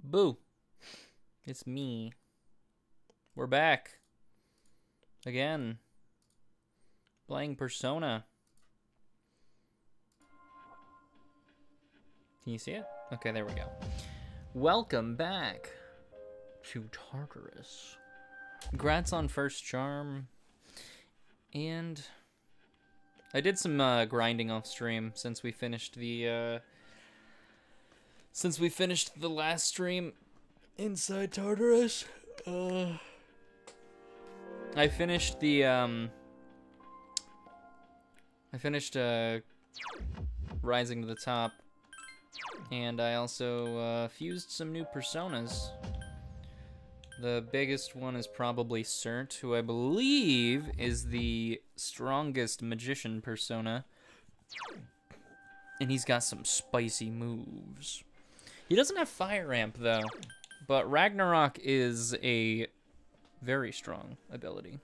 Boo. It's me. We're back. Again. Playing Persona. Can you see it? Okay, there we go. Welcome back to Tartarus. Congrats on first charm. And I did some grinding off stream since we finished the last stream inside Tartarus. I finished Rising to the Top, and I also fused some new personas The biggest one is probably Cert, who I believe is the strongest magician persona. And he's got some spicy moves. He doesn't have Fire Ramp, though. But Ragnarok is a very strong ability.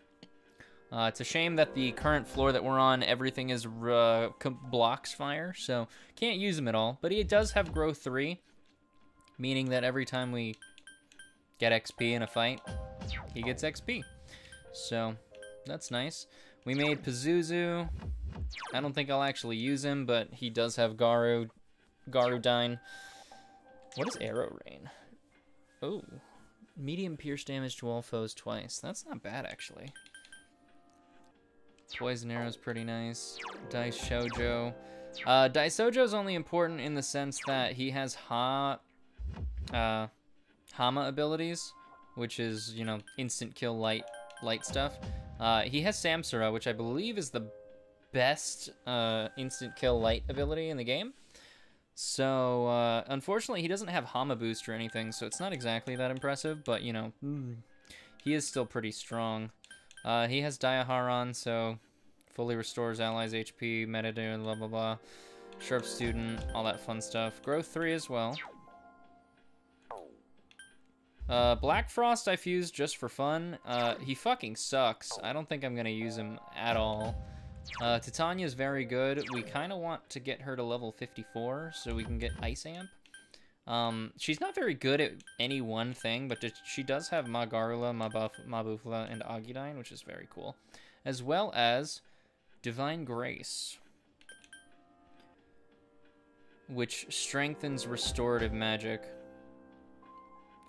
It's a shame that the current floor that we're on, everything is blocks fire, so can't use him at all. But he does have Grow 3, meaning that every time we get XP in a fight, he gets XP. So that's nice. We made Pazuzu. I don't think I'll actually use him, but he does have Garudine. What is Arrow Rain? Oh, medium pierce damage to all foes twice. That's not bad, actually. Poison Arrow's pretty nice. Dice Shoujo. Dice Shoujo's only important in the sense that he has Hama abilities, which is, you know, instant kill light stuff. He has Samsara, which I believe is the best instant kill light ability in the game. So, unfortunately, he doesn't have Hama boost or anything, so it's not exactly that impressive, but, you know, he is still pretty strong. He has Diaharon, so fully restores allies' HP, metadata, blah, blah, blah. Sharp Student, all that fun stuff. Growth 3 as well. Black Frost I fused just for fun. He fucking sucks. I don't think I'm gonna use him at all. Titania's very good. We kind of want to get her to level 54 so we can get Ice Amp. She's not very good at any one thing, but she does have Magarula, Mabufla, and Agudine, which is very cool. As well as Divine Grace, which strengthens restorative magic.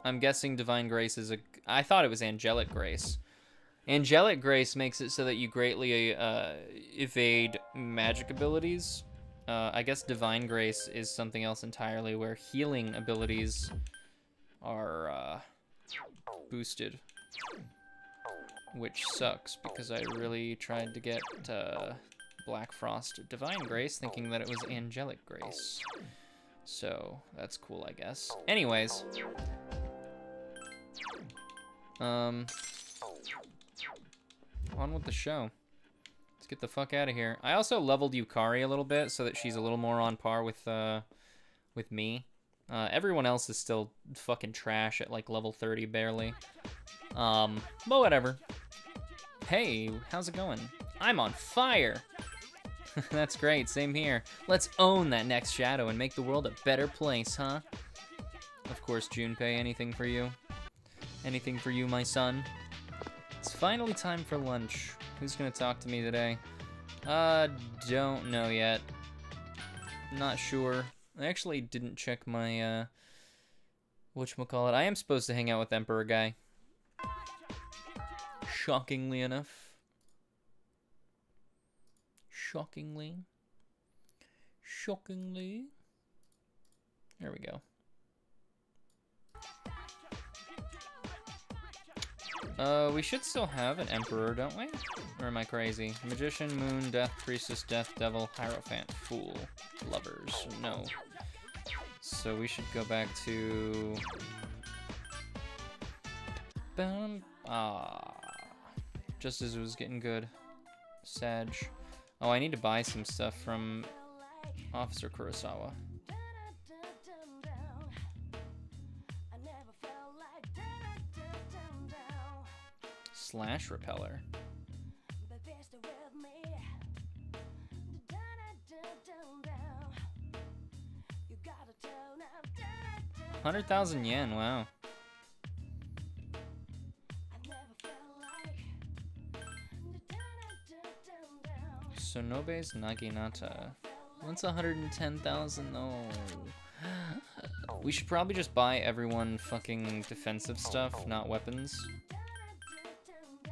I'm guessing Divine Grace is I thought it was Angelic Grace. Angelic Grace makes it so that you greatly evade magic abilities. I guess Divine Grace is something else entirely, where healing abilities are boosted, which sucks because I really tried to get Black Frost Divine Grace thinking that it was Angelic Grace. So that's cool, I guess. Anyways, on with the show. Let's get the fuck out of here. I also leveled Yukari a little bit so that she's a little more on par with me. Everyone else is still fucking trash at like level 30 barely. But whatever. Hey, how's it going? I'm on fire. That's great, same here. Let's own that next shadow and make the world a better place, huh? Of course, Junpei, anything for you? Anything for you, my son? It's finally time for lunch. Who's gonna talk to me today? Don't know yet. Not sure. I actually didn't check my, whatchamacallit. I am supposed to hang out with Emperor Guy. Shockingly enough. Shockingly. There we go. We should still have an Emperor, don't we? Or am I crazy? Magician, Moon, Death, Priestess, Death, Devil, Hierophant, Fool, Lovers. No. So we should go back to... just as it was getting good. Sag. Oh, I need to buy some stuff from Officer Kurosawa. Slash Repeller. 100,000 yen, wow. Sonobe's Naginata. What's 110,000 though? We should probably just buy everyone fucking defensive stuff, not weapons.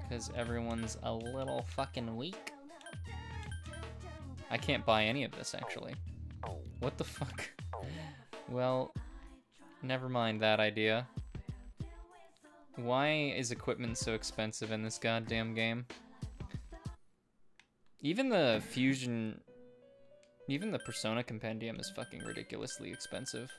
Because everyone's a little fucking weak. I can't buy any of this, actually. What the fuck? Well, never mind that idea. Why is equipment so expensive in this goddamn game? Even the Fusion... Even the Persona Compendium is fucking ridiculously expensive.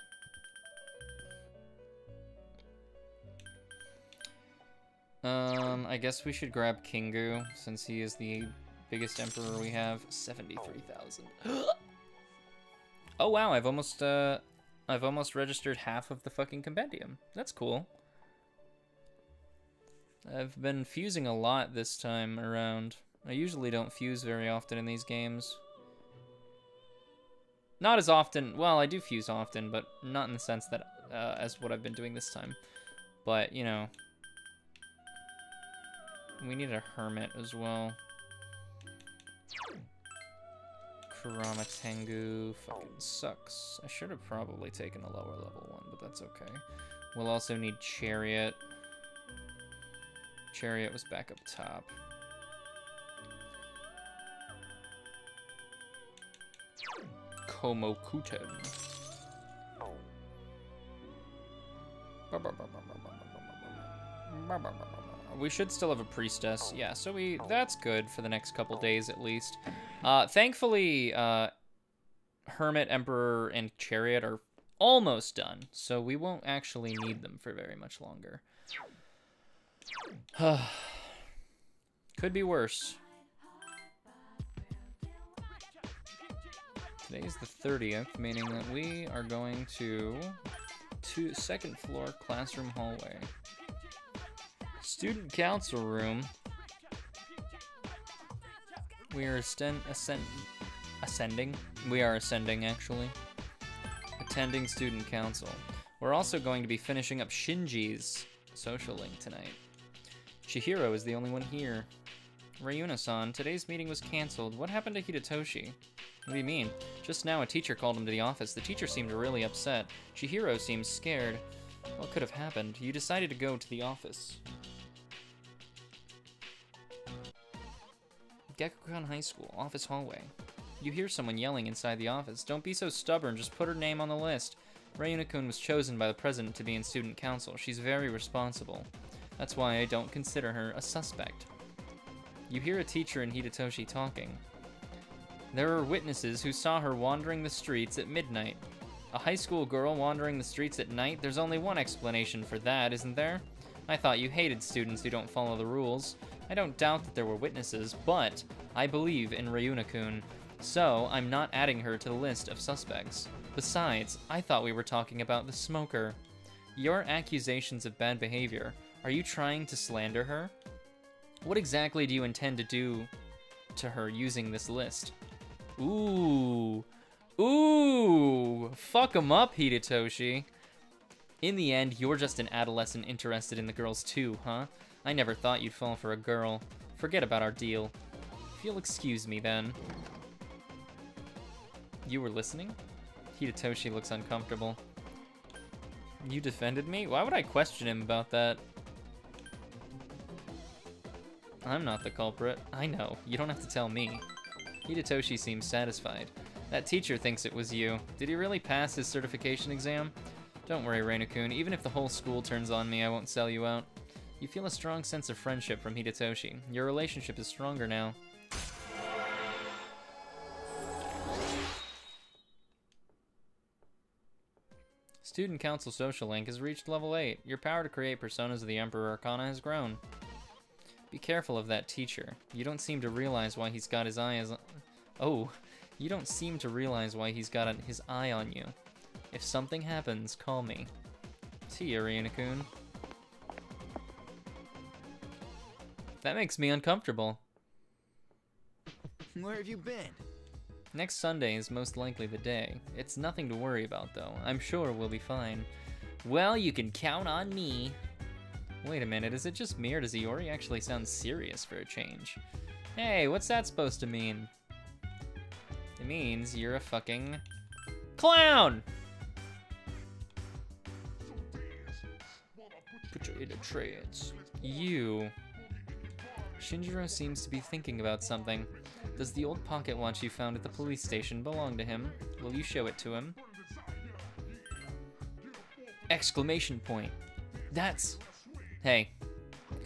I guess we should grab Kingu, since he is the biggest emperor we have. 73,000. Oh wow, I've almost registered half of the fucking compendium. That's cool. I've been fusing a lot this time around. I usually don't fuse very often in these games. Not as often, well, I do fuse often, but not in the sense that, as what I've been doing this time. But, you know, we need a hermit as well. Kurama Tengu fucking sucks. I should have probably taken a lower level one, but that's okay. We'll also need Chariot. Chariot was back up top. Komokuten. We should still have a priestess. Yeah, so that's good for the next couple days at least. Thankfully, Hermit, Emperor, and Chariot are almost done, so we won't actually need them for very much longer. Could be worse. Today's the 30th, meaning that we are going to second floor classroom hallway. Student council room. We are ascending. We are ascending, actually. Attending student council. We're also going to be finishing up Shinji's social link tonight. Chihiro is the only one here. Ryuna-san, today's meeting was canceled. What happened to Hidetoshi? What do you mean? Just now a teacher called him to the office. The teacher seemed really upset. Chihiro seems scared. What could have happened? You decided to go to the office. Gakukan High School, office hallway. You hear someone yelling inside the office. Don't be so stubborn, just put her name on the list. Ryuna-kun was chosen by the president to be in student council. She's very responsible. That's why I don't consider her a suspect. You hear a teacher and Hidetoshi talking. There are witnesses who saw her wandering the streets at midnight. A high school girl wandering the streets at night? There's only one explanation for that, isn't there? I thought you hated students who don't follow the rules. I don't doubt that there were witnesses, but I believe in Ryuna-kun, so I'm not adding her to the list of suspects. Besides, I thought we were talking about the smoker. Your accusations of bad behavior, are you trying to slander her? What exactly do you intend to do to her using this list? Ooh. Ooh. Fuck him up, Hidetoshi. In the end, you're just an adolescent interested in the girls too, huh? I never thought you'd fall for a girl. Forget about our deal. If you'll excuse me, then. You were listening? Hidetoshi looks uncomfortable. You defended me? Why would I question him about that? I'm not the culprit. I know. You don't have to tell me. Hidetoshi seems satisfied. That teacher thinks it was you. Did he really pass his certification exam? Don't worry, Reina-kun. Even if the whole school turns on me, I won't sell you out. You feel a strong sense of friendship from Hidetoshi. Your relationship is stronger now. Student Council Social Link has reached level 8. Your power to create personas of the Emperor Arcana has grown. Be careful of that teacher. You don't seem to realize why he's got his eye you don't seem to realize why he's got his eye on you. If something happens, call me. See ya, Reina-kun. That makes me uncomfortable. Where have you been? Next Sunday is most likely the day. It's nothing to worry about, though. I'm sure we'll be fine. Well, you can count on me. Wait a minute, is it just me, or does Iori actually sound serious for a change? Hey, what's that supposed to mean? It means you're a fucking clown! Put you in a trance. You. Shinjiro seems to be thinking about something. Does the old pocket watch you found at the police station belong to him? Will you show it to him? Exclamation point. That's... Hey,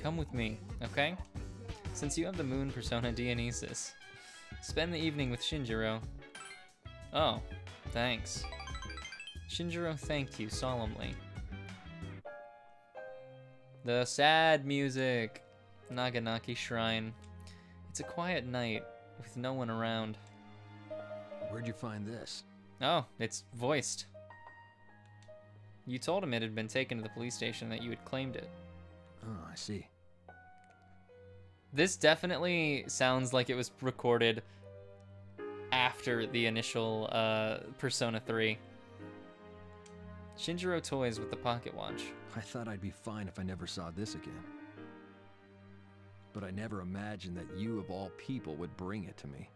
come with me, okay? Since you have the moon persona Dionysus, spend the evening with Shinjiro. Oh, thanks. Shinjiro thanked you solemnly. The sad music. Naganaki Shrine. It's a quiet night with no one around. Where'd you find this? Oh, it's voiced. You told him it had been taken to the police station, that you had claimed it. Oh, I see. This definitely sounds like it was recorded after the initial Persona 3. Shinjiro toys with the pocket watch. I thought I'd be fine if I never saw this again. But I never imagined that you, of all people, would bring it to me.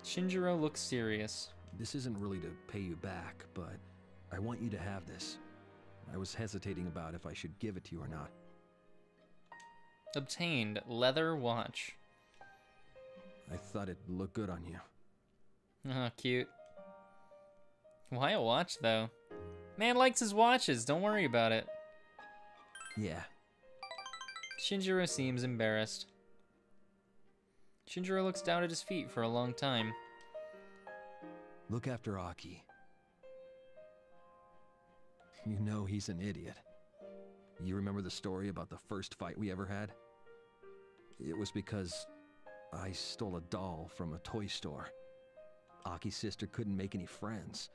Shinjiro looks serious. This isn't really to pay you back, but I want you to have this. I was hesitating about if I should give it to you or not. Obtained leather watch. I thought it'd look good on you. Oh, cute. Why a watch, though? Man likes his watches, don't worry about it. Yeah. Shinjiro seems embarrassed. Shinjiro looks down at his feet for a long time. Look after Aki. You know he's an idiot. You remember the story about the first fight we ever had? It was because I stole a doll from a toy store. Aki's sister couldn't make any friends.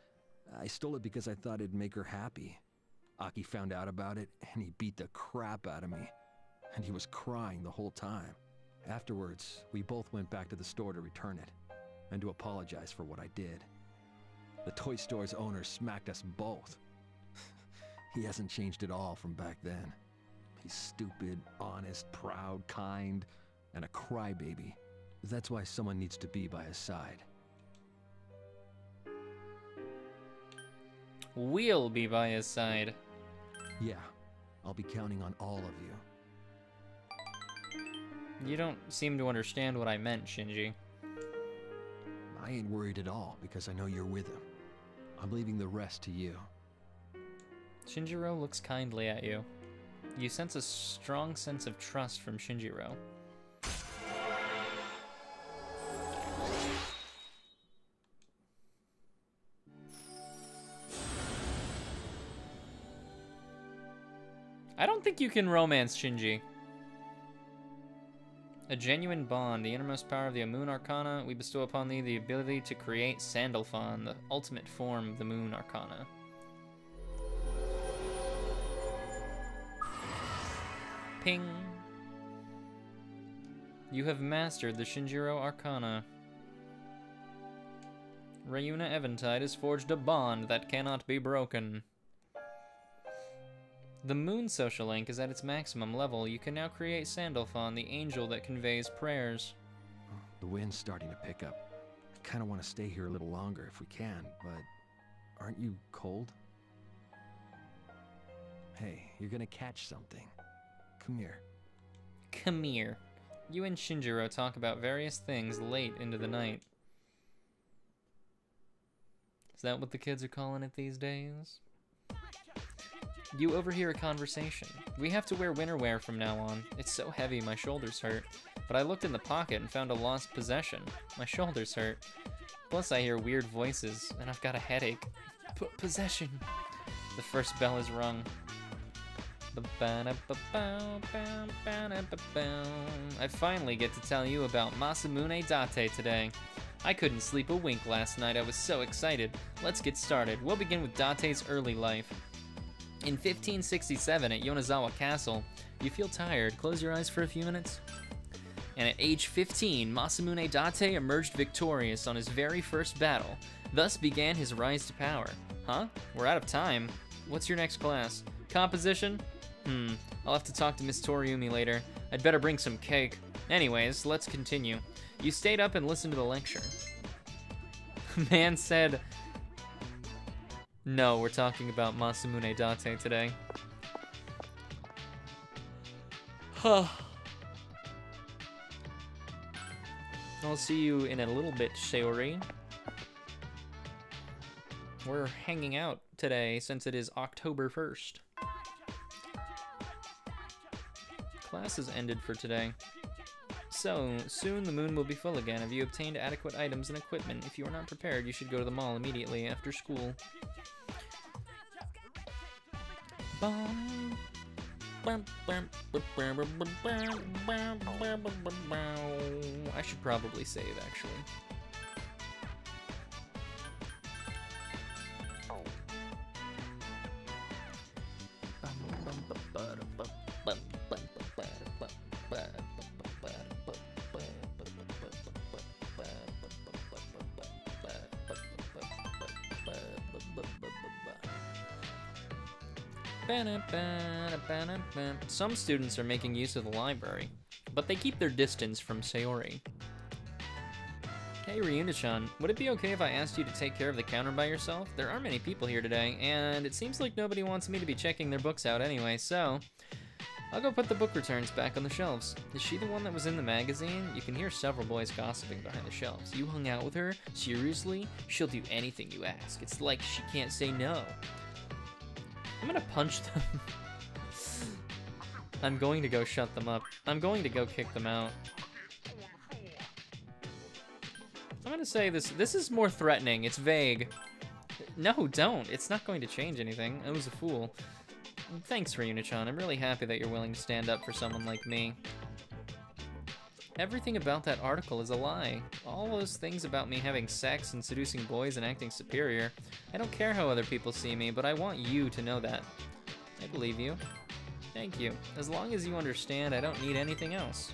I stole it because I thought it'd make her happy. Aki found out about it, and he beat the crap out of me. And he was crying the whole time. Afterwards, we both went back to the store to return it, and to apologize for what I did. The toy store's owner smacked us both. He hasn't changed at all from back then. He's stupid, honest, proud, kind, and a crybaby. That's why someone needs to be by his side. We'll be by his side. Yeah, I'll be counting on all of you. You don't seem to understand what I meant, Shinji. I ain't worried at all because I know you're with him. I'm leaving the rest to you. Shinjiro looks kindly at you. You sense a strong sense of trust from Shinjiro. I don't think you can romance Shinji. A genuine bond, the innermost power of the Moon Arcana. We bestow upon thee the ability to create Sandalphon, the ultimate form of the Moon Arcana. Ping. You have mastered the Shinjiro Arcana. Ryuna Eventide has forged a bond that cannot be broken. The Moon Social Link is at its maximum level. You can now create Sandalphon, the angel that conveys prayers. The wind's starting to pick up. I kind of want to stay here a little longer if we can, but aren't you cold? Hey, you're gonna catch something. Come here. Come here. You and Shinjiro talk about various things late into the night. Is that what the kids are calling it these days? You overhear a conversation. We have to wear winter wear from now on. It's so heavy, my shoulders hurt. But I looked in the pocket and found a lost possession. My shoulders hurt. Plus I hear weird voices, and I've got a headache. Possession. The first bell is rung. I finally get to tell you about Masamune Date today. I couldn't sleep a wink last night, I was so excited. Let's get started. We'll begin with Date's early life. In 1567 at Yonezawa Castle, you feel tired, close your eyes for a few minutes. And at age 15, Masamune Date emerged victorious on his very first battle. Thus began his rise to power. Huh? We're out of time. What's your next class? Composition? I'll have to talk to Miss Toriumi later. I'd better bring some cake. Anyways, let's continue. You stayed up and listened to the lecture. Man said, no, we're talking about Masamune Date today. Huh. I'll see you in a little bit, Sayori. We're hanging out today since it is October 1st. Class has ended for today. So, soon the moon will be full again. Have you obtained adequate items and equipment? If you are not prepared, you should go to the mall immediately after school. Bye. I should probably save, actually. Some students are making use of the library, but they keep their distance from Sayori. Hey Ryuna-chan, would it be okay if I asked you to take care of the counter by yourself? There aren't many people here today, and it seems like nobody wants me to be checking their books out anyway, so I'll go put the book returns back on the shelves. Is she the one that was in the magazine? You can hear several boys gossiping behind the shelves. You hung out with her? Seriously? She'll do anything you ask. It's like she can't say no. I'm gonna punch them. I'm going to go shut them up. I'm going to go kick them out. I'm gonna say this is more threatening. It's vague. No, don't. It's not going to change anything. I was a fool. Thanks, Ryuna-chan. I'm really happy that you're willing to stand up for someone like me. Everything about that article is a lie. All those things about me having sex and seducing boys and acting superior. I don't care how other people see me, but I want you to know that. I believe you. Thank you. As long as you understand, I don't need anything else.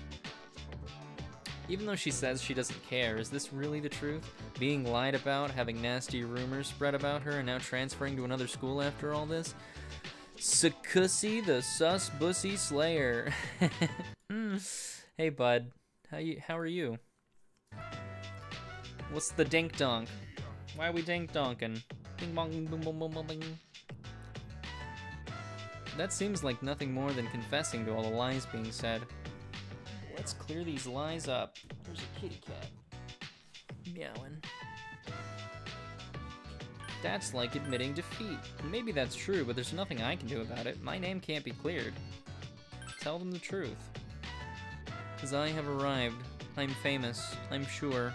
Even though she says she doesn't care, is this really the truth? Being lied about, having nasty rumors spread about her, and now transferring to another school after all this? Sakushi the Sus Bussy Slayer. Hey bud, how are you? What's the dink donk? Why are we dink donking? Bing bong boom boom boom boom bing. That seems like nothing more than confessing to all the lies being said. Let's clear these lies up. There's a kitty cat. Meowing. That's like admitting defeat. Maybe that's true, but there's nothing I can do about it. My name can't be cleared. Tell them the truth. 'Cause I have arrived. I'm famous. I'm sure.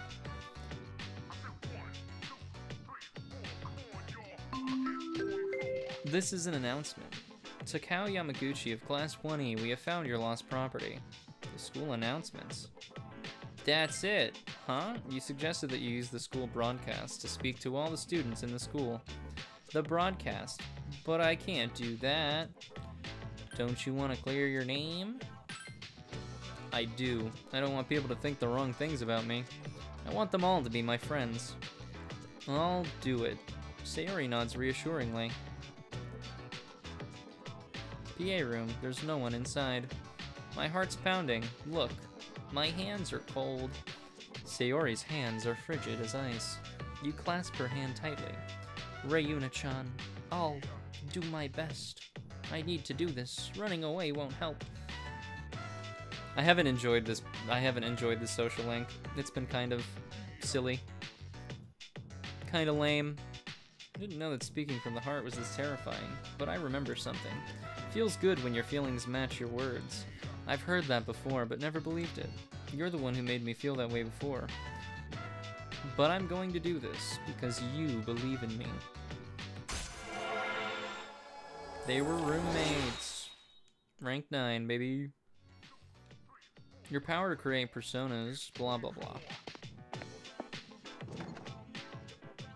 This is an announcement. Takao Yamaguchi of Class 1E, we have found your lost property. The school announcements. That's it, huh? You suggested that you use the school broadcast to speak to all the students in the school. The broadcast. But I can't do that. Don't you want to clear your name? I do. I don't want people to think the wrong things about me. I want them all to be my friends. I'll do it. Sayori nods reassuringly. PA room. There's no one inside. My heart's pounding. Look. My hands are cold. Sayori's hands are frigid as ice. You clasp her hand tightly. Ryuna-chan, I'll do my best. I need to do this. Running away won't help. I haven't enjoyed this social link. It's been kind of silly. Kind of lame. I didn't know that speaking from the heart was this terrifying, but I remember something. Feels good when your feelings match your words. I've heard that before, but never believed it. You're the one who made me feel that way before. But I'm going to do this, because you believe in me. They were roommates. Rank 9, baby. Your power to create personas, blah blah blah.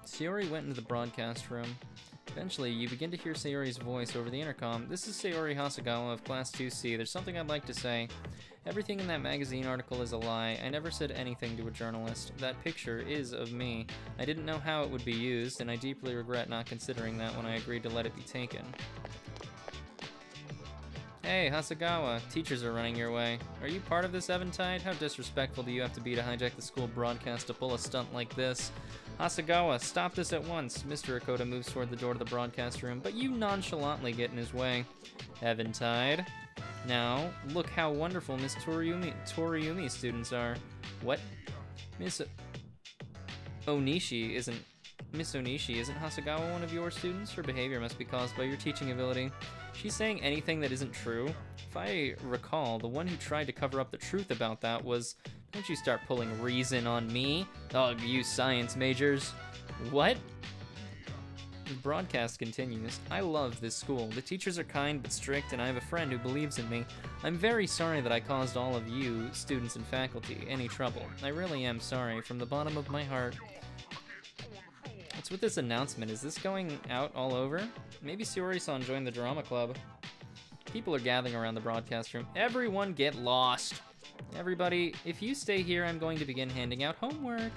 Sayori went into the broadcast room. Eventually, you begin to hear Sayori's voice over the intercom. This is Sayori Hasegawa of Class 2C. There's something I'd like to say. Everything in that magazine article is a lie. I never said anything to a journalist. That picture is of me. I didn't know how it would be used, and I deeply regret not considering that when I agreed to let it be taken. Hey, Hasegawa, teachers are running your way. Are you part of this Eventide? How disrespectful do you have to be to hijack the school broadcast to pull a stunt like this? Hasegawa, stop this at once. Mr. Akoda moves toward the door to the broadcast room, but you nonchalantly get in his way. Eventide. Now, look how wonderful Miss Toriumi students are. What? Miss Onishi isn't Hasegawa one of your students? Her behavior must be caused by your teaching ability. She's saying anything that isn't true. If I recall, the one who tried to cover up the truth about that was... Don't you start pulling reason on me. Oh, you science majors. What? The broadcast continues. I love this school. The teachers are kind but strict, and I have a friend who believes in me. I'm very sorry that I caused all of you, students and faculty, any trouble. I really am sorry from the bottom of my heart. What's with this announcement? Is this going out all over? Maybe Sayori-san joined the drama club. People are gathering around the broadcast room. Everyone get lost. Everybody, if you stay here, I'm going to begin handing out homework.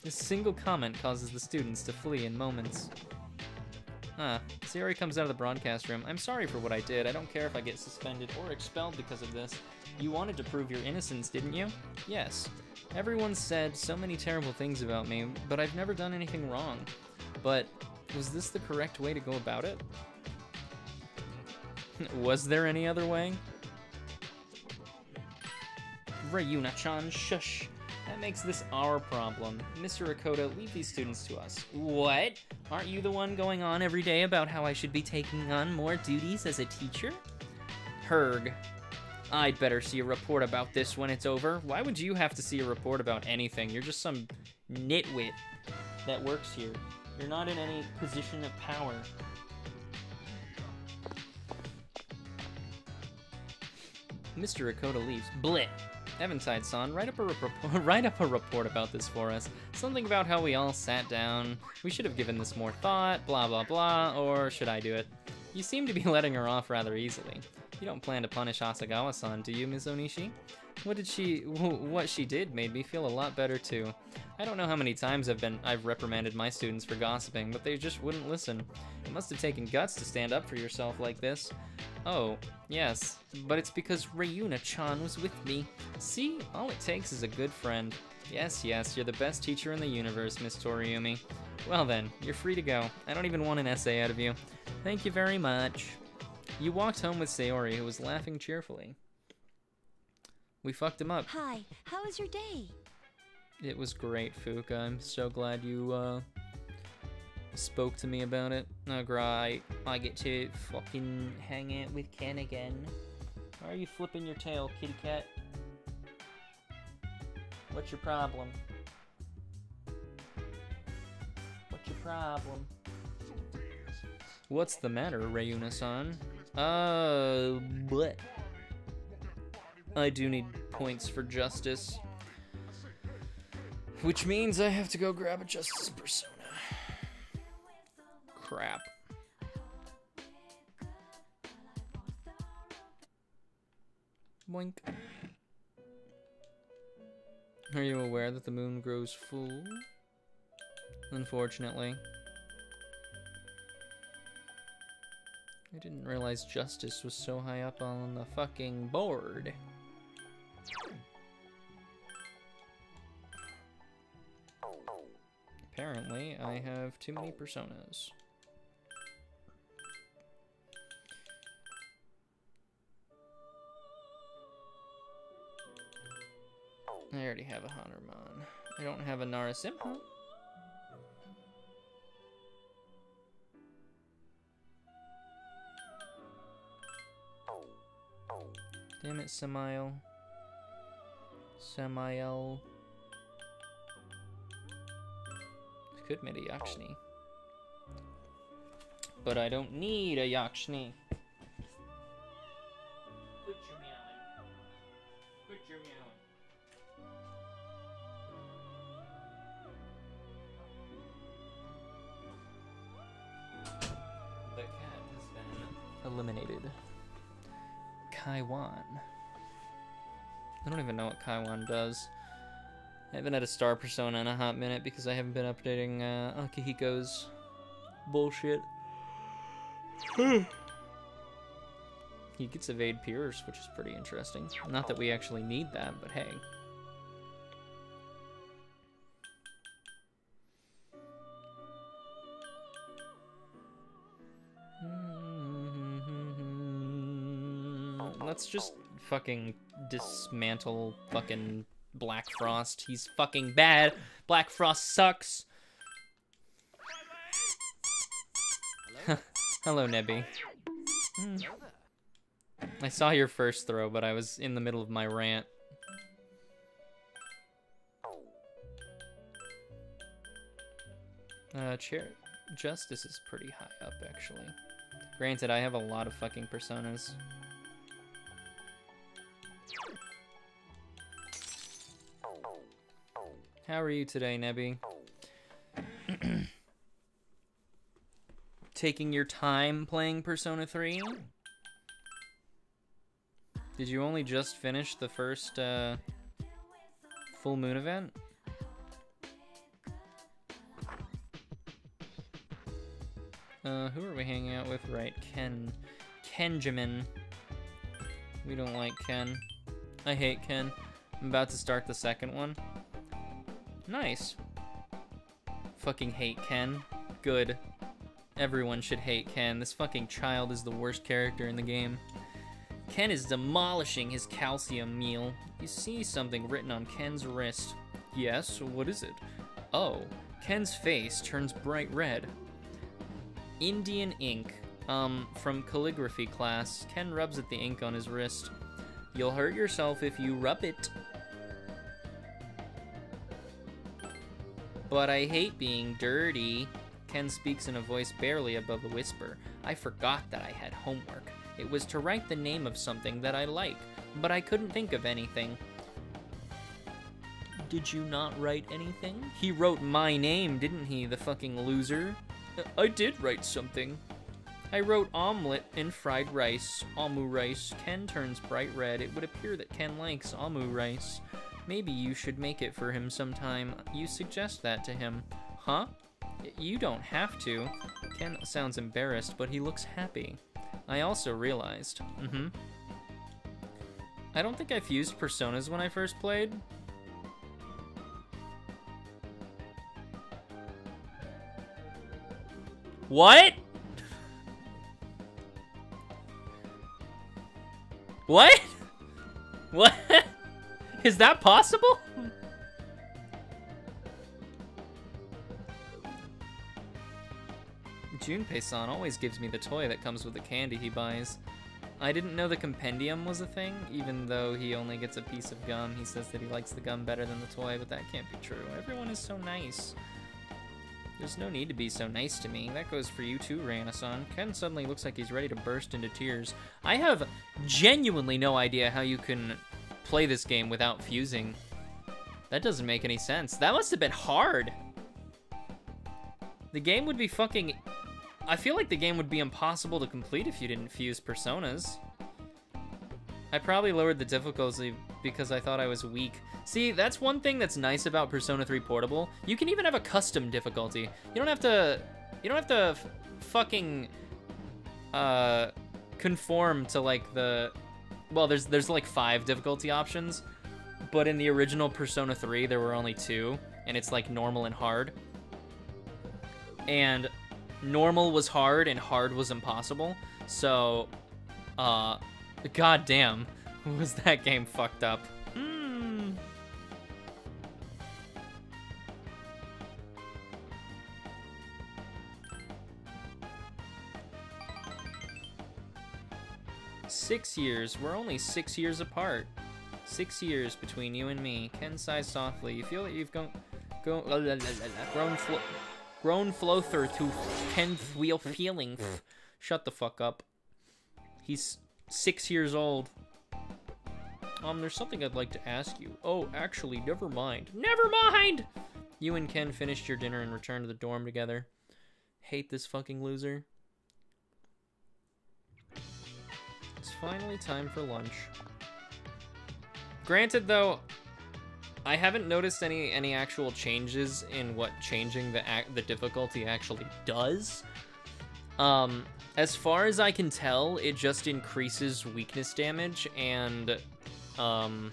This single comment causes the students to flee in moments. Sayori comes out of the broadcast room. I'm sorry for what I did. I don't care if I get suspended or expelled because of this. You wanted to prove your innocence, didn't you? Yes. Everyone said so many terrible things about me, but I've never done anything wrong. But was this the correct way to go about it? Was there any other way? Rayuna-chan, shush. That makes this our problem. Mr. Rakota, leave these students to us. What? Aren't you the one going on every day about how I should be taking on more duties as a teacher? Herg. I'd better see a report about this when it's over. Why would you have to see a report about anything? You're just some nitwit that works here. You're not in any position of power. Mr. Rakota leaves. Blit. Eventide-san, write up a report about this for us. Something about how we all sat down. We should have given this more thought, blah blah blah, or should I do it? You seem to be letting her off rather easily. You don't plan to punish Asagawa-san, do you, Ms. Onishi? What she did made me feel a lot better too. I don't know how many times I've reprimanded my students for gossiping, but they just wouldn't listen. It must have taken guts to stand up for yourself like this. Oh, yes, but it's because Rayuna-chan was with me. See, all it takes is a good friend. Yes, you're the best teacher in the universe, Miss Toriumi. Well then, you're free to go. I don't even want an essay out of you. Thank you very much. You walked home with Sayori, who was laughing cheerfully. We fucked him up. Hi, how was your day? It was great, Fuka. I'm so glad you, spoke to me about it. Oh, great. I get to fucking hang out with Ken again. Why are you flipping your tail, kitty cat? What's your problem? What's your problem? What's the matter, Rayuna-san? What? I do need points for justice. Which means I have to go grab a justice persona. Crap. Boink. Are you aware that the moon grows full? Unfortunately. I didn't realize justice was so high up on the fucking board. Apparently, I have too many personas. I already have a Hanuman. I don't have a Narasimha. Damn it, Samael. Samael. I could make a Yakshni. But I don't need a Yakshni. Quit your meowing. Quit your meowing. The cat has been eliminated. Kaiwan. I don't even know what Kaiwan does. I haven't had a star persona in a hot minute because I haven't been updating Akihiko's bullshit. He gets evade Pierce, which is pretty interesting. Not that we actually need that, but hey. Let's just fucking dismantle fucking Black Frost. He's fucking bad. Black Frost sucks. Hello, Nebby. I saw your first throw, but I was in the middle of my rant. Justice is pretty high up, actually. Granted, I have a lot of fucking personas. How are you today, Nebby? Taking your time playing Persona 3? Did you only just finish the first full moon event? Who are we hanging out with? Right, Kenjamin. We don't like Ken. I hate Ken. I'm about to start the second one. Nice. Fucking hate Ken. Good. Everyone should hate Ken. This fucking child is the worst character in the game. Ken is demolishing his calcium meal. You see something written on Ken's wrist. Yes, what is it? Oh, Ken's face turns bright red. Indian ink. From calligraphy class. Ken rubs at the ink on his wrist. You'll hurt yourself if you rub it. But I hate being dirty. Ken speaks in a voice barely above a whisper. I forgot that I had homework. It was to write the name of something that I like, but I couldn't think of anything. Did you not write anything? He wrote my name, didn't he, the fucking loser? I did write something. I wrote omelet and fried rice. Amu rice. Ken turns bright red. It would appear that Ken likes amu rice. Maybe you should make it for him sometime. You suggest that to him. Huh? You don't have to. Ken sounds embarrassed, but he looks happy. I also realized. I don't think I fused personas when I first played. What? What? What? Is that possible? Junpei-san always gives me the toy that comes with the candy he buys. I didn't know the compendium was a thing, even though he only gets a piece of gum. He says that he likes the gum better than the toy, but that can't be true. Everyone is so nice. There's no need to be so nice to me. That goes for you too, Rana-san. Ken suddenly looks like he's ready to burst into tears. I have genuinely no idea how you can play this game without fusing. That doesn't make any sense. That must have been hard. The game would be fucking... I feel like the game would be impossible to complete if you didn't fuse personas. I probably lowered the difficulty because I thought I was weak. See, that's one thing that's nice about Persona 3 Portable. You can even have a custom difficulty. You don't have to fucking conform to like the... Well, there's like 5 difficulty options, but in the original Persona 3 there were only 2, and it's like normal and hard. And normal was hard and hard was impossible. So, goddamn, was that game fucked up. Mm. Six years. We're only 6 years apart. 6 years between you and me. Ken sighs softly. You feel that you've grown closer to Ken's real feelings. Shut the fuck up. He's 6 years old. There's something I'd like to ask you. Oh, actually, never mind. Never mind! You and Ken finished your dinner and returned to the dorm together. Hate this fucking loser. It's finally time for lunch. Granted, though, I haven't noticed any actual changes in what changing the difficulty actually does. As far as I can tell, it just increases weakness damage and all-out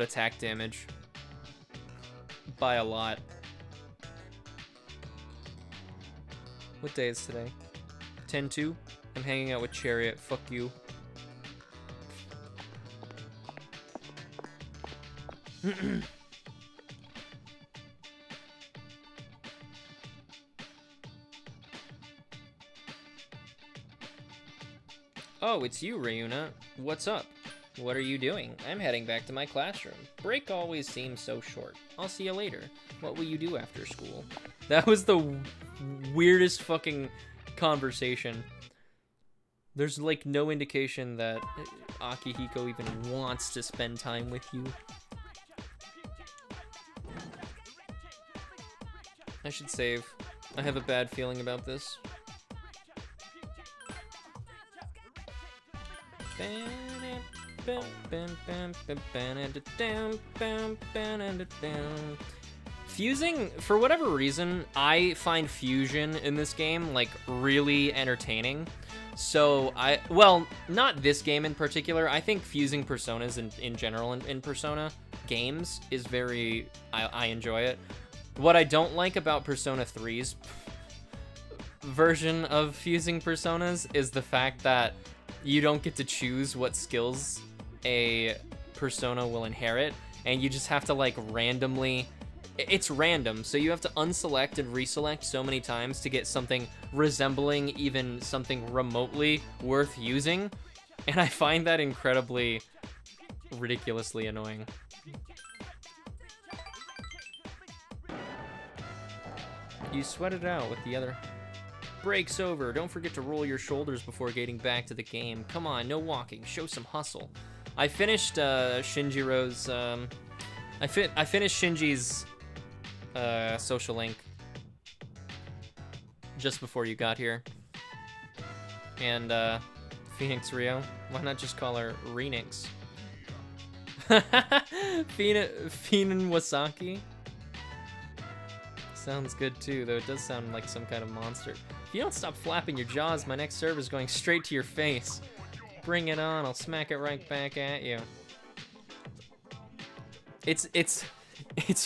attack damage by a lot. What day is today? 10/2? I'm hanging out with Chariot. Fuck you. Oh, it's you, Ryuna. What's up? What are you doing? I'm heading back to my classroom. Break always seems so short. I'll see you later. What will you do after school? That was the weirdest fucking conversation. There's like no indication that Akihiko even wants to spend time with you. I should save. I have a bad feeling about this. Fusing, for whatever reason, I find fusion in this game like really entertaining. So well, not this game in particular. I think fusing personas in general in Persona games is very, I enjoy it. What I don't like about Persona 3's version of fusing personas is the fact that you don't get to choose what skills a persona will inherit, and you just have to like randomly, it's random, so you have to unselect and reselect so many times to get something resembling even something remotely worth using, and I find that incredibly ridiculously annoying. You sweat it out with the other. Break's over. Don't forget to roll your shoulders before getting back to the game. Come on, no walking. Show some hustle. I finished Shinjiro's. I finished Shinji's social link just before you got here. And Phoenix Rio. Why not just call her Renix? Finan Wasaki. Sounds good too, though it does sound like some kind of monster. If you don't stop flapping your jaws, my next serve is going straight to your face. Bring it on, I'll smack it right back at you. It's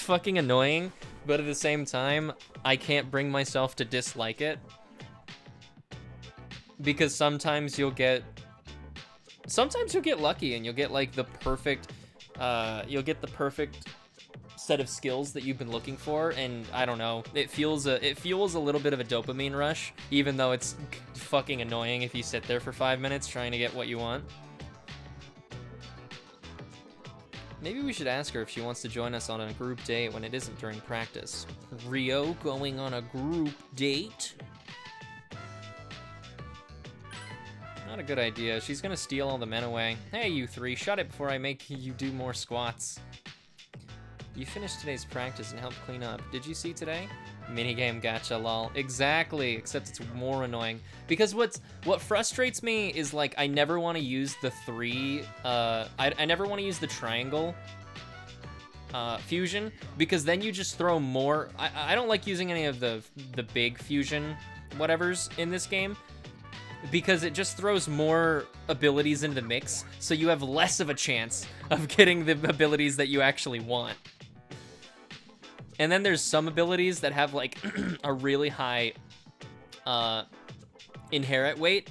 fucking annoying, but at the same time, I can't bring myself to dislike it. Because sometimes you'll get lucky and you'll get like the perfect set of skills that you've been looking for, and I don't know, it fuels a little bit of a dopamine rush, even though it's fucking annoying if you sit there for 5 minutes trying to get what you want. Maybe we should ask her if she wants to join us on a group date when it isn't during practice. Rio going on a group date? Not a good idea. She's gonna steal all the men away. Hey, you three, shut it before I make you do more squats. You finished today's practice and helped clean up. Did you see today? Minigame gacha, lol. Exactly, except it's more annoying. Because what frustrates me is, like, I never want to use the I never want to use the triangle fusion, because then you just throw more. I don't like using any of the big fusion whatevers in this game, because it just throws more abilities into the mix, so you have less of a chance of getting the abilities that you actually want. And then there's some abilities that have like a really high inherit weight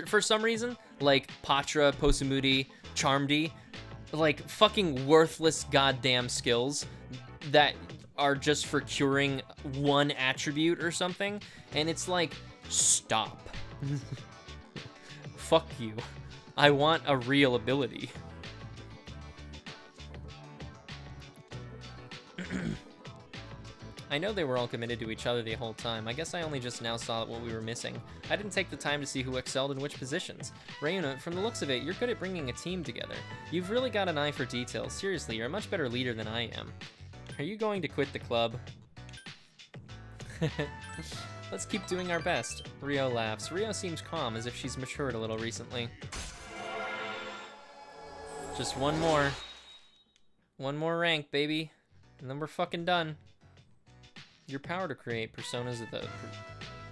for some reason, like Patra, Posumudi, Charmdy, like fucking worthless goddamn skills that are just for curing one attribute or something, and it's like, stop. Fuck you. I want a real ability. I know they were all committed to each other the whole time. I guess I only just now saw what we were missing. I didn't take the time to see who excelled in which positions. Rayuna, from the looks of it, you're good at bringing a team together. You've really got an eye for detail. Seriously, you're a much better leader than I am. Are you going to quit the club? Let's keep doing our best. Rio laughs. Rio seems calm, as if she's matured a little recently. Just one more. One more rank, baby. And then we're fucking done. Your power to create personas of the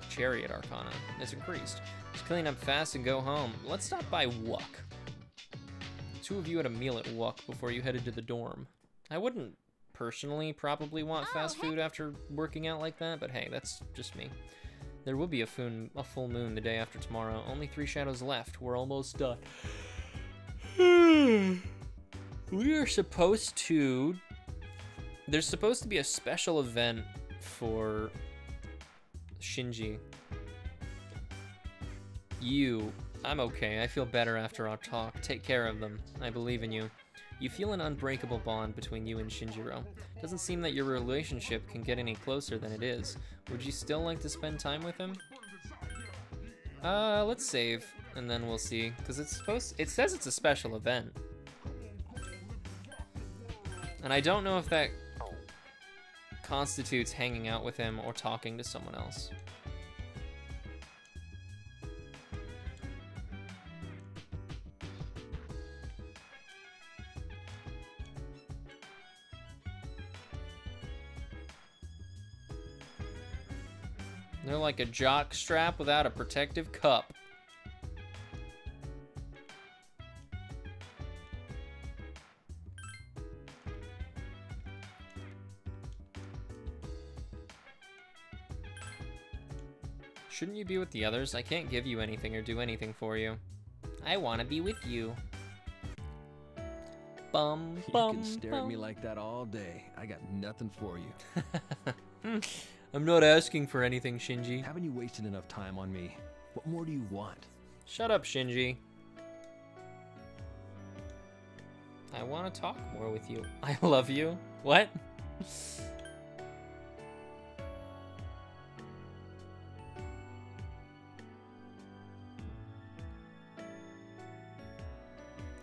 Chariot Arcana is increased. Just clean up fast and go home. Let's stop by Wuck. Two of you had a meal at Wuck before you headed to the dorm. I wouldn't personally probably want fast food after working out like that, but hey, that's just me. There will be a full moon the day after tomorrow. Only 3 shadows left. We're almost done. We are supposed to... There's supposed to be a special event for Shinji. You I'm okay. I feel better after our talk. Take care of them. I believe in you. You feel an unbreakable bond between you and Shinjiro. Doesn't seem that your relationship can get any closer than it is. Would you still like to spend time with him? Let's save, and then we'll see. Because it says it's a special event. And I don't know if that constitutes hanging out with him or talking to someone else. They're like a jock strap without a protective cup. Shouldn't you be with the others? I can't give you anything or do anything for you. I want to be with you. Bum, bum, You can stare at bum. me like that all day. I got nothing for you. I'm not asking for anything, Shinji. Haven't you wasted enough time on me? What more do you want? Shut up, Shinji. I want to talk more with you. I love you. What?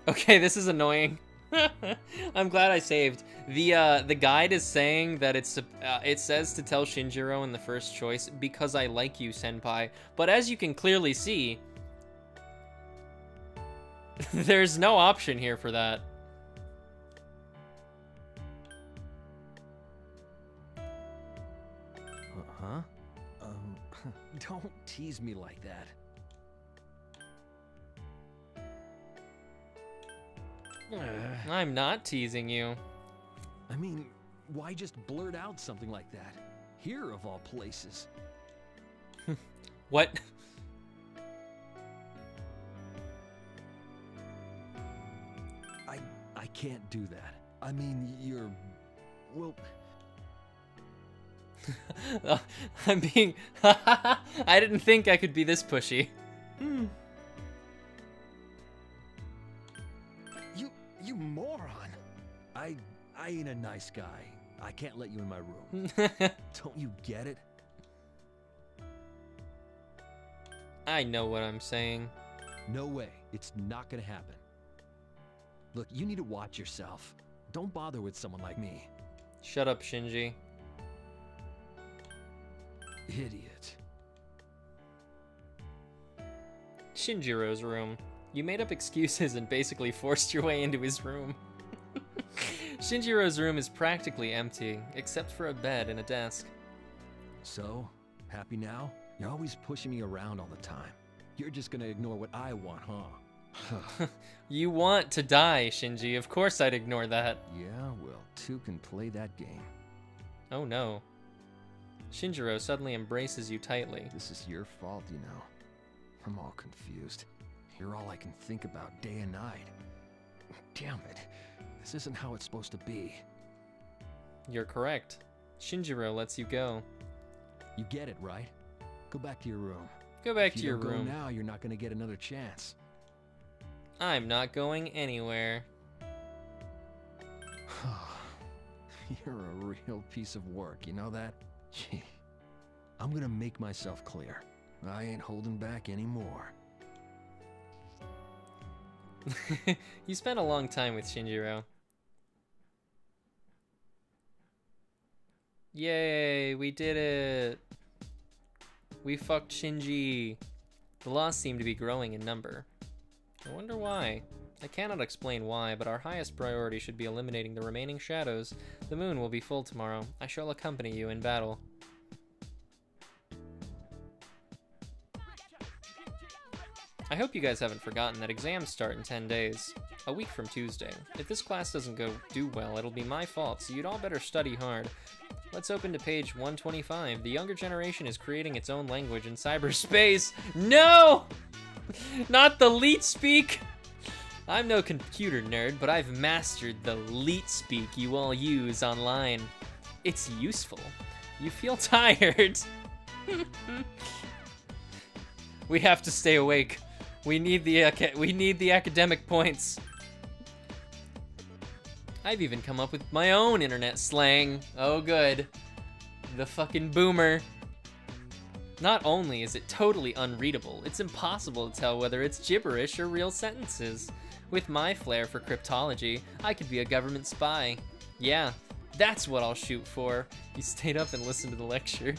Okay, this is annoying. I'm glad I saved. The guide is saying that it says to tell Shinjiro in the first choice, because I like you, senpai. But as you can clearly see, there's no option here for that. Huh? Don't tease me like that. I'm not teasing you. I mean, why just blurt out something like that? Here, of all places. What? I can't do that. I mean, you're... well... I'm being... I didn't think I could be this pushy. You moron! I ain't a nice guy. I can't let you in my room. Don't you get it? I know what I'm saying. No way. It's not gonna happen. Look, you need to watch yourself. Don't bother with someone like me. Shut up, Shinji. Idiot. Shinjiro's room. You made up excuses and basically forced your way into his room. Shinjiro's room is practically empty, except for a bed and a desk. So, happy now? You're always pushing me around all the time. You're just gonna ignore what I want, huh? You want to die, Shinji. Of course I'd ignore that. Yeah, well, two can play that game. Oh no. Shinjiro suddenly embraces you tightly. This is your fault, you know. I'm all confused. You're all I can think about day and night. Damn it. This isn't how it's supposed to be. You're correct. Shinjiro lets you go. You get it, right? Go back to your room. Go back If to you your don't room. go now, you're not gonna get another chance. I'm not going anywhere. You're a real piece of work, you know that? Gee. I'm gonna make myself clear. I ain't holding back anymore. You spent a long time with Shinjiro. Yay, we did it. We fucked Shinji. The lost seem to be growing in number. I wonder why. I cannot explain why, but our highest priority should be eliminating the remaining shadows. The moon will be full tomorrow. I shall accompany you in battle. I hope you guys haven't forgotten that exams start in 10 days. A week from Tuesday. If this class doesn't do well, it'll be my fault, so you'd all better study hard. Let's open to page 125. The younger generation is creating its own language in cyberspace. No! Not the leet speak! I'm no computer nerd, but I've mastered the leet speak you all use online. It's useful. You feel tired. We have to stay awake. We need the academic points. I've even come up with my own internet slang. Oh good. The fucking boomer. Not only is it totally unreadable, it's impossible to tell whether it's gibberish or real sentences. With my flair for cryptology, I could be a government spy. Yeah, that's what I'll shoot for. You stayed up and listened to the lecture.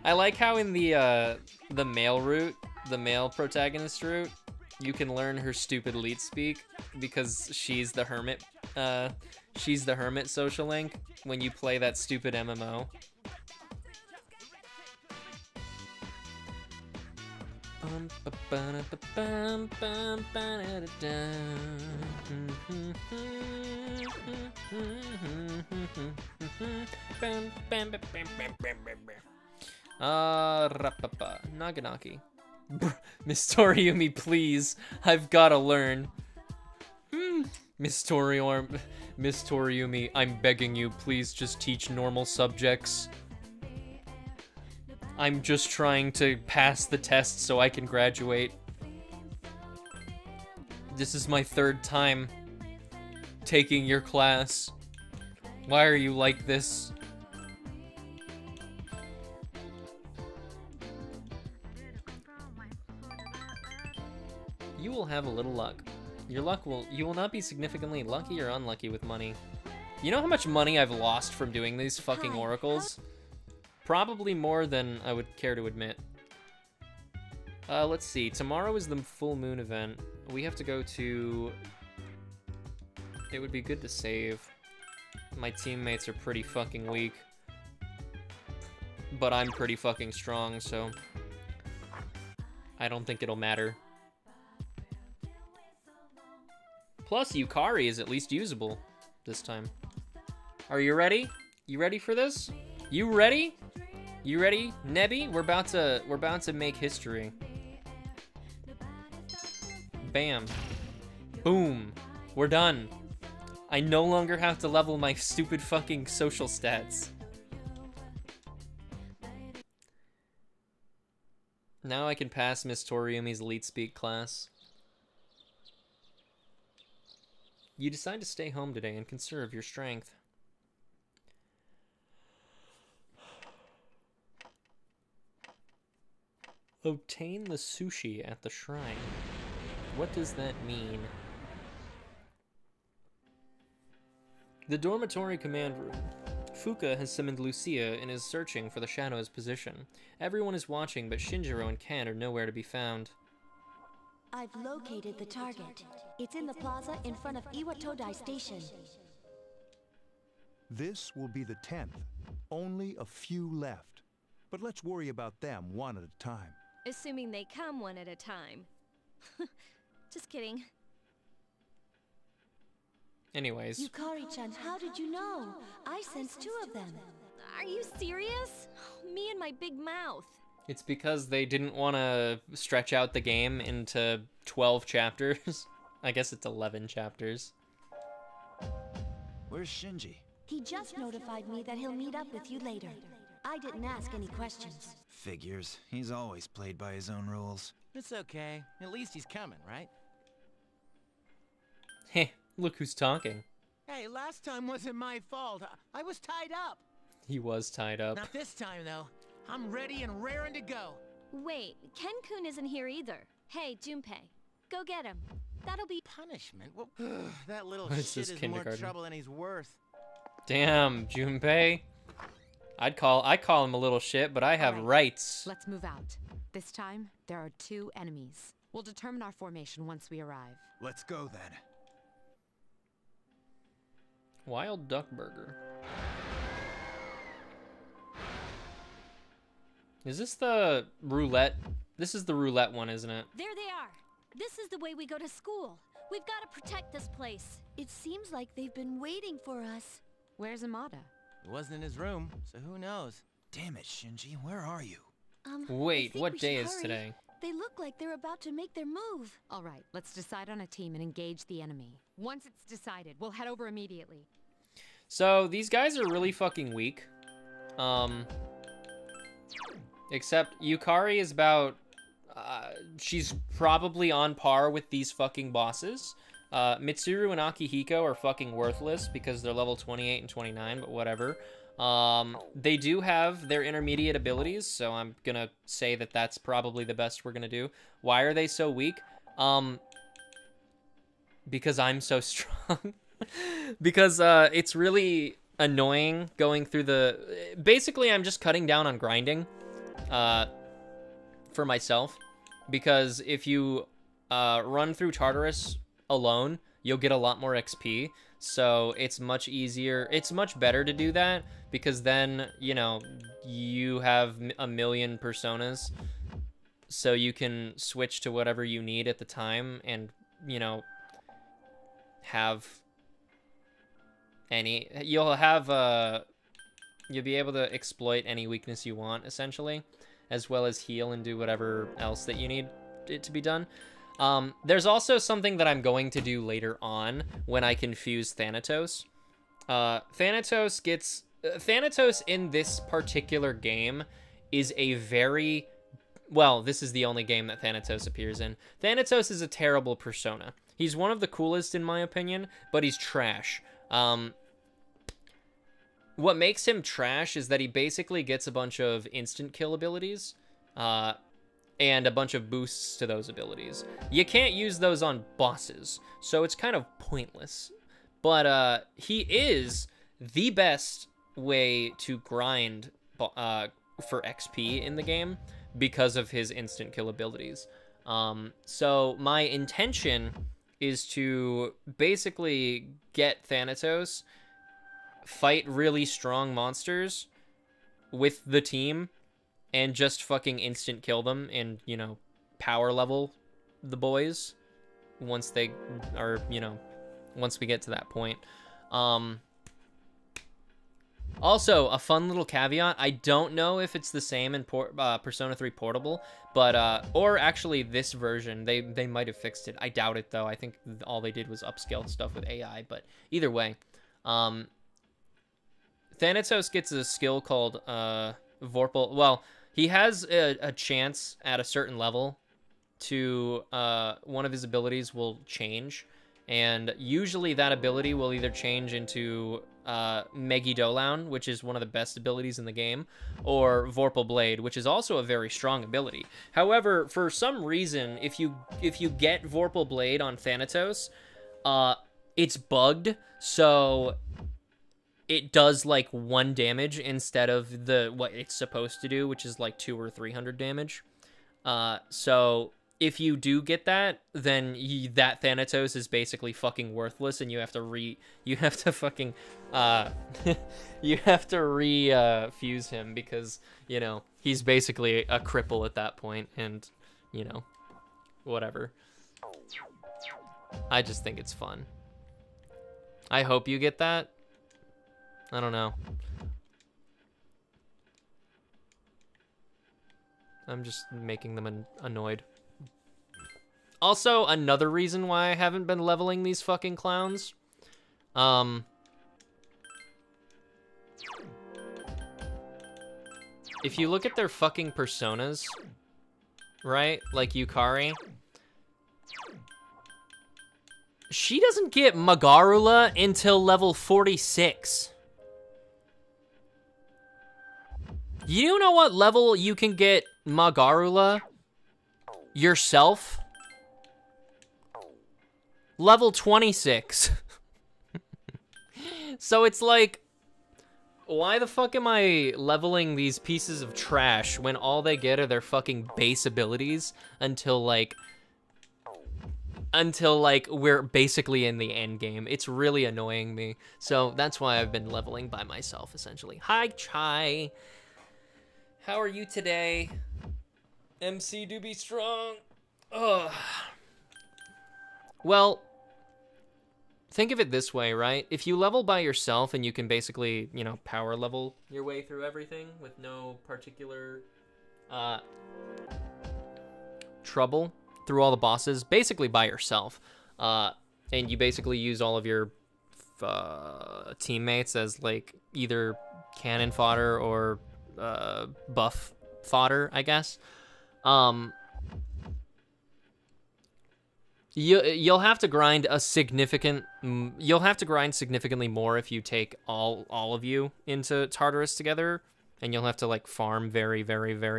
I like how in the male route, the male protagonist route, you can learn her stupid elite speak because she's the hermit social link when you play that stupid MMO. Naganaki. Miss Toriumi, please. I've gotta learn. Miss Toriumi, I'm begging you, please just teach normal subjects. I'm just trying to pass the test so I can graduate. This is my 3rd time taking your class. Why are you like this? You will have a little luck. You will not be significantly lucky or unlucky with money. You know how much money I've lost from doing these fucking oracles? Probably more than I would care to admit. Let's see. Tomorrow is the full moon event. We have to go to... It would be good to save. My teammates are pretty fucking weak. But I'm pretty fucking strong, so... I don't think it'll matter. Plus, Yukari is at least usable this time. Are you ready? You ready for this? You ready? You ready, Nebby? We're about to make history. Bam. Boom. We're done. I no longer have to level my stupid fucking social stats. Now I can pass Miss Toriumi's Elite Speak class. You decide to stay home today and conserve your strength. Obtain the sushi at the shrine. What does that mean? The dormitory command room. Fuka has summoned Lucia and is searching for the Shadow's position. Everyone is watching, but Shinjiro and Ken are nowhere to be found. I've located the target. It's in the plaza in front of Iwatodai Station. This will be the 10th. Only a few left. But let's worry about them one at a time. Assuming they come one at a time. Just kidding. Anyways. Yukari-chan, how did you know? I sensed 2 of them. Are you serious? Me and my big mouth. It's because they didn't want to stretch out the game into 12 chapters. I guess it's 11 chapters. Where's Shinji? He just notified me that he'll meet up with you later. I didn't ask any questions. Figures. He's always played by his own rules. It's okay. At least he's coming, right? Heh, look who's talking. Hey, last time wasn't my fault. I was tied up. He was tied up. Not this time, though. I'm ready and raring to go. Wait, Ken-kun isn't here either. Hey, Junpei, go get him. That'll be punishment. Well, that little What is shit this, is more kindergarten? trouble than he's worth. Damn, Junpei. I call him a little shit, but I have rights. Let's move out. This time, there are 2 enemies. We'll determine our formation once we arrive. Let's go then. Wild Duck Burger. Is this the roulette? This is the roulette one, isn't it? There they are. This is the way we go to school. We've got to protect this place. It seems like they've been waiting for us. Where's Amada? It wasn't in his room, so who knows? Damn it, Shinji, where are you? I Wait, think what we day should is hurry. today? They look like they're about to make their move. All right, let's decide on a team and engage the enemy. Once it's decided, we'll head over immediately. So, these guys are really fucking weak. Except Yukari is about she's probably on par with these fucking bosses. Mitsuru and Akihiko are fucking worthless because they're level 28 and 29, but whatever. They do have their intermediate abilities, so I'm gonna say that that's probably the best we're gonna do. Why are they so weak? Because I'm so strong. Because it's really annoying going through the... Basically, I'm just cutting down on grinding for myself. Because if you run through Tartarus alone, you'll get a lot more XP. So it's much easier. It's much better to do that because then, you know, you have a million personas. So you can switch to whatever you need at the time and, you know, have any... You'll be able to exploit any weakness you want, essentially, as well as heal and do whatever else that you need it to be done. There's also something that I'm going to do later on when I confuse Thanatos. Thanatos in this particular game is a very... Well, this is the only game that Thanatos appears in. Thanatos is a terrible persona. He's one of the coolest in my opinion, but he's trash. What makes him trash is that he basically gets a bunch of instant kill abilities, and a bunch of boosts to those abilities. You can't use those on bosses, so it's kind of pointless. But he is the best way to grind for XP in the game because of his instant kill abilities. So my intention is to basically get Thanatos, fight really strong monsters with the team, and just fucking instant kill them and, you know, power level the boys once they are, you know, once we get to that point. Also, a fun little caveat, I don't know if it's the same in Persona 3 Portable, but, or actually this version, they might have fixed it. I doubt it, though. I think all they did was upscale stuff with AI, but either way. Thanatos gets a skill called, Vorpal. Well, he has a chance at a certain level to, one of his abilities will change, and usually that ability will either change into Megidolaun, which is one of the best abilities in the game, or Vorpal Blade, which is also a very strong ability. However, for some reason, if you get Vorpal Blade on Thanatos, it's bugged, so it does like 1 damage instead of what it's supposed to do, which is like 200 or 300 damage. So if you do get that, then that Thanatos is basically fucking worthless, and you have to fuse him because, you know, he's basically a cripple at that point, and, you know, whatever. I just think it's fun. I hope you get that. I don't know. I'm just making them annoyed. Also, another reason why I haven't been leveling these fucking clowns. If you look at their fucking personas, right? Like Yukari. She doesn't get Magarula until level 46. You know what level you can get Magarula yourself? Level 26. So it's like, why the fuck am I leveling these pieces of trash when all they get are their fucking base abilities until like we're basically in the end game? It's really annoying me. So that's why I've been leveling by myself, essentially. Hi, Chai. How are you today? MC do be strong. Ugh. Well, think of it this way, right? If you level by yourself and you can basically, you know, power level your way through everything with no particular trouble through all the bosses, basically by yourself, and you basically use all of your teammates as like either cannon fodder or buff fodder, I guess. You'll have to grind a significant. You'll have to grind significantly more if you take all of you into Tartarus together, and you'll have to like farm very.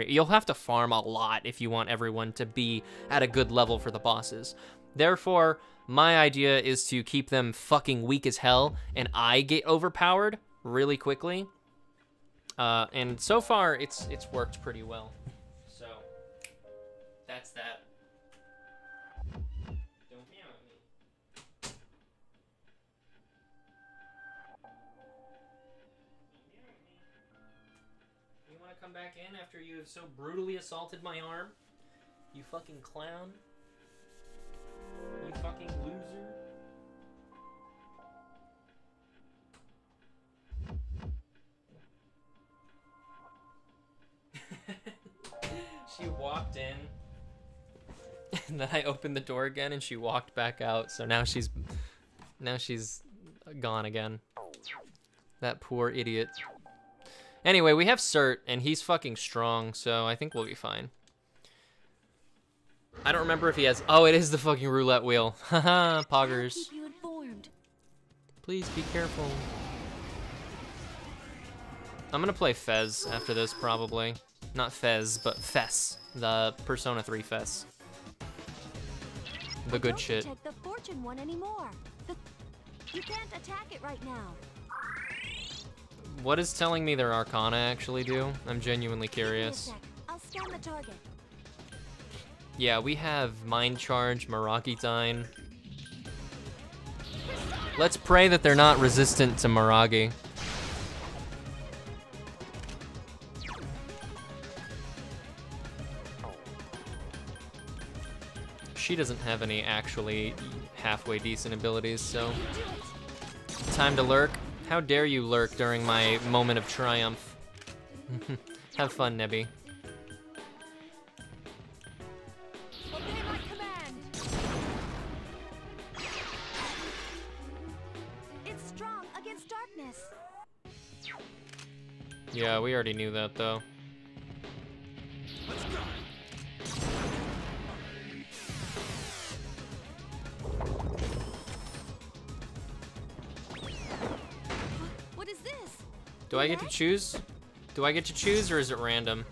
You'll have to farm a lot if you want everyone to be at a good level for the bosses. Therefore, my idea is to keep them fucking weak as hell, and I get overpowered really quickly. And so far, it's worked pretty well. So that's that. Don't meow at me. You want to come back in after you have so brutally assaulted my arm? You fucking clown. You fucking loser. She walked in, and then I opened the door again, and she walked back out. So now she's gone again. That poor idiot. Anyway, we have Cert, and he's fucking strong, so I think we'll be fine. I don't remember if he has. Oh, it is the fucking roulette wheel. Haha, poggers. Keep you informed. Please be careful. I'm gonna play Fez after this, probably. Not Fez, but Fess. The Persona 3 Fess. The good Don't shit. protect the fortune one anymore. You can't attack it right now. What does telling me their Arcana actually do? I'm genuinely Give me a curious. sec. I'll scan the target. Yeah, we have Mind Charge, Maragi-Dine. Let's pray that they're not resistant to Maragi. She doesn't have any actually halfway decent abilities, so... Time to lurk. How dare you lurk during my moment of triumph. Have fun, Nebby. Obey my command. It's strong against darkness. Yeah, we already knew that, though. What is this? Do I get to choose? Do I get to choose, or is it random?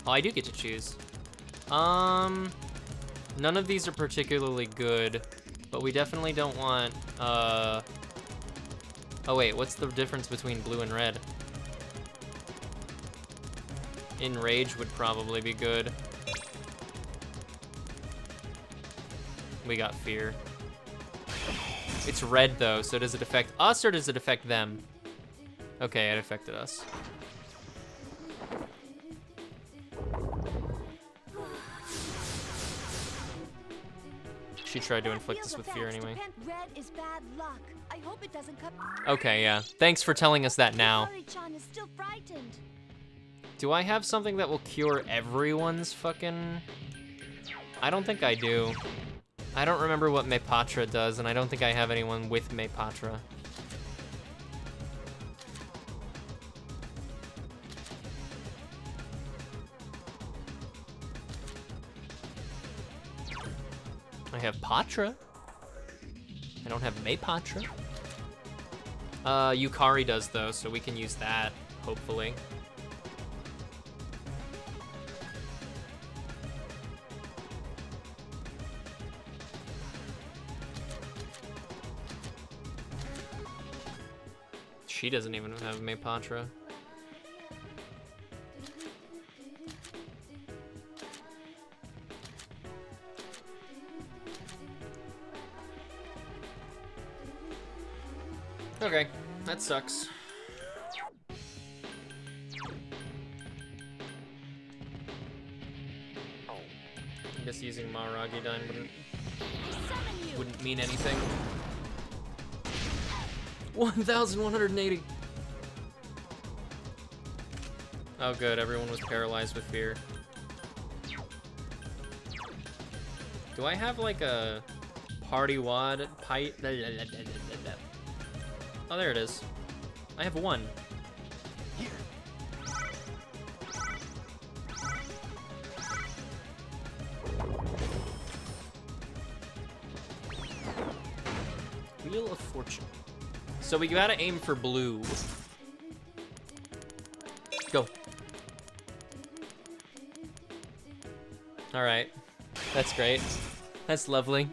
Oh, I do get to choose. None of these are particularly good, but we definitely don't want, Oh wait, what's the difference between blue and red? Enrage would probably be good. We got Fear. It's red though, so does it affect us or does it affect them? Okay, it affected us. She tried to inflict us with fear anyway. Red is bad luck. I hope it doesn't come. Okay, yeah. Thanks for telling us that now. Hikari-chan is still frightened. Do I have something that will cure everyone's fucking... I don't think I do. I don't remember what Mepatra does, and I don't think I have anyone with Mepatra. I have Patra. I don't have Mepatra. Yukari does though, so we can use that, hopefully. She doesn't even have Mepatra. Okay, that sucks. I guess using Maragi-Dine wouldn't mean anything. 1,180. Oh good, everyone was paralyzed with fear. Do I have like a party wad pipe? Oh, there it is. I have one. Here. Wheel of Fortune. So we gotta aim for blue. Go. Alright. That's great. That's lovely.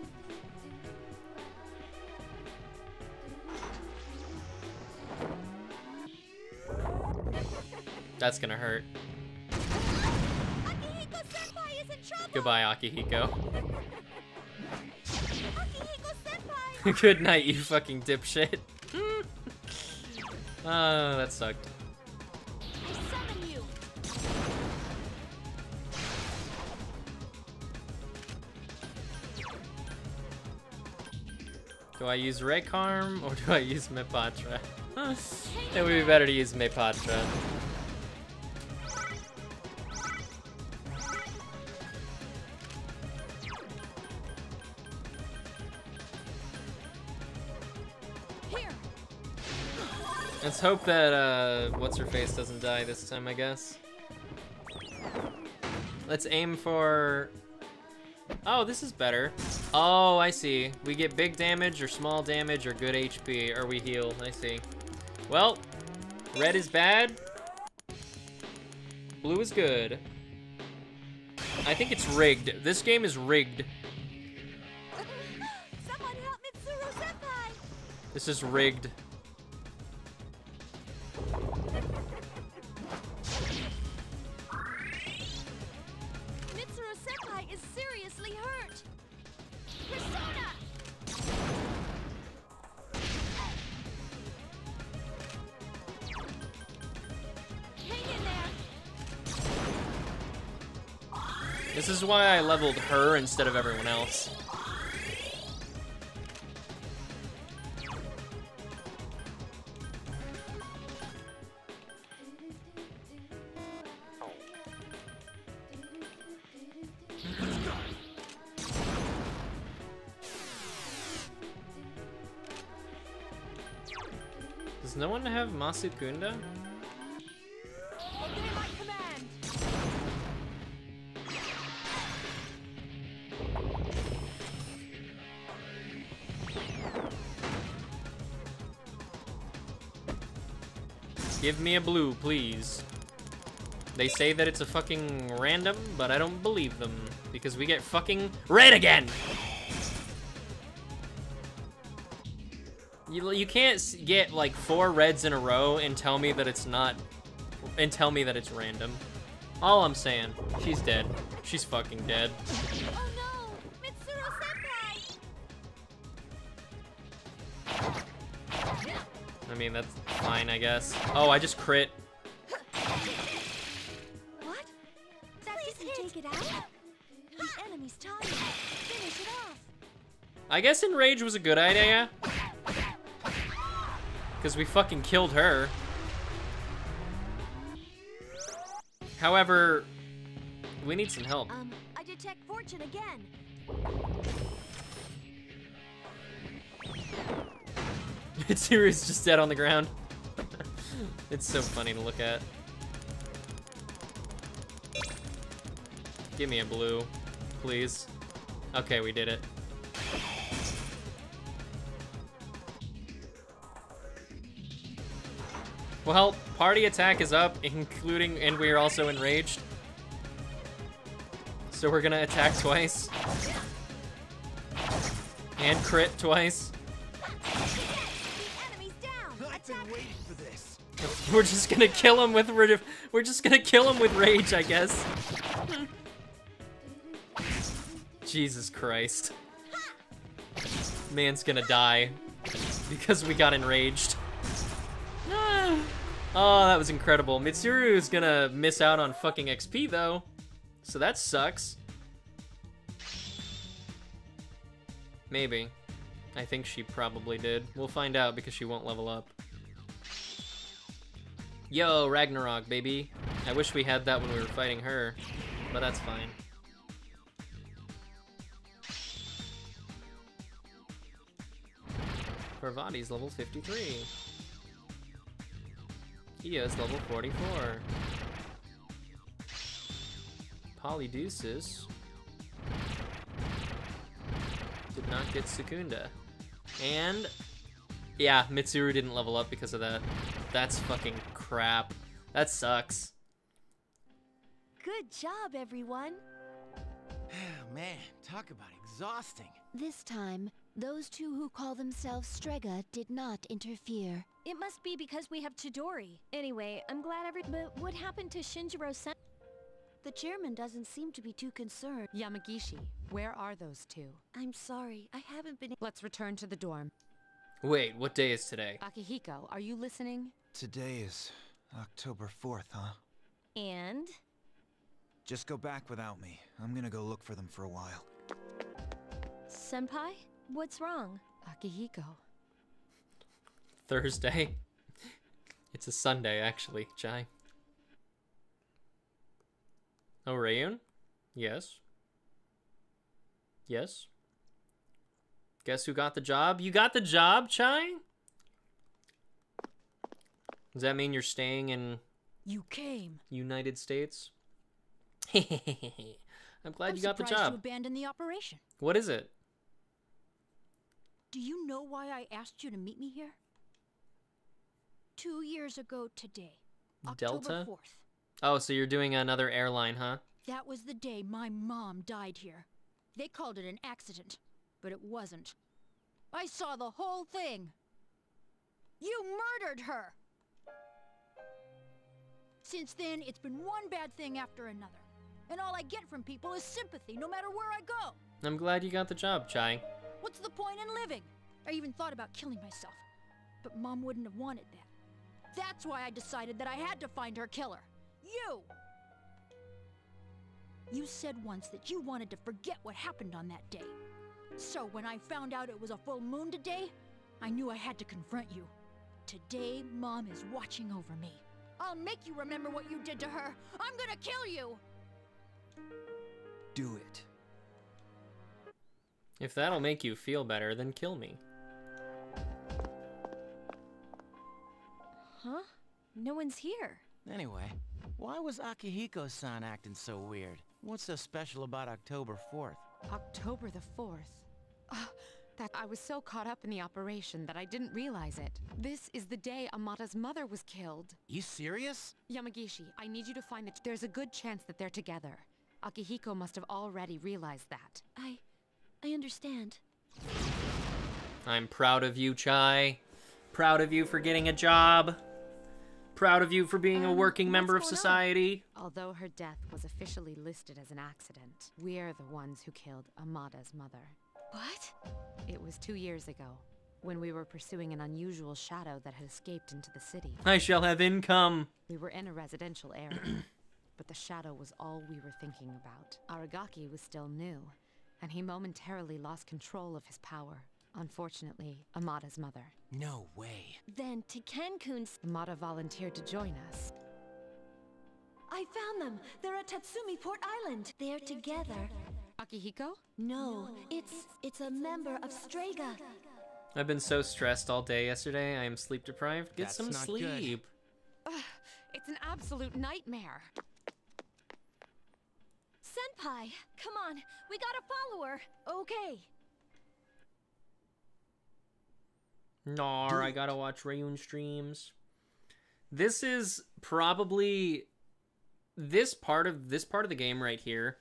That's gonna hurt. Akihiko-senpai is in trouble! Goodbye, Akihiko. Akihiko-senpai! Good night, you fucking dipshit. Oh, that sucked. I summon you! Do I use Rekarm or do I use Mepatra? It would be better to use Mepatra. Here! Let's hope that, what's-her-face doesn't die this time, I guess. Let's aim for... Oh, this is better. Oh, I see. We get big damage or small damage or good HP, or we heal. I see. Well, red is bad. Blue is good. I think it's rigged. This game is rigged. Someone help Mitsuru-senpai! This is rigged. Mitsuru-senpai is seriously hurt! Persona! Hang in there! This is why I leveled her instead of everyone else. Does no one have Masukunda? Obey my command! Give me a blue, please. They say that it's a fucking random, but I don't believe them. Because we get fucking red again! You can't get like 4 reds in a row and tell me that it's not... And tell me that it's random. All I'm saying, she's dead. She's fucking dead. Oh no! Mitsuru-senpai! I mean, that's fine, I guess. Oh, I just crit. What? That didn't take it out? The enemy's tired. Finish it off. I guess Enrage was a good idea. Because we fucking killed her. However, we need some help. I detect fortune again. Mitsuru's just dead on the ground. It's so funny to look at. Give me a blue, please. Okay, we did it. Well, party attack is up, including, and we are also enraged. So we're gonna attack twice. And crit twice. The enemy's down. I've been waiting for this. We're just gonna kill him with we're just gonna kill him with rage, I guess. Jesus Christ. Man's gonna die because we got enraged. Oh, that was incredible. Mitsuru is gonna miss out on fucking XP though, so that sucks. Maybe. I think she probably did. We'll find out because she won't level up. Yo, Ragnarok, baby. I wish we had that when we were fighting her, but that's fine. Parvati's level 53. Kia's level 44. Polydeuces did not get Secunda. And Yeah, Mitsuru didn't level up because of that. That's fucking crap. That sucks. Good job, everyone. Man, talk about exhausting. This time, those two who call themselves Strega did not interfere. It must be because we have Chidori. Anyway, I'm glad But what happened to Shinjiro-san? The chairman doesn't seem to be too concerned. Yamagishi, where are those two? I'm sorry, I haven't been... Let's return to the dorm. Wait, what day is today? Akihiko, are you listening? Today is October 4th, huh? And? Just go back without me. I'm gonna go look for them for a while. Senpai? What's wrong? Akihiko. Thursday. It's a Sunday, actually, Chai. Oh, Rayun? Yes. Yes. Guess who got the job? You got the job, Chai? Does that mean you're staying in... You came. United States? I'm glad you got the surprised job. You abandoned the operation. What is it? Do you know why I asked you to meet me here? 2 years ago today, October Delta? 4th. Oh, so you're doing another airline, huh? That was the day my mom died here. They called it an accident, but it wasn't. I saw the whole thing. You murdered her! Since then, it's been one bad thing after another. And all I get from people is sympathy, no matter where I go. I'm glad you got the job, Chai. What's the point in living? I even thought about killing myself. But Mom wouldn't have wanted that. That's why I decided that I had to find her killer. You! You said once that you wanted to forget what happened on that day. So when I found out it was a full moon today, I knew I had to confront you. Today, Mom is watching over me. I'll make you remember what you did to her. I'm gonna kill you! Do it. If that'll make you feel better, then kill me. Huh? No one's here. Anyway, why was Akihiko-san acting so weird? What's so special about October 4th? October the 4th. That I was so caught up in the operation that I didn't realize it. This is the day Amata's mother was killed. You serious? Yamagishi, I need you to find that there's a good chance that they're together. Akihiko must have already realized that. I understand. I'm proud of you, Chai. Proud of you for getting a job. Proud of you for being a working member of what's going on? society. Although her death was officially listed as an accident, we're the ones who killed Amata's mother. What? It was 2 years ago, when we were pursuing an unusual shadow that had escaped into the city. I shall have income. We were in a residential area, but the shadow was all we were thinking about. Aragaki was still new, and he momentarily lost control of his power. Unfortunately, Amata's mother. No way. Then to Ken-kun's... Amata volunteered to join us. I found them. They're at Tatsumi Port Island. They're together. Akihiko? No, it's a member of Strega. I've been so stressed all day yesterday. I am sleep deprived. Get That's some not good. sleep. It's an absolute nightmare. Senpai, come on. We gotta follow her. Okay. Nar, I gotta watch Rayun streams. This is probably this part of the game right here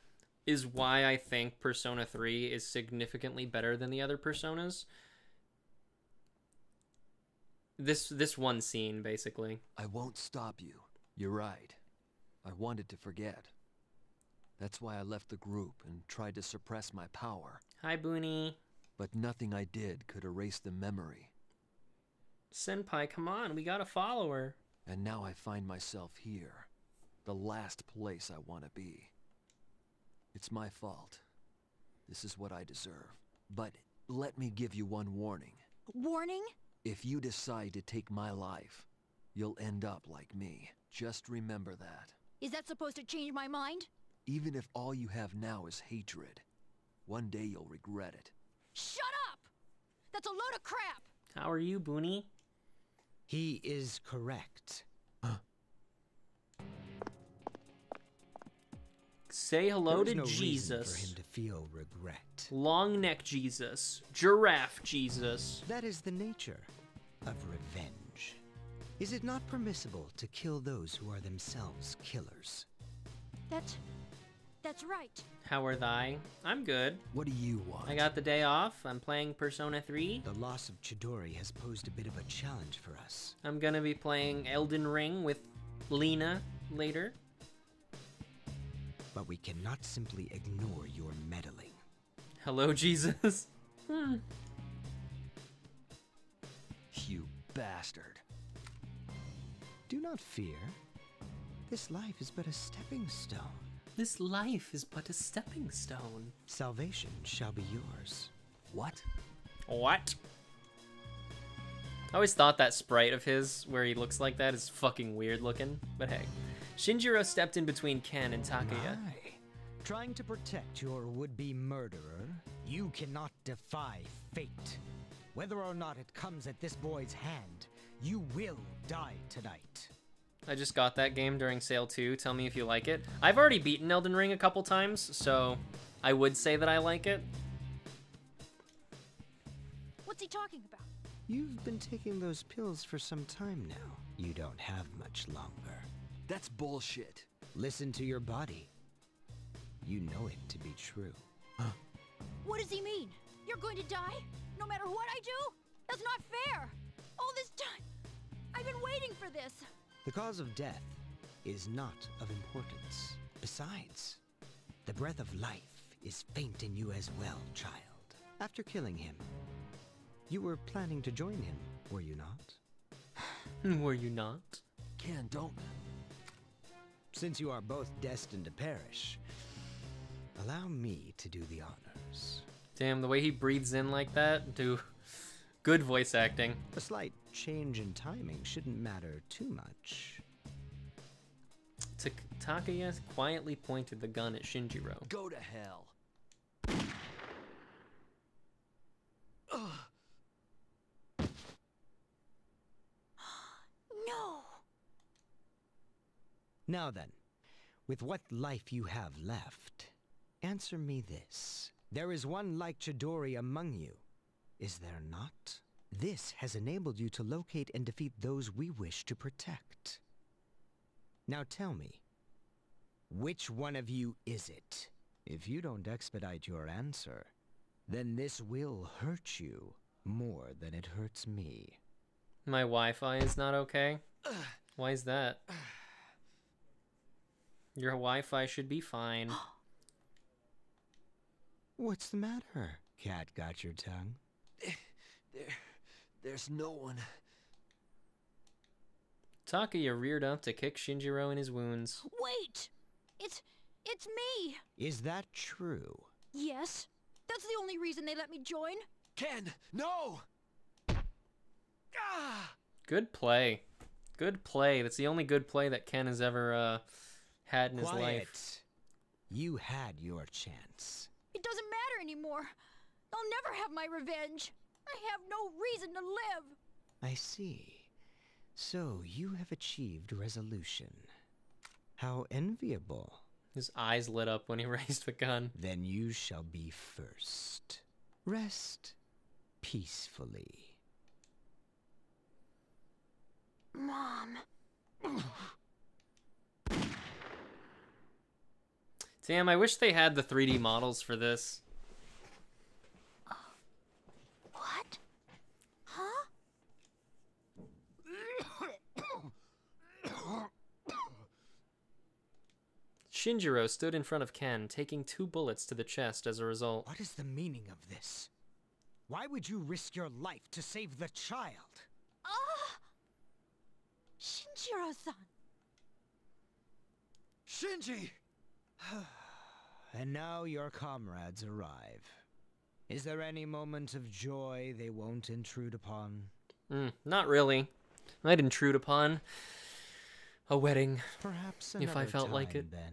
is why I think Persona 3 is significantly better than the other Personas. This one scene, basically. I won't stop you. You're right. I wanted to forget. That's why I left the group and tried to suppress my power. Hi, Booney. But nothing I did could erase the memory. Senpai, come on. We gotta follow her. And now I find myself here. The last place I want to be. It's my fault. This is what I deserve. But let me give you one warning. Warning? If you decide to take my life, you'll end up like me. Just remember that. Is that supposed to change my mind? Even if all you have now is hatred, one day you'll regret it. Shut up! That's a load of crap! How are you, Booney? He is correct. Say hello There's to no reason Jesus. for him to feel regret. Long neck Jesus. Giraffe Jesus. That is the nature of revenge. Is it not permissible to kill those who are themselves killers? That's right. How are thy? I'm good. What do you want? I got the day off. I'm playing Persona 3. The loss of Chidori has posed a bit of a challenge for us. I'm gonna be playing Elden Ring with Lena later. But we cannot simply ignore your meddling. Hello, Jesus. You bastard. Do not fear. This life is but a stepping stone. This life is but a stepping stone. Salvation shall be yours. What? What? I always thought that sprite of his, where he looks like that, is fucking weird looking. But hey. Shinjiro stepped in between Ken and Takuya. Trying to protect your would-be murderer, you cannot defy fate. Whether or not it comes at this boy's hand, you will die tonight. I just got that game during sale too. Tell me if you like it. I've already beaten Elden Ring a couple times, so I would say that I like it. What's he talking about? You've been taking those pills for some time now. You don't have much longer. That's bullshit. Listen to your body. You know it to be true. What does he mean? You're going to die? No matter what I do? That's not fair! All this time, I've been waiting for this! The cause of death is not of importance. Besides, the breath of life is faint in you as well, child. After killing him, you were planning to join him, were you not? Were you not? Ken, don't. Since you are both destined to perish, allow me to do the honors. Damn, the way he breathes in like that, dude. Good voice acting. A slight change in timing shouldn't matter too much. Takuya quietly pointed the gun at Shinjiro. Go to hell. No! Now then, with what life you have left, answer me this. There is one like Chidori among you, is there not? This has enabled you to locate and defeat those we wish to protect. Now tell me, which one of you is it? If you don't expedite your answer, then this will hurt you more than it hurts me. My Wi-Fi is not okay? Why is that? Your Wi-Fi should be fine. What's the matter? Cat got your tongue? There's no one. Takuya reared up to kick Shinjiro in his wounds. Wait! It's me! Is that true? Yes. That's the only reason they let me join. Ken, no! Good play. Good play. That's the only good play that Ken has ever had in his life. You had your chance. It doesn't matter anymore. I'll never have my revenge. I have no reason to live. I see. So you have achieved resolution. How enviable. His eyes lit up when he raised the gun. Then you shall be first. Rest peacefully. Mom. Damn, I wish they had the 3D models for this. What? Huh? Shinjiro stood in front of Ken, taking 2 bullets to the chest as a result. What is the meaning of this? Why would you risk your life to save the child? Ah! Shinjiro-san. Shinji! And now your comrades arrive. Is there any moment of joy they won't intrude upon? Not really. I'd intrude upon a wedding. Perhaps if I felt like it. Then.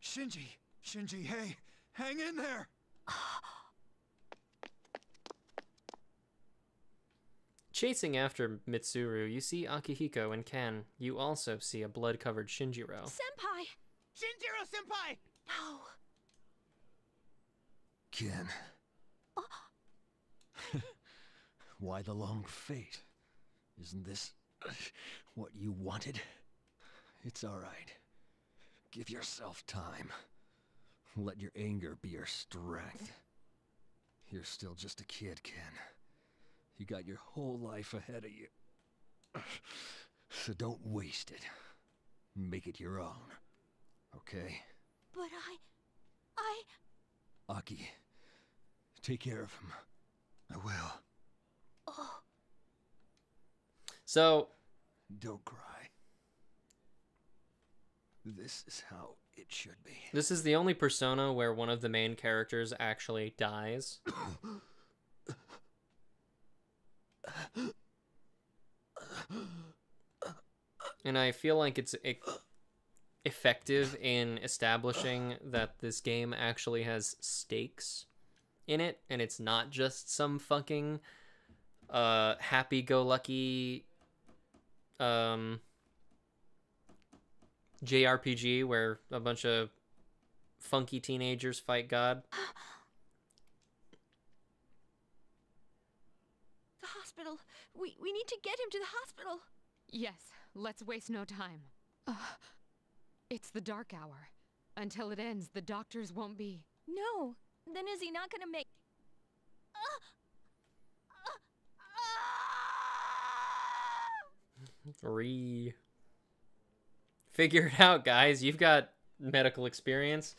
Shinji, hey, hang in there! Chasing after Mitsuru, you see Akihiko and Ken. You also see a blood-covered Shinjiro. Senpai! Shinjiro-senpai! No. Ken. Why the long fate? Isn't this what you wanted? It's all right. Give yourself time. Let your anger be your strength. You're still just a kid, Ken. You got your whole life ahead of you. So don't waste it. Make it your own. Okay? But Aki, take care of him. I will. Oh. So, don't cry. This is how it should be. This is the only Persona where one of the main characters actually dies. And I feel like it's effective in establishing that this game actually has stakes in it, and it's not just some fucking happy-go-lucky JRPG where a bunch of funky teenagers fight God. The hospital. We need to get him to the hospital. Yes, let's waste no time. It's the dark hour. Until it ends, the doctors won't be. No. Then is he not gonna make... Figure it out, guys. You've got medical experience.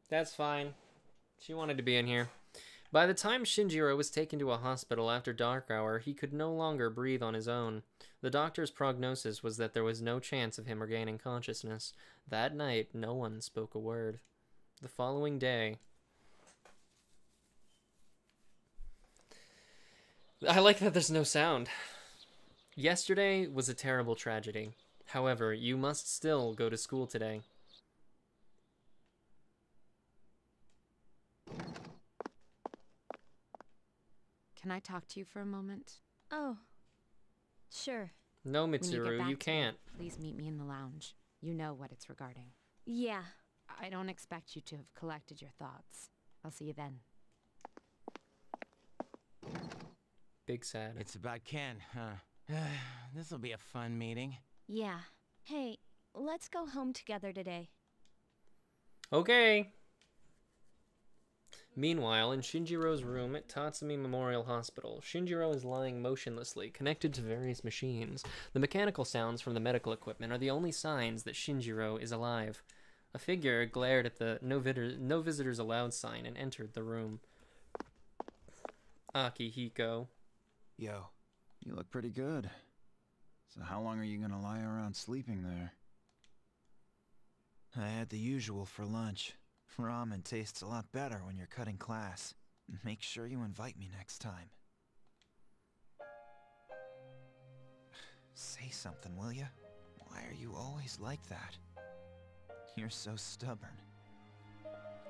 That's fine. She wanted to be in here. By the time Shinjiro was taken to a hospital after dark hour, he could no longer breathe on his own. The doctor's prognosis was that there was no chance of him regaining consciousness. That night, no one spoke a word. The following day... I like that there's no sound. Yesterday was a terrible tragedy. However, you must still go to school today. Can I talk to you for a moment? Oh. Sure. No, When you get Mitsuru, back you to can't. me, please meet me in the lounge. You know what it's regarding. Yeah. I don't expect you to have collected your thoughts. I'll see you then. Big sad. It's about Ken, huh? This'll be a fun meeting. Yeah. Hey, let's go home together today. Okay. Meanwhile, in Shinjiro's room at Tatsumi Memorial Hospital, Shinjiro is lying motionlessly, connected to various machines. The mechanical sounds from the medical equipment are the only signs that Shinjiro is alive. A figure glared at the no visitors allowed sign and entered the room. Akihiko. Yo, you look pretty good. So how long are you gonna lie around sleeping there? I had the usual for lunch. Ramen tastes a lot better when you're cutting class. Make sure you invite me next time. Say something, will ya? Why are you always like that? You're so stubborn.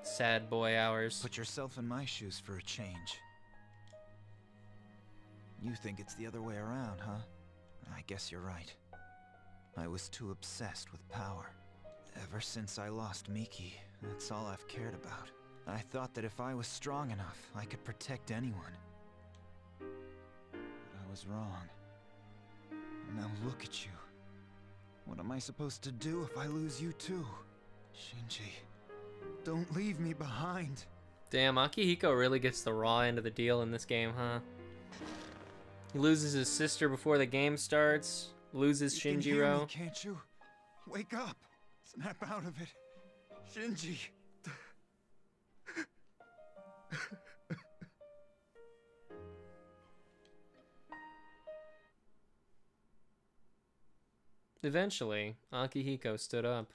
Sad boy hours. Put yourself in my shoes for a change. You think it's the other way around, huh? I guess you're right. I was too obsessed with power. Ever since I lost Miki, that's all I've cared about. I thought that if I was strong enough, I could protect anyone. But I was wrong. Now look at you. What am I supposed to do if I lose you too? Shinji, don't leave me behind. Damn, Akihiko really gets the raw end of the deal in this game, huh? He loses his sister before the game starts, loses You can hear me, Shinjiro. can't you? Wake up! Snap out of it! Shinji! Eventually, Akihiko stood up.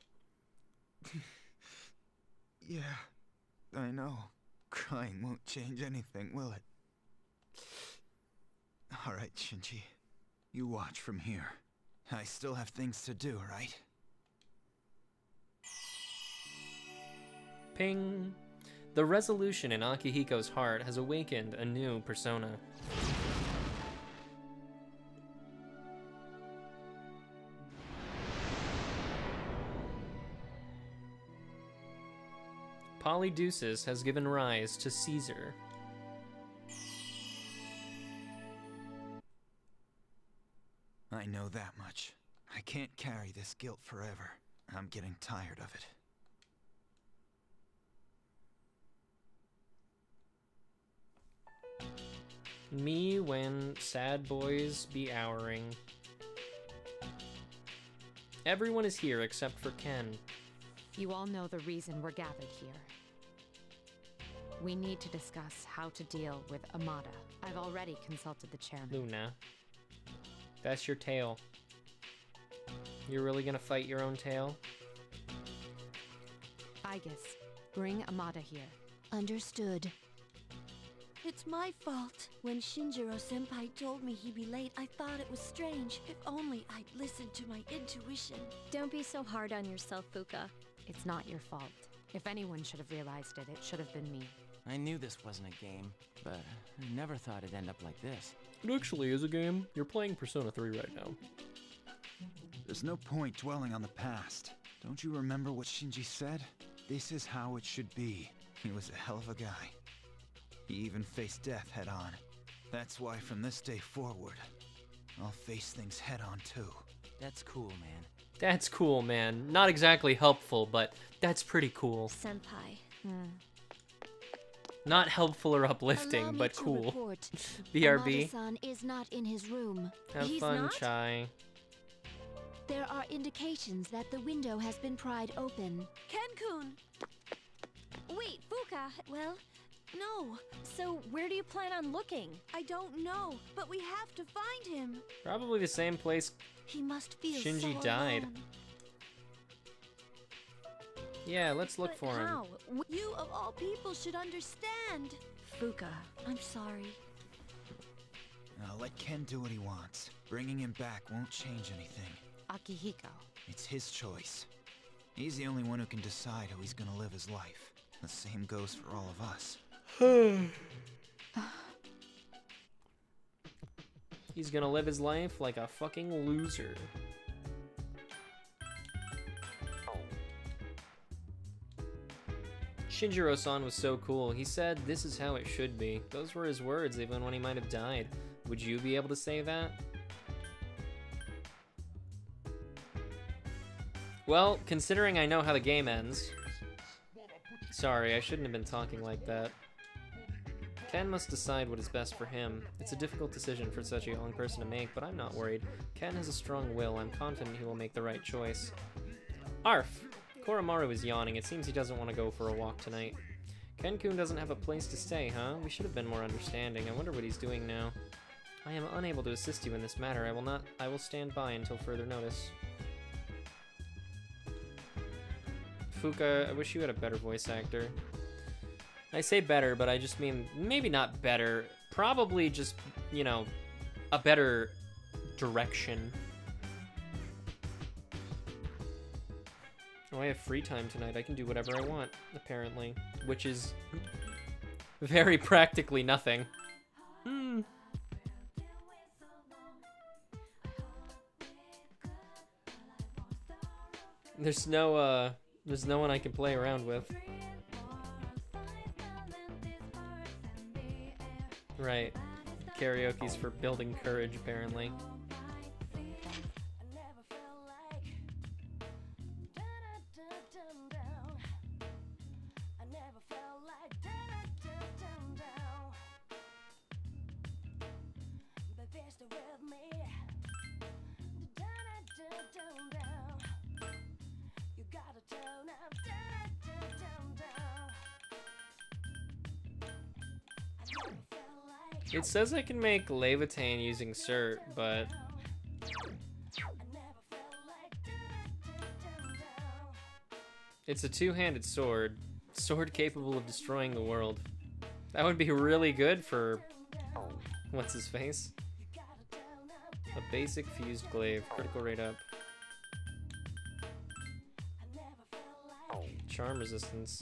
Yeah, I know. Crying won't change anything, will it? Alright, Shinji. You watch from here. I still have things to do, right? Ping. The resolution in Akihiko's heart has awakened a new persona. Polydeuces has given rise to Caesar. I know that much. I can't carry this guilt forever. I'm getting tired of it. Me when sad boys be ouring. Everyone is here except for Ken. You all know the reason we're gathered here. We need to discuss how to deal with Amada. I've already consulted the chairman. Luna. That's your tail. You're really gonna fight your own tail? Aigis, bring Amada here. Understood. It's my fault. When Shinjiro-senpai told me he'd be late, I thought it was strange. If only I'd listened to my intuition. Don't be so hard on yourself, Fuka. It's not your fault. If anyone should have realized it, it should have been me. I knew this wasn't a game, but I never thought it'd end up like this. It actually is a game. You're playing Persona 3 right now. There's no point dwelling on the past. Don't you remember what Shinji said? This is how it should be. He was a hell of a guy. He even faced death head on. That's why from this day forward, I'll face things head on too. That's cool, man. That's cool, man. Not exactly helpful, but that's pretty cool. Senpai. Not helpful or Allow uplifting, me but to cool. report. BRB. Amada-san is not in his room. Have He's fun, not? Chai. There are indications that the window has been pried open. Ken-kun! Wait, Fuka, well, No, so where do you plan on looking? I don't know, but we have to find him. Probably the same place He must feel Shinji so died. alone. Yeah, let's look But for him. how? You of all people should understand. Fuka. I'm sorry. Now let Ken do what he wants. Bringing him back won't change anything. Akihiko. It's his choice. He's the only one who can decide how he's gonna live his life. The same goes for all of us. He's gonna live his life like a fucking loser. Shinjiro-san was so cool. He said, "This is how it should be." Those were his words, even when he might have died. Would you be able to say that? Well, considering I know how the game ends... Sorry, I shouldn't have been talking like that. Ken must decide what is best for him. It's a difficult decision for such a young person to make, but I'm not worried. Ken has a strong will. I'm confident he will make the right choice. Arf! Koromaru is yawning. It seems he doesn't want to go for a walk tonight. Ken-kun doesn't have a place to stay, huh? We should have been more understanding. I wonder what he's doing now. I am unable to assist you in this matter. I will stand by until further notice. Fuka, I wish you had a better voice actor. I say better, but I just mean maybe not better. Probably just, you know, a better direction. Oh, I have free time tonight. I can do whatever I want, apparently. Which is very practically nothing. There's no one I can play around with. Right. Karaoke's for building courage, apparently. It says I can make Levitain using Cert, but... It's a two-handed sword. Sword capable of destroying the world. That would be really good for... What's his face? A basic fused glaive. Critical rate up. Charm resistance.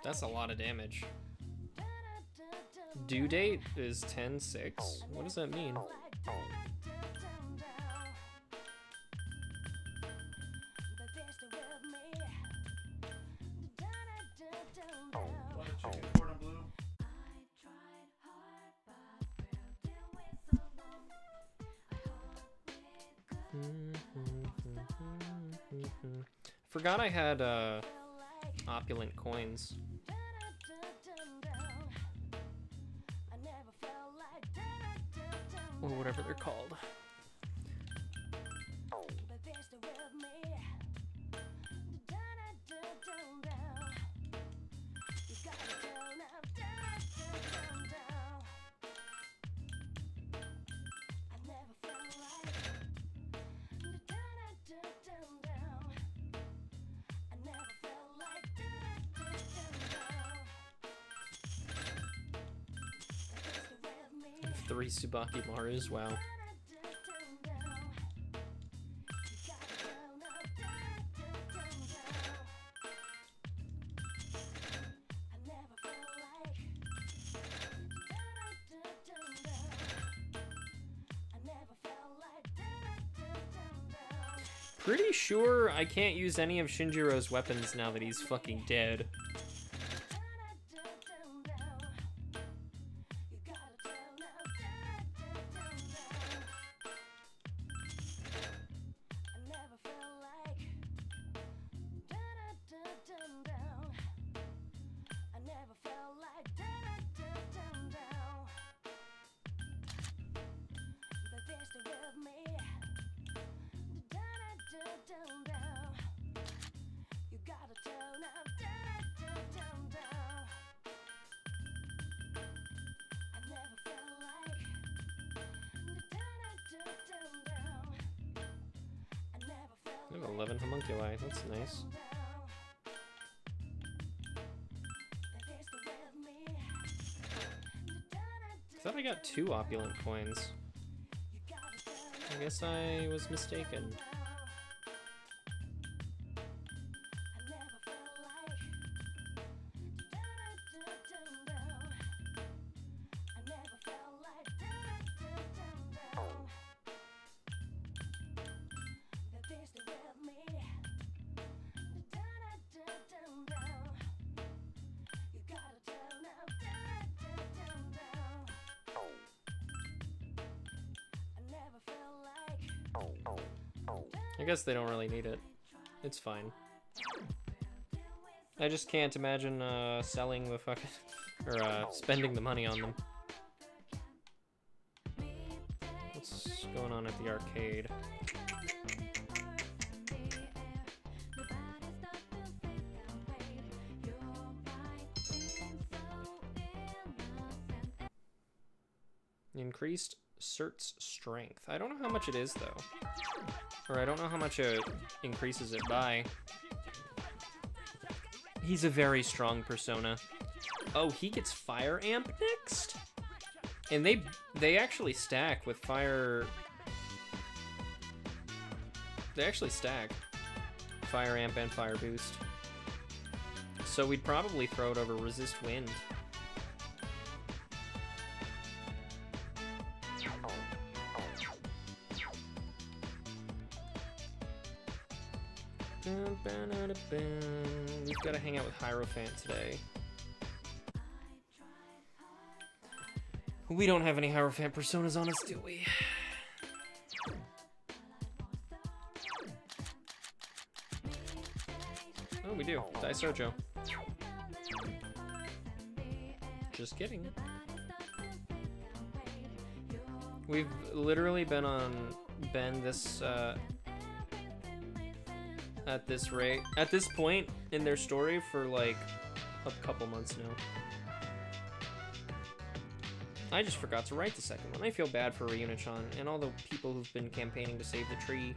That's a lot of damage. Due date is 10/6. What does that mean? Forgot I had opulent coins. Or whatever they're called. Three Tsubaki Marus, wow. Pretty sure I can't use any of Shinjiro's weapons now that he's fucking dead. I have 11 homunculi, that's nice. I thought I got 2 opulent coins. I guess I was mistaken. I guess they don't really need it. It's fine. I just can't imagine selling the fucking or spending the money on them. What's going on at the arcade? Increased Cert's strength. I don't know how much it is though. Or I don't know how much it increases it by. He's a very strong persona. Oh, he gets Fire Amp next? And they actually stack with Fire... They actually stack. Fire Amp and Fire Boost. So we'd probably throw it over Resist Wind. We've got to hang out with Hierophant today. We don't have any Hierophant personas on us, do we? Oh, we do. Daisojo. Just kidding. We've literally been on this, at this point in their story for like a couple months now. I just forgot to write the second one. I feel bad for Ryuna-chan and all the people who've been campaigning to save the tree.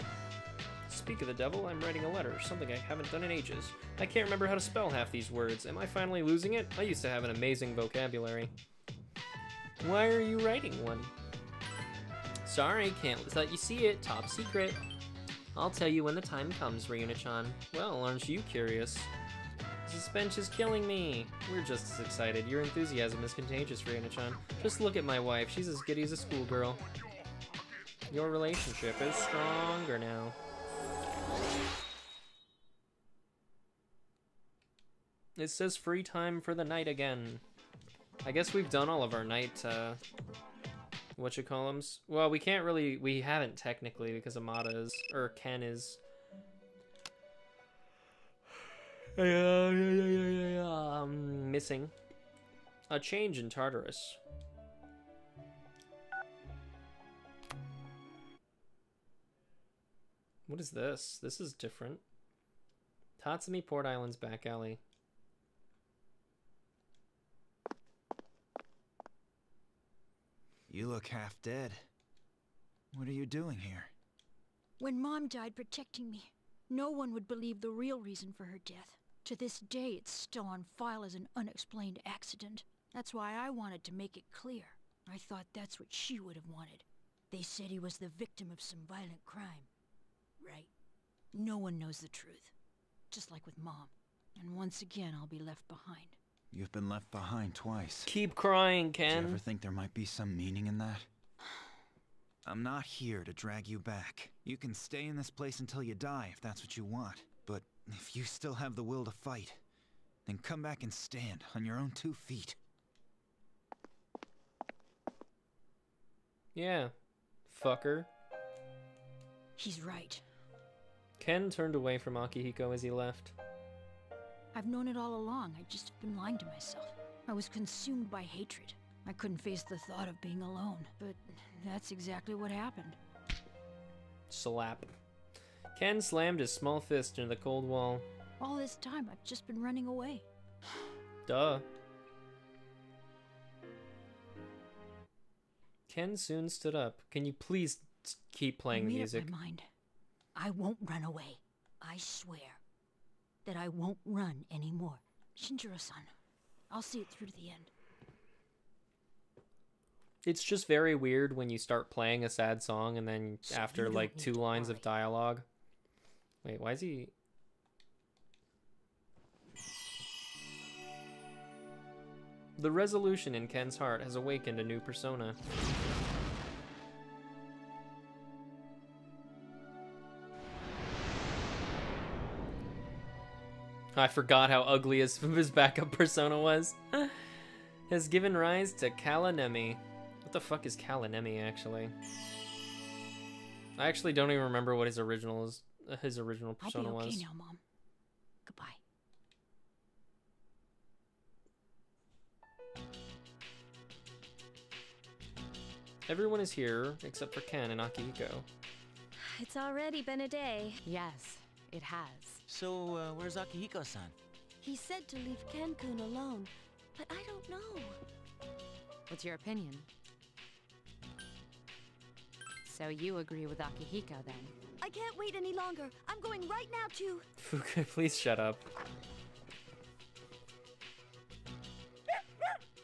Speak of the devil, I'm writing a letter, something I haven't done in ages. I can't remember how to spell half these words. Am I finally losing it? I used to have an amazing vocabulary. Why are you writing one? Sorry, can't let you see it. Top secret. I'll tell you when the time comes, Ryuna-chan. Well, aren't you curious? Suspense is killing me. We're just as excited. Your enthusiasm is contagious, Ryuna-chan. Just look at my wife. She's as giddy as a schoolgirl. Your relationship is stronger now. It says free time for the night again. I guess we've done all of our night, whatchamacallums? Well, we can't really, we haven't technically because Amada is, or Ken is. Missing. A change in Tartarus. What is this? This is different. Tatsumi Port Island's back alley. You look half dead. What are you doing here? When Mom died protecting me, no one would believe the real reason for her death. To this day, it's still on file as an unexplained accident. That's why I wanted to make it clear. I thought that's what she would have wanted. They said he was the victim of some violent crime. Right. No one knows the truth. Just like with Mom. And once again, I'll be left behind. You've been left behind twice. Keep crying, Ken. Do you ever think there might be some meaning in that? I'm not here to drag you back. You can stay in this place until you die if that's what you want. But if you still have the will to fight, then come back and stand on your own 2 feet. Yeah, fucker. He's right. Ken turned away from Akihiko as he left. I've known it all along. I just been lying to myself. I was consumed by hatred. I couldn't face the thought of being alone. But that's exactly what happened. Slap. Ken slammed his small fist into the cold wall. All this time, I've just been running away. Duh. Ken soon stood up. Can you please keep playing I made music? Up my mind. I won't run away. I swear that I won't run anymore. Shinjiro-san, I'll see it through to the end. It's just very weird when you start playing a sad song and then So after you don't like need 2 to lines of worry. dialogue. Wait, why is he... The resolution in Ken's heart has awakened a new persona. I forgot how ugly his backup persona was. Has given rise to Kalanemi. What the fuck is Kalanemi, actually? I actually don't even remember what his original persona I'll be okay was. now, Mom. Goodbye. Everyone is here except for Ken and Akihiko. It's already been a day. Yes, it has. So, where's Akihiko-san? He said to leave Ken-kun alone, but I don't know. What's your opinion? So you agree with Akihiko then? I can't wait any longer. I'm going right now to... Fuka, please shut up.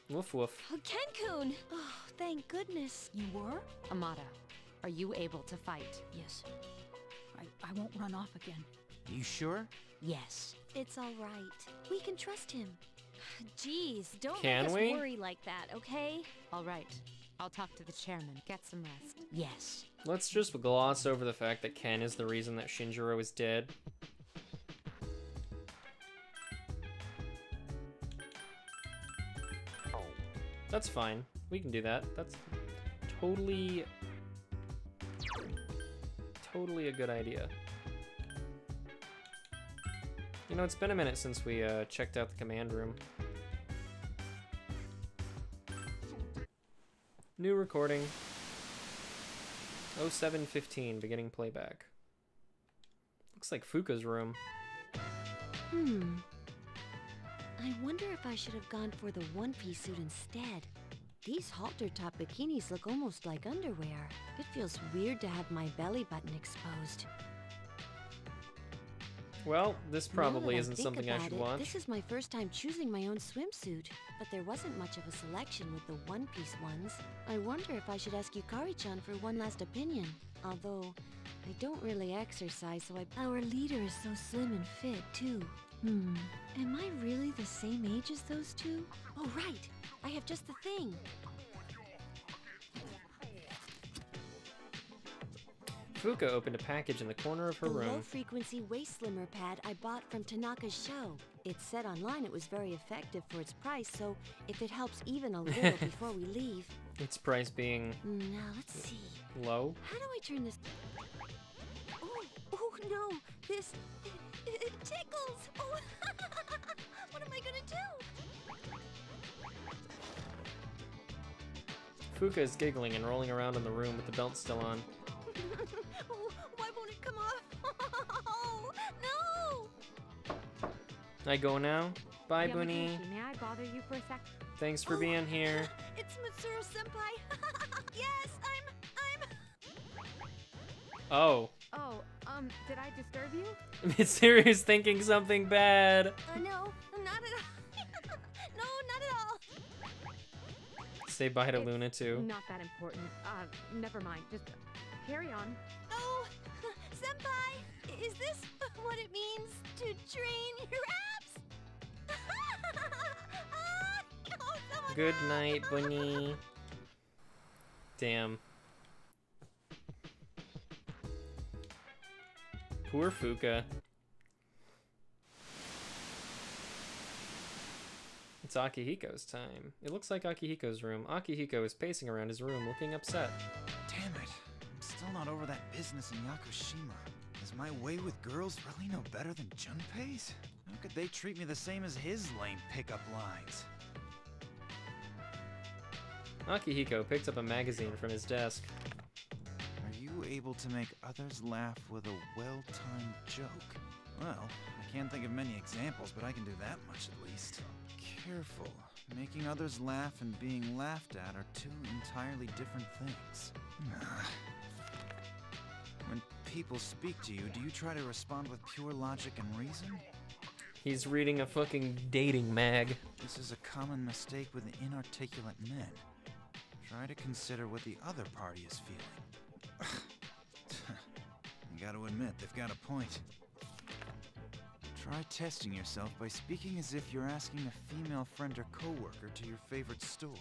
Woof woof. Oh, Ken-kun! Oh, thank goodness. You were? Amada, are you able to fight? Yes. I won't run off again. You sure? Yes. It's all right. We can trust him. Jeez, don't Can make us we? worry like that, okay? All right. I'll talk to the chairman. Get some rest. Yes. Let's just gloss over the fact that Ken is the reason that Shinjiro is dead. That's fine. We can do that. That's totally a good idea. You know, it's been a minute since we checked out the command room. New recording. 07:15, beginning playback. Looks like Fuka's room. I wonder if I should have gone for the one-piece suit instead. These halter-top bikinis look almost like underwear. It feels weird to have my belly button exposed. Well, this probably Now that isn't think something I about should it, watch. This is my first time choosing my own swimsuit, but there wasn't much of a selection with the one-piece ones. I wonder if I should ask Yukari-chan for one last opinion. Although, I don't really exercise, so Our leader is so slim and fit, too. Am I really the same age as those two? Oh, right! I have just the thing! Fuka opened a package in the corner of her The room. low-frequency waist slimmer pad I bought from Tanaka's show. It said online it was very effective for its price, so if it helps even a little before we leave... Its price being Now, let's see. low. How do I turn this... Oh no! This... It tickles! Oh, what am I gonna do? Fuka is giggling and rolling around in the room with the belt still on. Oh, why won't it come off? Oh, no! I go now? Bye, Bunny. Yamaguchi, may I bother you for a sec? Thanks for being here. It's Mitsuru-senpai! Yes, I'm... Oh. Oh, did I disturb you? Mitsuru's thinking something bad. No, not at all. No, not at all. Say bye to It's Luna, too. Not that important. Never mind. Just carry on. Oh, senpai, is this what it means to train your abs? Oh, someone Good help. night, Bunny. Damn. Poor Fuka. It's Akihiko's time. It looks like Akihiko's room. Akihiko is pacing around his room looking upset. Damn it. I'm still not over that business in Yakushima. Is my way with girls really no better than Junpei's? How could they treat me the same as his lame pickup lines? Akihiko picked up a magazine from his desk. Are you able to make others laugh with a well-timed joke? Well, I can't think of many examples, but I can do that much at least. Careful. Making others laugh and being laughed at are two entirely different things. When people speak to you, do you try to respond with pure logic and reason? He's reading a fucking dating mag. This is a common mistake with inarticulate men. Try to consider what the other party is feeling. You gotta admit, they've got a point. Try testing yourself by speaking as if you're asking a female friend or coworker to your favorite store.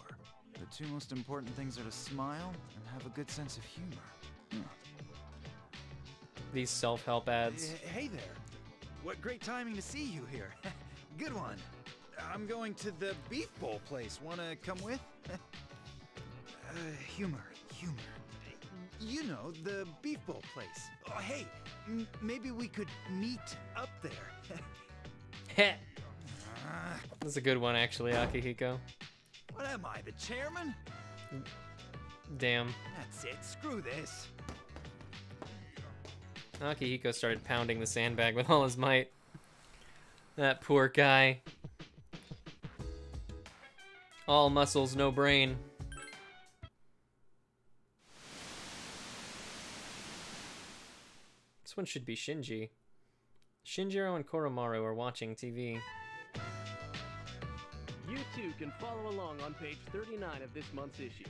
The two most important things are to smile and have a good sense of humor. These self-help ads. Hey there. What great timing to see you here. Good one. I'm going to the beef bowl place. Wanna come with? Humor. You know, the beef bowl place. Oh, hey, maybe we could meet up there. Heh. That's a good one, actually, Akihiko. What am I, the chairman? Damn. That's it, screw this. Akihiko started pounding the sandbag with all his might. That poor guy. All muscles, no brain. This one should be Shinji. Shinjiro and Koromaru are watching TV. You too can follow along on page 39 of this month's issue.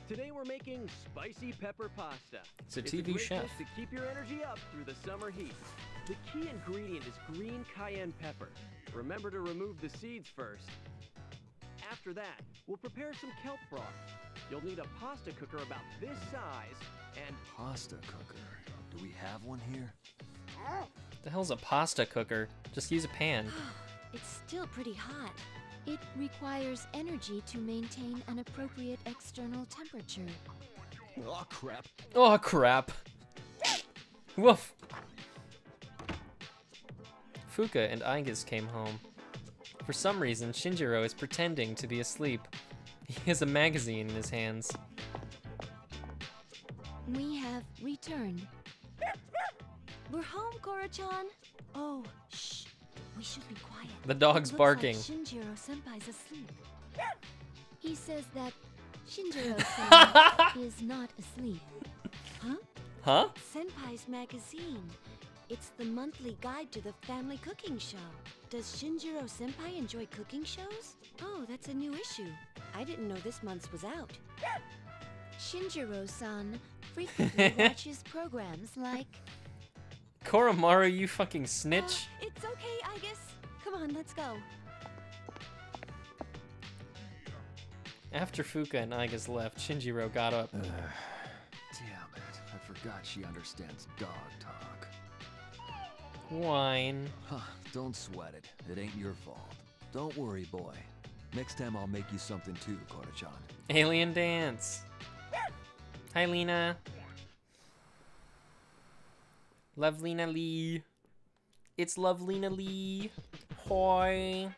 Today we're making spicy pepper pasta. It's a It's TV great chef. dish to keep your energy up through the summer heat. The key ingredient is green cayenne pepper. Remember to remove the seeds first. After that, we'll prepare some kelp broth. You'll need a pasta cooker about this size and Pasta cooker. Do we have one here? The hell's a pasta cooker? Just use a pan. It's still pretty hot. It requires energy to maintain an appropriate external temperature. Oh, crap. Oh, crap. Woof. Fuka and Aigis came home. For some reason, Shinjiro is pretending to be asleep. He has a magazine in his hands. We have returned. We're home, Koro-chan. Oh, shh. We should be quiet. The dog's Looks barking. Like Shinjiro-senpai's asleep. He says that Shinjiro-sen is not asleep. Huh? Huh? Senpai's magazine. It's the monthly guide to the family cooking show. Does Shinjiro-senpai enjoy cooking shows? Oh, that's a new issue. I didn't know this month's was out. Shinjiro-san frequently watches programs like... Koromaru, you fucking snitch. It's okay, I guess. Come on, let's go. After Fuka and Aigas left, Shinjiro got up. Damn it. I forgot she understands dog talk. Whine. Huh, don't sweat it. It ain't your fault. Don't worry, boy. Next time I'll make you something too, Koro-chan. Alien dance. Hi, Lena. Love Lena Lee. It's Love Lena Lee. Hoi.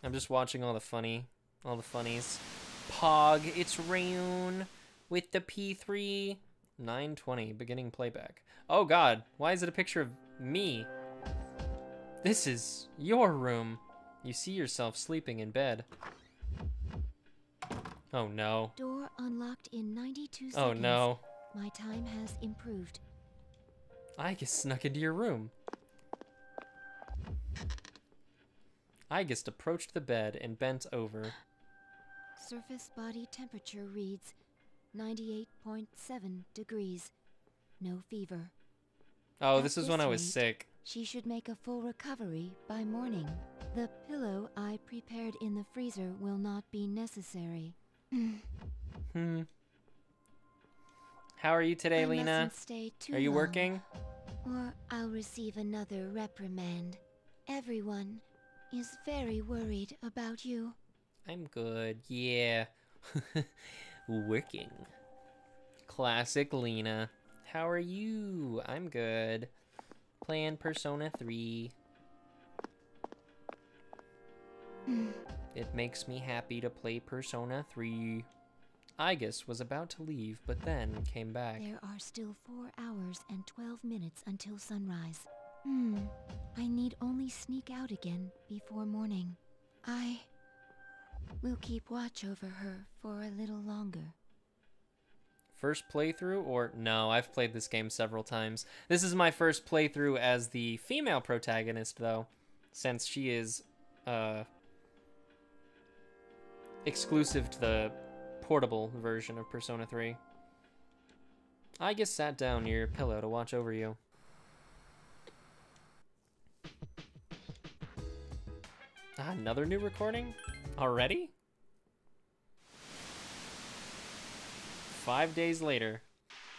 I'm just watching all the funnies. Pog, it's Rayun with the P3. 920, beginning playback. Oh god, why is it a picture of me? This is your room. You see yourself sleeping in bed. Oh no. Door unlocked in 92 seconds. Oh no. My time has improved. Aigas snuck into your room. Aigas approached the bed and bent over. Surface body temperature reads 98.7 degrees. No fever. Oh, At this is when I was rate, sick. She should make a full recovery by morning. The pillow I prepared in the freezer will not be necessary. How are you today, I Lena? mustn't stay too Are you long, working? or I'll receive another reprimand. Everyone is very worried about you. I'm good, yeah. Working. Classic Lena. How are you? I'm good. Playing Persona 3. It makes me happy to play Persona 3. Aigas was about to leave, but then came back. There are still 4 hours and 12 minutes until sunrise. I need only sneak out again before morning. I will keep watch over her for a little longer. First playthrough, or no, I've played this game several times. This is my first playthrough as the female protagonist, though, since she is exclusive to the portable version of Persona 3. Aigas sat down near your pillow to watch over you. Another new recording? Already? 5 days later,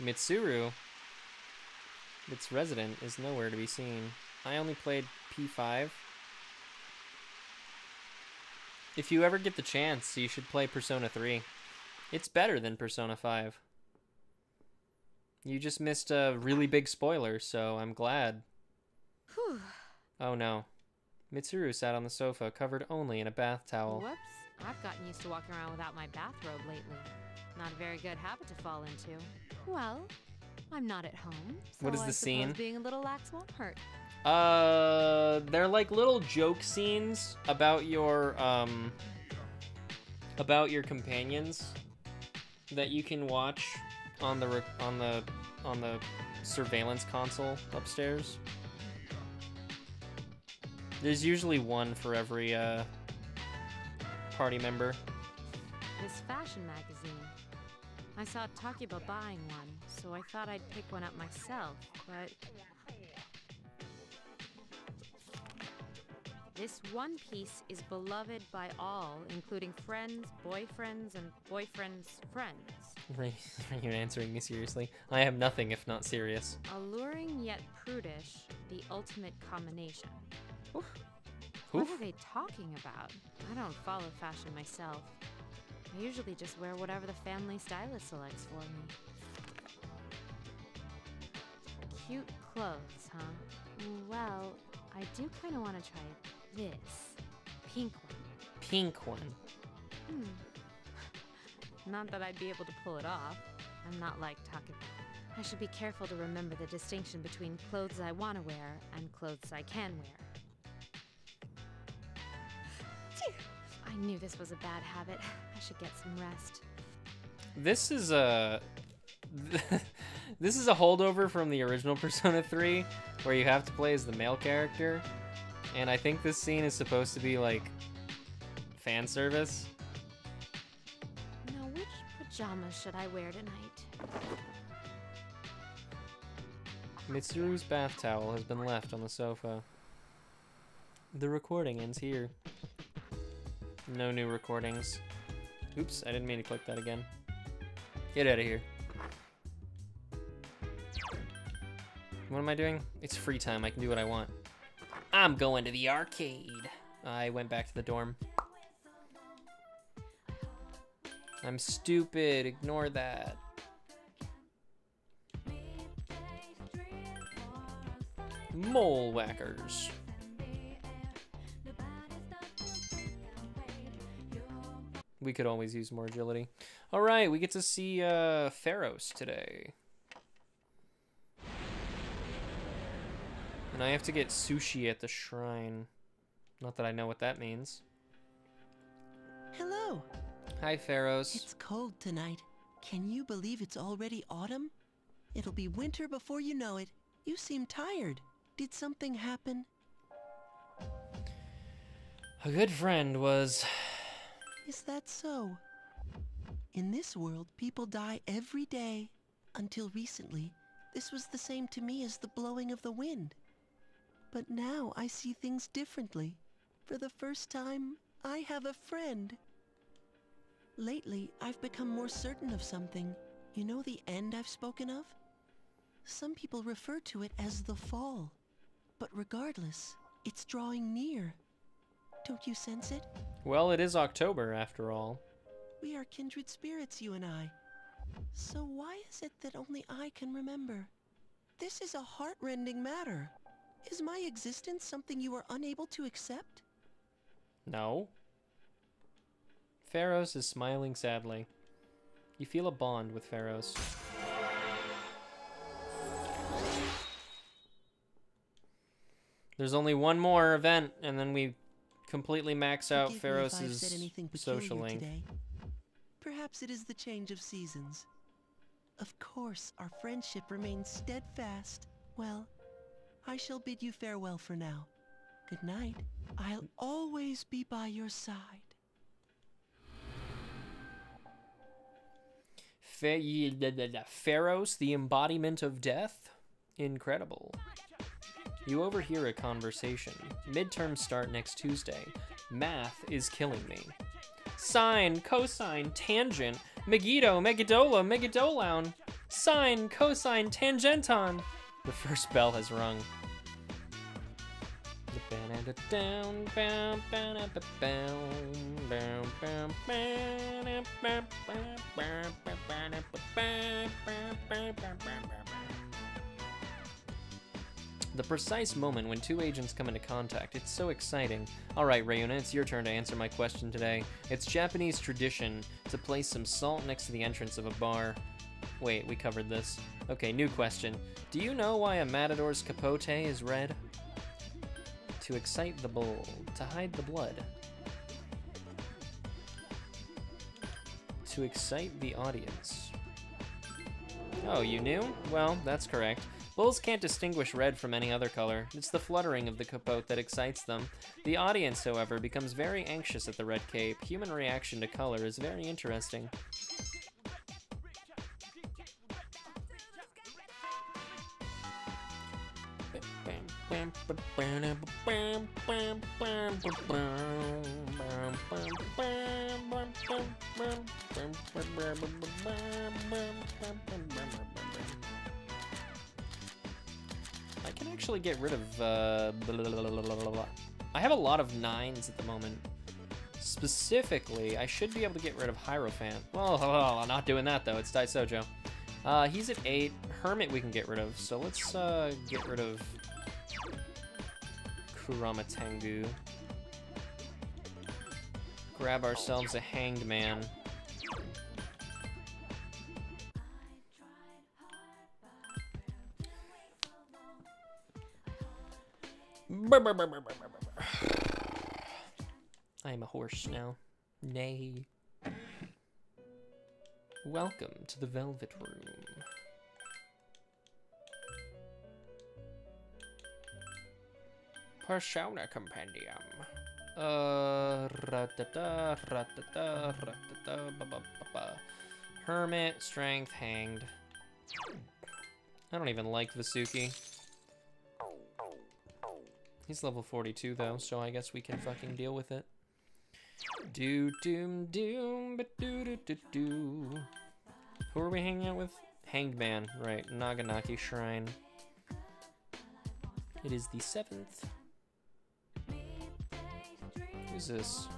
Mitsuru, its resident, is nowhere to be seen. I only played P5. If you ever get the chance, you should play Persona 3. It's better than Persona 5. You just missed a really big spoiler, so I'm glad. Whew. Oh no. Mitsuru sat on the sofa, covered only in a bath towel. Whoops. I've gotten used to walking around without my bathrobe lately. Not a very good habit to fall into. Well, I'm not at home, so What is I the suppose scene? being a little lax won't hurt. They're like little joke scenes about your companions that you can watch on the surveillance console upstairs. There's usually one for every party member. This fashion magazine. I saw Takiba buying one, so I thought I'd pick one up myself, but... This one piece is beloved by all, including friends, boyfriends, and boyfriends' friends. Are you answering me seriously? I am nothing if not serious. Alluring yet prudish, the ultimate combination. Oof. What Oof. are they talking about? I don't follow fashion myself. I usually just wear whatever the family stylist selects for me. Cute clothes, huh? Well, I do kind of want to try this. Pink one. Pink one. Not that I'd be able to pull it off. I'm not like Takiba. I should be careful to remember the distinction between clothes I want to wear and clothes I can wear. I knew this was a bad habit. I should get some rest. This is a this is a holdover from the original Persona 3, where you have to play as the male character, and I think this scene is supposed to be like fan service. Now, which pajamas should I wear tonight? Mitsuru's bath towel has been left on the sofa. The recording ends here. No new recordings. Oops, I didn't mean to click that again. Get out of here. What am I doing? It's free time, I can do what I want. I'm going to the arcade. I went back to the dorm. I'm stupid, ignore that. Mole whackers. We could always use more agility. All right, we get to see Pharos today. And I have to get sushi at the shrine. Not that I know what that means. Hello. Hi, Pharos. It's cold tonight. Can you believe it's already autumn? It'll be winter before you know it. You seem tired. Did something happen? A good friend was... Is that so? In this world, people die every day. Until recently, this was the same to me as the blowing of the wind. But now I see things differently. For the first time, I have a friend. Lately, I've become more certain of something. You know the end I've spoken of? Some people refer to it as the fall. But regardless, it's drawing near. Don't you sense it? Well, it is October, after all. We are kindred spirits, you and I. So why is it that only I can remember? This is a heart-rending matter. Is my existence something you are unable to accept? No. Pharos is smiling sadly. You feel a bond with Pharos. There's only one more event, and then we completely max out Pharos's social link. Today. Perhaps it is the change of seasons. Of course, our friendship remains steadfast. Well, I shall bid you farewell for now. Good night. I'll always be by your side. Pharos, the embodiment of death? Incredible. You overhear a conversation. Midterms start next Tuesday. Math is killing me. Sine, cosine, tangent, Megiddo, Megidola, Megidolaun. Sine, cosine, tangenton. The first bell has rung. The precise moment when two agents come into contact, it's so exciting. Alright, Rayuna, it's your turn to answer my question today. It's Japanese tradition to place some salt next to the entrance of a bar. Wait, we covered this. Okay, new question. Do you know why a matador's capote is red? To excite the bull, to hide the blood. To excite the audience. Oh, you knew? Well, that's correct. Bulls can't distinguish red from any other color. It's the fluttering of the capote that excites them. The audience, however, becomes very anxious at the red cape. Human reaction to color is very interesting. I can actually get rid of, I have a lot of 9s at the moment. Specifically, I should be able to get rid of Hierophant. Well, I'm not doing that though, it's Daisojo. He's at 8. Hermit we can get rid of, so let's get rid of Kurama Tengu. Grab ourselves a Hanged Man. I am a horse now. Nay. Welcome to the Velvet Room. Persona Compendium. Hermit, Strength, Hanged. I don't even like Vasuki. He's level 42 though, so I guess we can fucking deal with it. Do doom doom but do do do do. Who are we hanging out with? Hanged Man, right? Naganaki Shrine. It is the 7th. Who's this?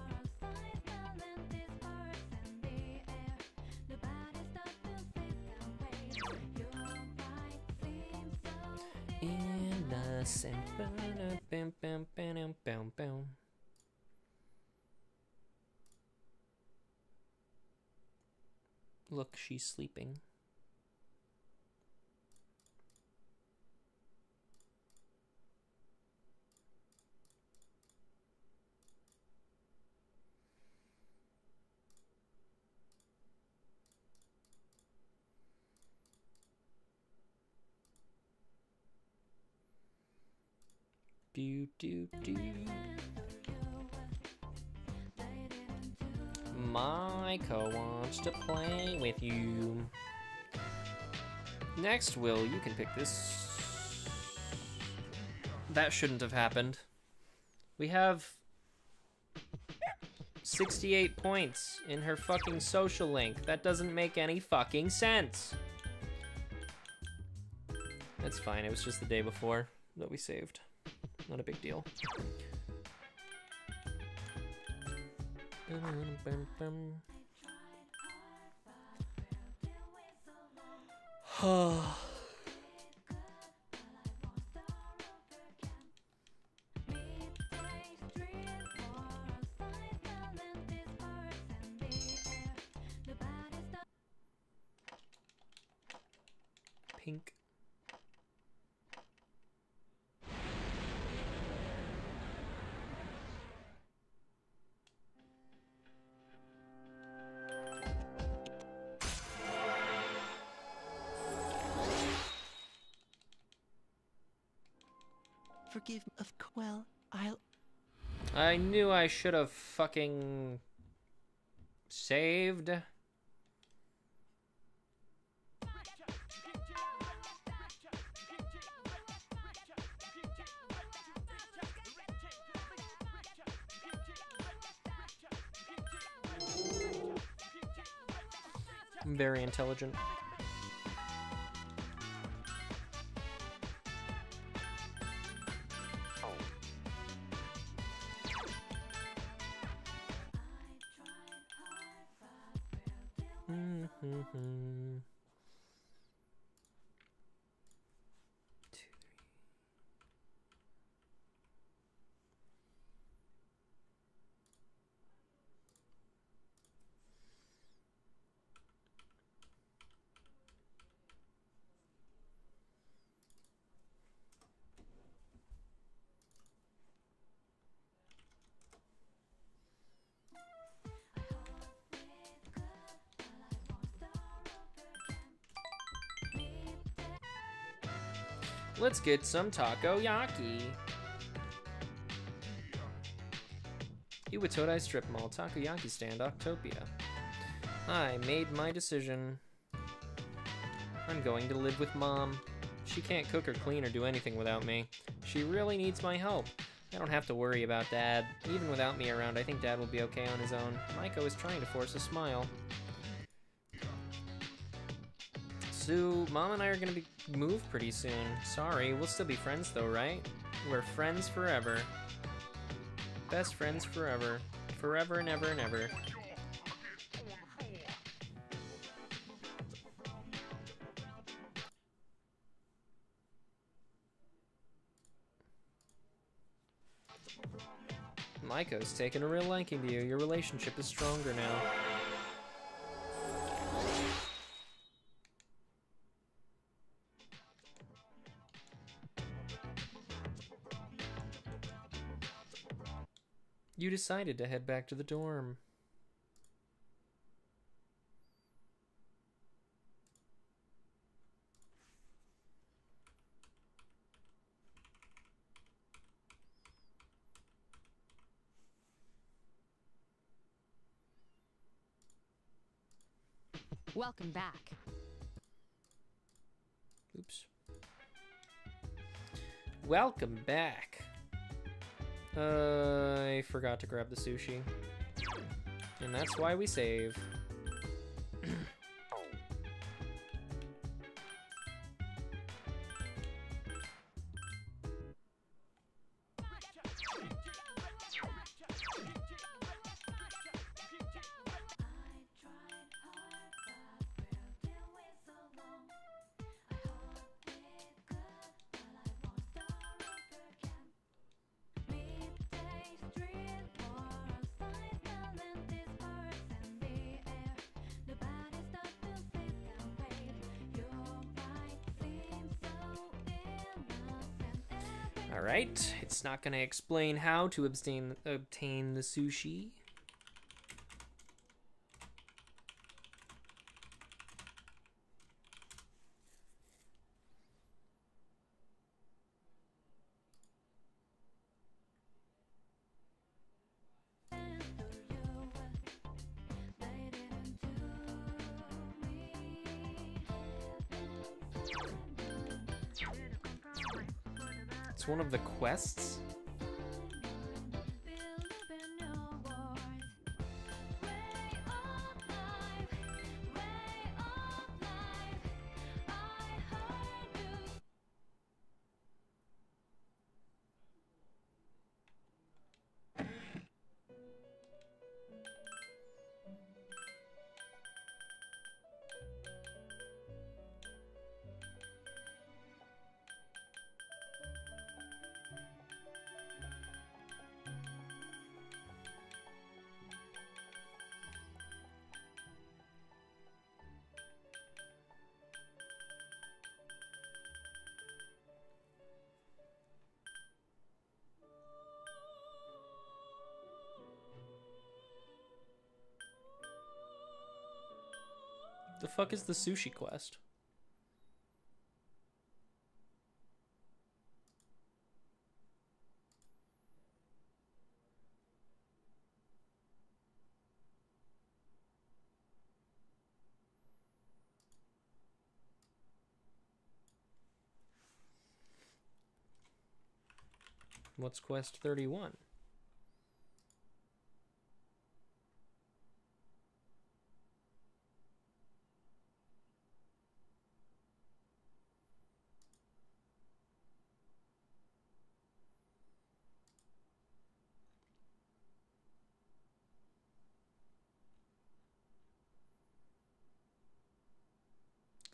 Innocent. Bam, bam, bam, bam, bam. Look, she's sleeping. Do, do, do. Maiko wants to play with you. Next, Will, you can pick this. That shouldn't have happened. We have 68 points in her fucking social link. That doesn't make any fucking sense. That's fine, it was just the day before that we saved. Not a big deal. Pink. Forgive me, well, I knew I should have fucking saved. I'm very intelligent. Let's get some takoyaki. Iwatodai Strip Mall, takoyaki stand, Octopia. I made my decision. I'm going to live with Mom. She can't cook or clean or do anything without me. She really needs my help. I don't have to worry about Dad. Even without me around, I think Dad will be okay on his own. Maiko is trying to force a smile. Sue, Mom and I are gonna move pretty soon. Sorry, we'll still be friends though, right? We're friends forever. Best friends forever. Forever and ever and ever. Maiko's taken a real liking to you. Your relationship is stronger now. You decided to head back to the dorm. Welcome back. Oops. Welcome back. I forgot to grab the sushi. And that's why we save. Alright, it's not going to explain how to obtain the sushi. One of the quests? The fuck is the sushi quest? What's quest 31?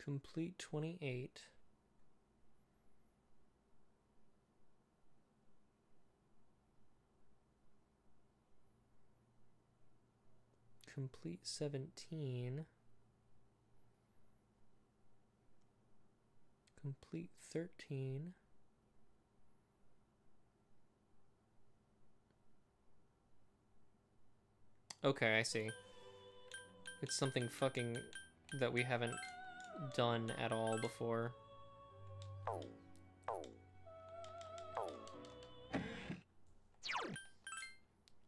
Complete 28. Complete 17. Complete 13. Okay, I see. It's something fucking that we haven't done at all before.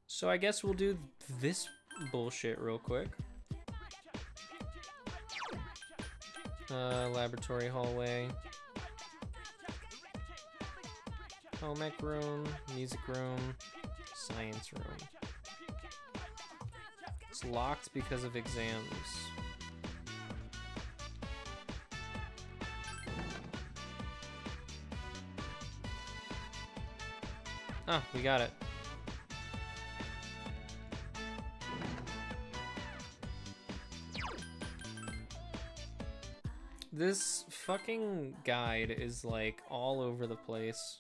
So I guess we'll do this bullshit real quick. Laboratory hallway. Home ec room, music room, science room. It's locked because of exams. Oh, we got it. This fucking guide is like all over the place.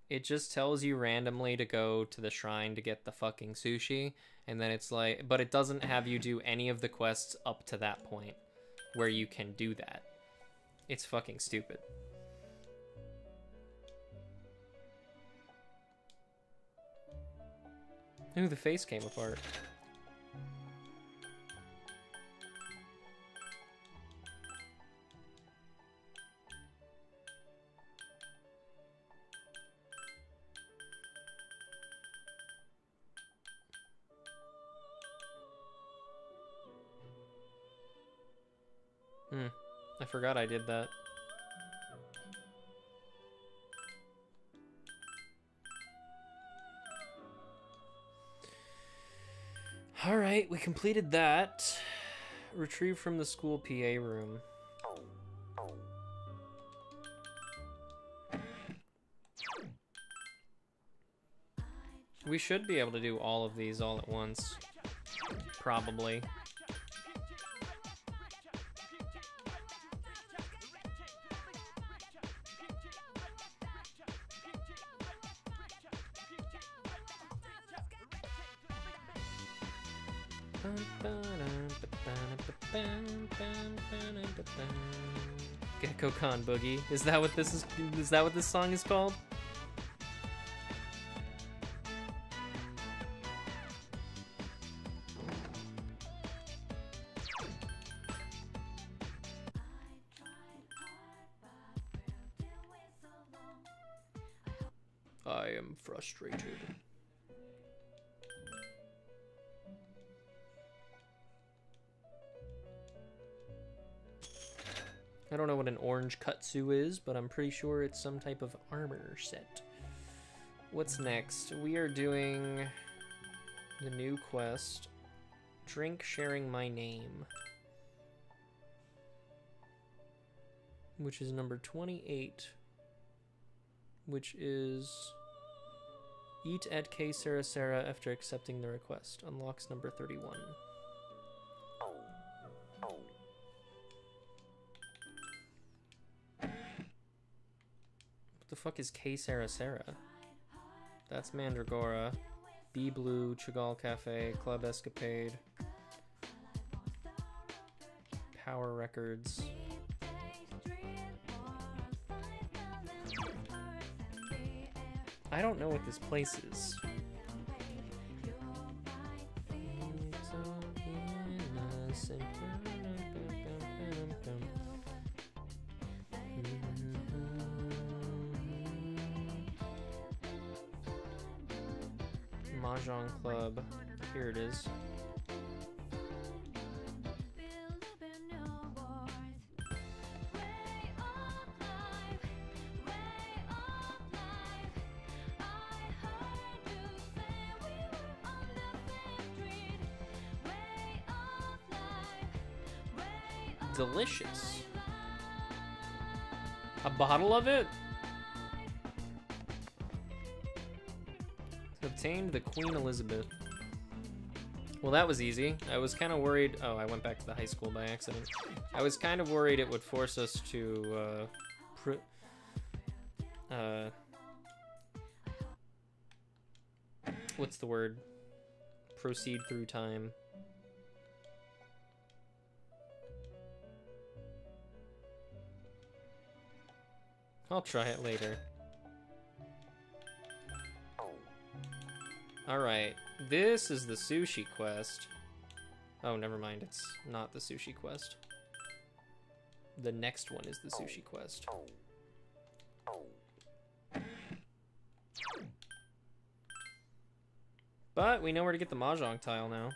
It just tells you randomly to go to the shrine to get the fucking sushi, and then it's like, but it doesn't have you do any of the quests up to that point where you can do that. It's fucking stupid. Ooh, the face came apart. I forgot I did that. Alright, we completed that. Retrieve from the school PA room. We should be able to do all of these all at once. Probably. Gekko-Con Boogie. Is that what this is? Is that what this song is called? I am frustrated. I don't know what an orange kutsu is, but I'm pretty sure it's some type of armor set. What's next? We are doing the new quest. Drink sharing my name. Which is number 28. Which is eat at K Sarasara after accepting the request. Unlocks number 31. What the fuck is K Sarasara? That's Mandragora. B Blue, Chagall Cafe, Club Escapade, Power Records. I don't know what this place is. Mahjong Club. Here it is. Delicious. A bottle of it? Obtained the Queen Elizabeth. Well, that was easy. I was kind of worried. Oh, I went back to the high school by accident. I was kind of worried it would force us to, what's the word? Proceed through time. I'll try it later. Alright, this is the sushi quest. Oh, never mind, it's not the sushi quest. The next one is the sushi quest. But we know where to get the Mahjong tile now.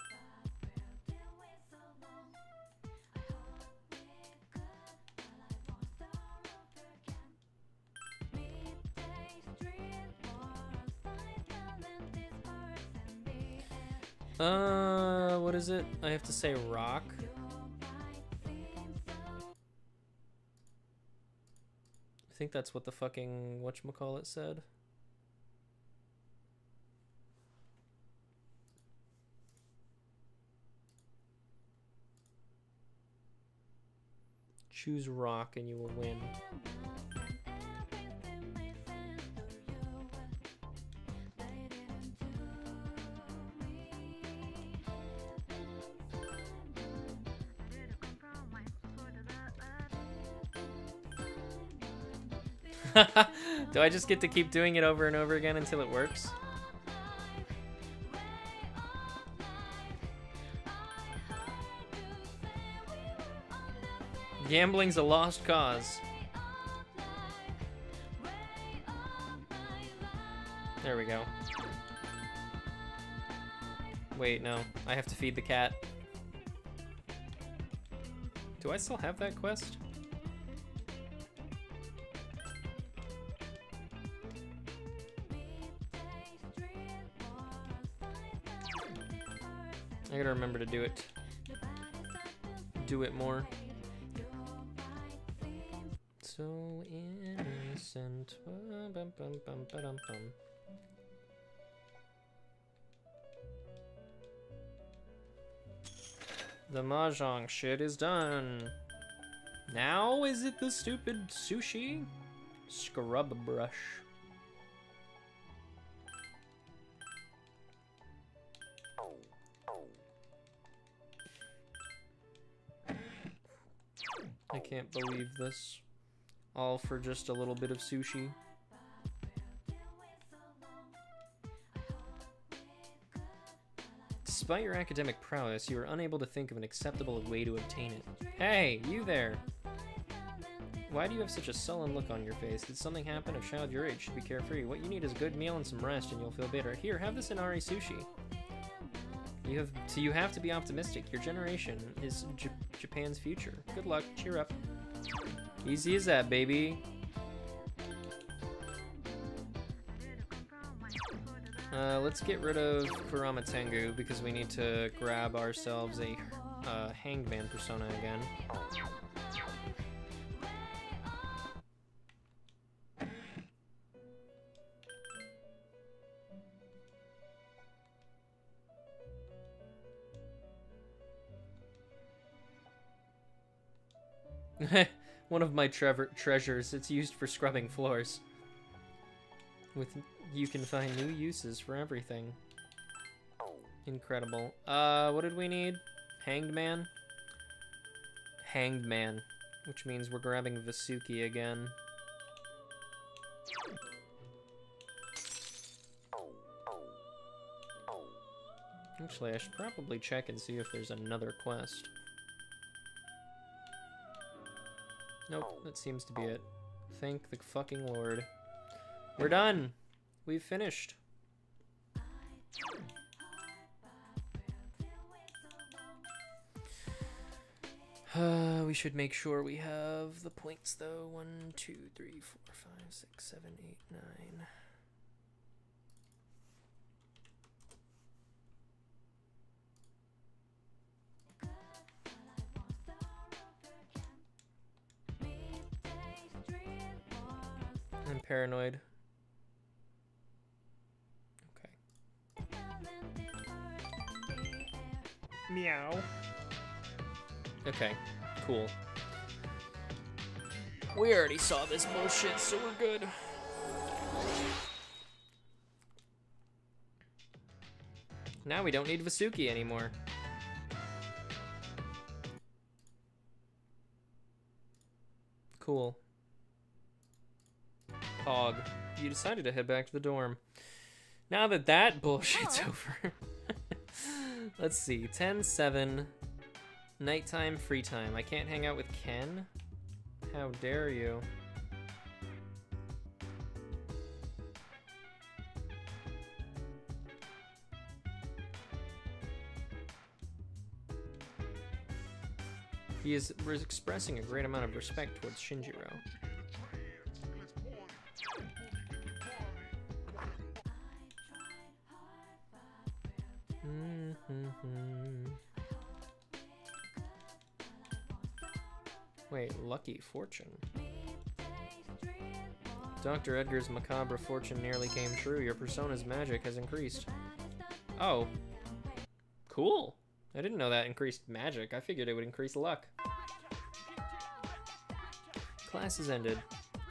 What is it? I have to say rock. I think that's what the fucking whatchamacallit said. Choose rock and you will win. Do I just get to keep doing it over and over again until it works? Gambling's a lost cause. There we go. Wait, no. I have to feed the cat. Do I still have that quest? I gotta remember to do it. Do it more. So innocent. Ba-dum-bum-ba-dum-bum. The mahjong shit is done. Now is it the stupid sushi? Scrub brush. I can't believe this. All for just a little bit of sushi. Despite your academic prowess, you are unable to think of an acceptable way to obtain it. Hey, you there! Why do you have such a sullen look on your face? Did something happen? A child your age should be carefree. What you need is a good meal and some rest, and you'll feel better. Here, have this Inari sushi. You have to be optimistic. Your generation is Japan's future. Good luck. Cheer up. Easy as that, baby. Let's get rid of Kurama Tengu because we need to grab ourselves a Hanged Man persona again. One of my treasures. It's used for scrubbing floors. You can find new uses for everything. Incredible. What did we need? Hanged Man? Hanged Man. Which means we're grabbing Vasuki again. Actually, I should probably check and see if there's another quest. Nope, that seems to be it. Thank the fucking Lord. We're done! We've finished. We should make sure we have the points though. 1, 2, 3, 4, 5, 6, 7, 8, 9. I'm paranoid. Okay. Meow. Okay, cool. We already saw this bullshit, so we're good. Now we don't need Vasuki anymore. Cool. Pog, you decided to head back to the dorm. Now that that bullshit's over. Let's see, 10-7. Nighttime, free time. I can't hang out with Ken? How dare you? He is expressing a great amount of respect towards Shinjiro. Wait, lucky fortune. Dr. Edgar's macabre fortune nearly came true. Your persona's magic has increased. Oh. Cool. I didn't know that increased magic. I figured it would increase luck. Class is ended.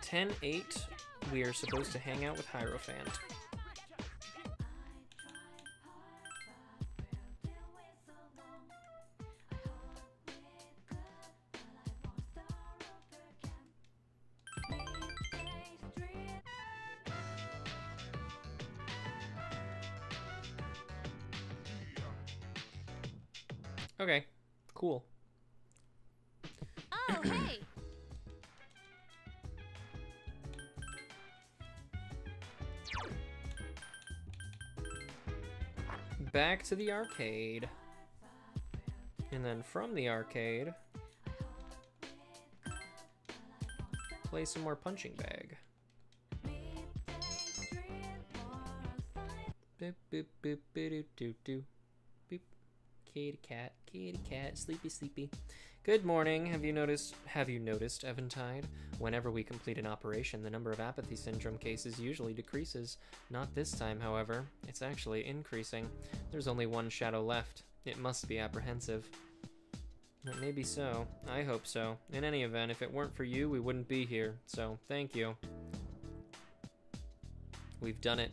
10-8. We are supposed to hang out with Hierophant. Okay, cool. Oh, hey! Back to the arcade. And then from the arcade, play some more punching bag. Boop, boop, boop, boop, doo, doo. Boop. Kitty cat, sleepy, sleepy. Good morning. Have you noticed, Eventide? Whenever we complete an operation, the number of apathy syndrome cases usually decreases. Not this time, however. It's actually increasing. There's only one shadow left. It must be apprehensive. It may be so. I hope so. In any event, if it weren't for you, we wouldn't be here. So, thank you. We've done it.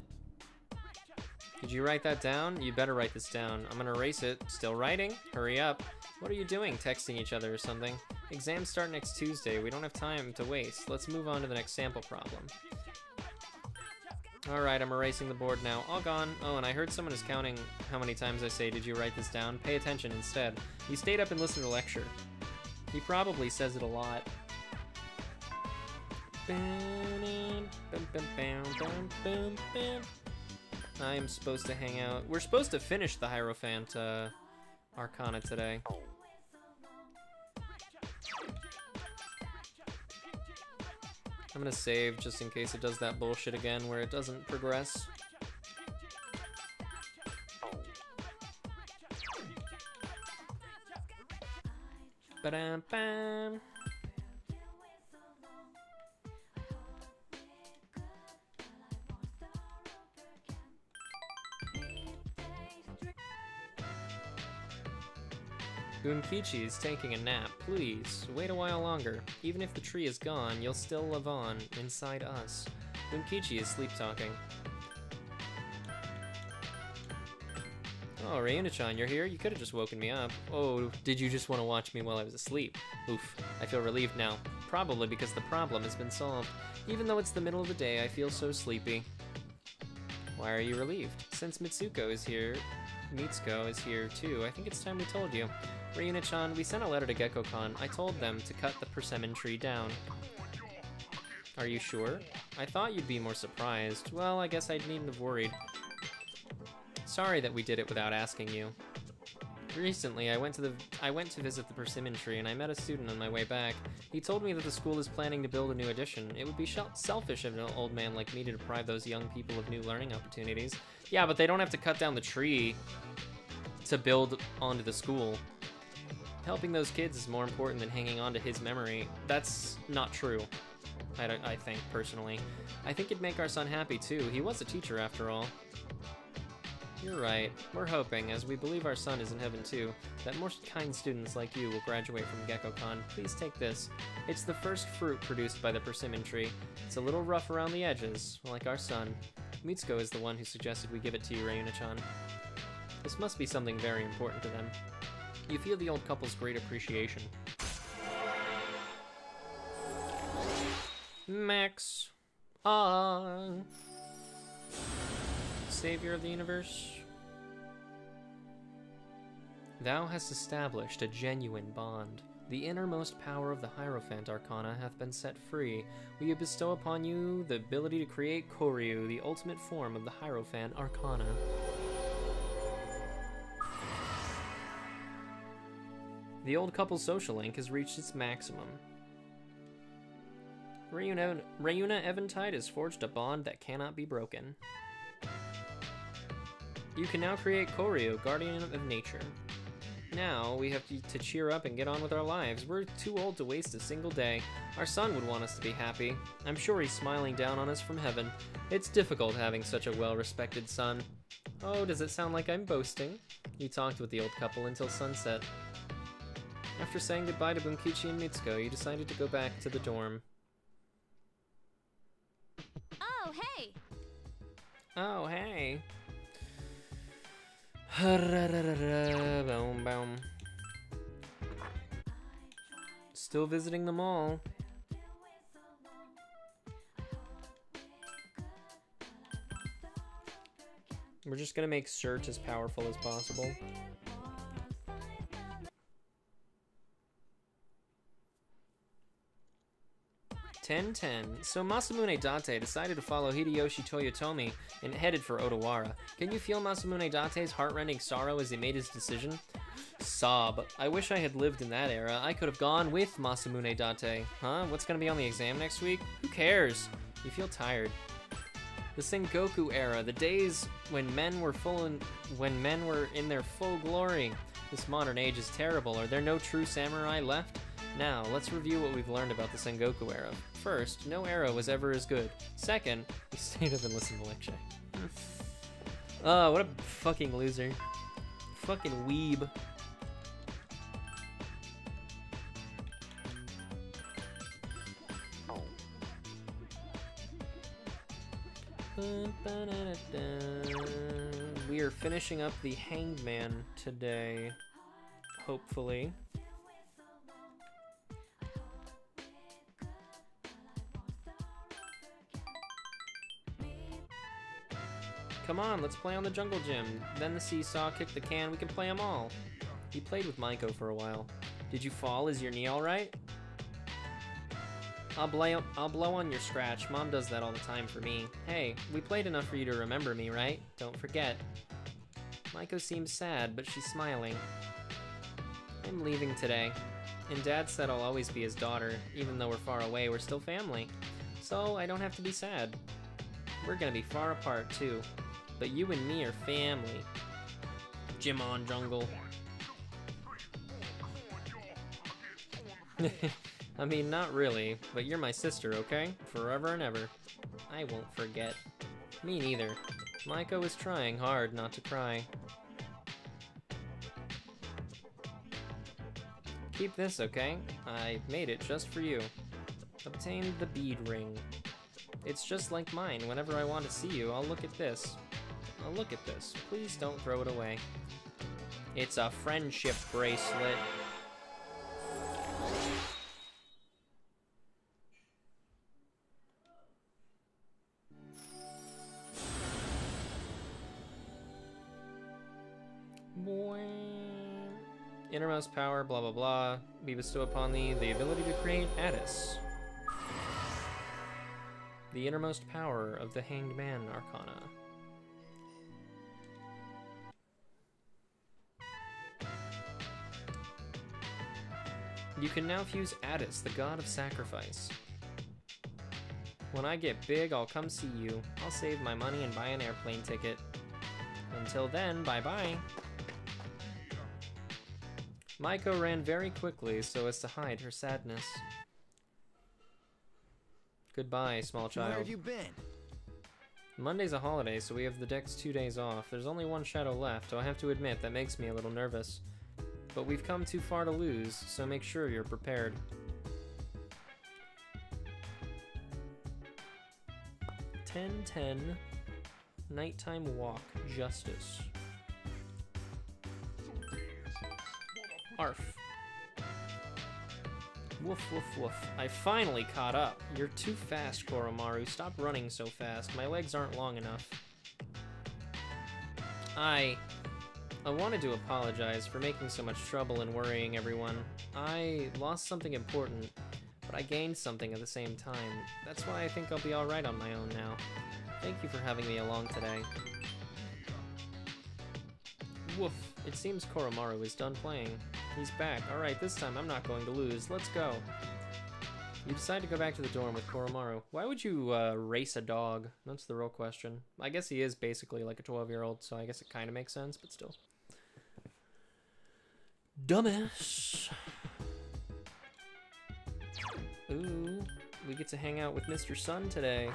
Did you write that down? You better write this down. I'm gonna erase it. Still writing? Hurry up. What are you doing? Texting each other or something? Exams start next Tuesday. We don't have time to waste. Let's move on to the next sample problem. Alright, I'm erasing the board now. All gone. Oh, and I heard someone is counting how many times I say, did you write this down? Pay attention instead. He stayed up and listened to the lecture. He probably says it a lot. I'm supposed to hang out. We're supposed to finish the Hierophant Arcana today. I'm gonna save just in case it does that bullshit again where it doesn't progress. Ba-dam-bam. Bunkichi is taking a nap. Please, wait a while longer. Even if the tree is gone, you'll still live on inside us. Bunkichi is sleep-talking. Oh, Ryuna-chan, you're here? You could have just woken me up. Oh, did you just want to watch me while I was asleep? Oof, I feel relieved now. Probably because the problem has been solved. Even though it's the middle of the day, I feel so sleepy. Why are you relieved? Since Mitsuko is here too, I think it's time we told you. Ryuna-chan, we sent a letter to Gekko-kan. I told them to cut the persimmon tree down. Are you sure? I thought you'd be more surprised. Well, I guess I needn't have worried. Sorry that we did it without asking you. Recently, I went to visit the persimmon tree and I met a student on my way back. He told me that the school is planning to build a new addition. It would be selfish of an old man like me to deprive those young people of new learning opportunities. Yeah, but they don't have to cut down the tree to build onto the school. Helping those kids is more important than hanging on to his memory. That's not true, I think, personally. I think it'd make our son happy, too. He was a teacher, after all. You're right. We're hoping, as we believe our son is in heaven, too, that more kind students like you will graduate from Gekko-kan. Please take this. It's the first fruit produced by the persimmon tree. It's a little rough around the edges, like our son. Mitsuko is the one who suggested we give it to you, Ryuna-chan. This must be something very important to them. You feel the old couple's great appreciation. Max. Savior of the universe. Thou hast established a genuine bond. The innermost power of the Hierophant Arcana hath been set free. We bestow upon you the ability to create Koryu, the ultimate form of the Hierophant Arcana. The old couple's social link has reached its maximum. Ryuna Eventide has forged a bond that cannot be broken. You can now create Koryu, Guardian of Nature. Now, we have to cheer up and get on with our lives. We're too old to waste a single day. Our son would want us to be happy. I'm sure he's smiling down on us from heaven. It's difficult having such a well-respected son. Oh, does it sound like I'm boasting? You talked with the old couple until sunset. After saying goodbye to Bunkichi and Mitsuko, you decided to go back to the dorm. Oh, hey! Oh, hey! Boom, boom. Still visiting the mall. We're just gonna make search as powerful as possible. 10-10. So Masamune Date decided to follow Hideyoshi Toyotomi and headed for Odawara. Can you feel Masamune Date's heartrending sorrow as he made his decision? Sob. I wish I had lived in that era. I could have gone with Masamune Date. Huh? What's gonna be on the exam next week? Who cares? You feel tired. The Sengoku era, the days when men were in their full glory. This modern age is terrible. Are there no true samurai left? Now, let's review what we've learned about the Sengoku era. First, no era was ever as good. Second, we stayed up and listened to lecture. Oh, what a fucking loser. Fucking weeb. We are finishing up the Hanged Man today, hopefully. Come on, let's play on the jungle gym. Then the seesaw, kick the can, we can play them all. You played with Maiko for a while. Did you fall? Is your knee alright? I'll blow on your scratch. Mom does that all the time for me. Hey, we played enough for you to remember me, right? Don't forget. Maiko seems sad, but she's smiling. I'm leaving today. And Dad said I'll always be his daughter. Even though we're far away, we're still family. So I don't have to be sad. We're gonna be far apart, too. But you and me are family. Gym on, jungle. I mean, not really, but you're my sister, okay? Forever and ever. I won't forget. Me neither. Maiko is trying hard not to cry. Keep this, okay? I made it just for you. Obtained the bead ring. It's just like mine. Whenever I want to see you, I'll look at this. I'll look at this. Please don't throw it away. It's a friendship bracelet. Innermost power, blah blah blah. We bestow upon thee the ability to create Addis. The innermost power of the Hanged Man Arcana. You can now fuse Addis, the god of sacrifice. When I get big, I'll come see you. I'll save my money and buy an airplane ticket. Until then, bye-bye. Maiko ran very quickly so as to hide her sadness. Goodbye, small child. Where have you been? Monday's a holiday, so we have the deck's 2 days off. There's only one shadow left, though I have to admit that makes me a little nervous. But we've come too far to lose, so make sure you're prepared. "10-10, nighttime walk, justice. Arf. Woof, woof, woof. I finally caught up. You're too fast, Koromaru. Stop running so fast. My legs aren't long enough. I wanted to apologize for making so much trouble and worrying everyone. I lost something important, but I gained something at the same time. That's why I think I'll be alright on my own now. Thank you for having me along today. Woof. It seems Koromaru is done playing. He's back. Alright, this time I'm not going to lose. Let's go. You decide to go back to the dorm with Koromaru. Why would you race a dog? That's the real question. I guess he is basically like a 12-year-old, so I guess it kind of makes sense, but still. Dumbass. Ooh, we get to hang out with Mr. Sun today.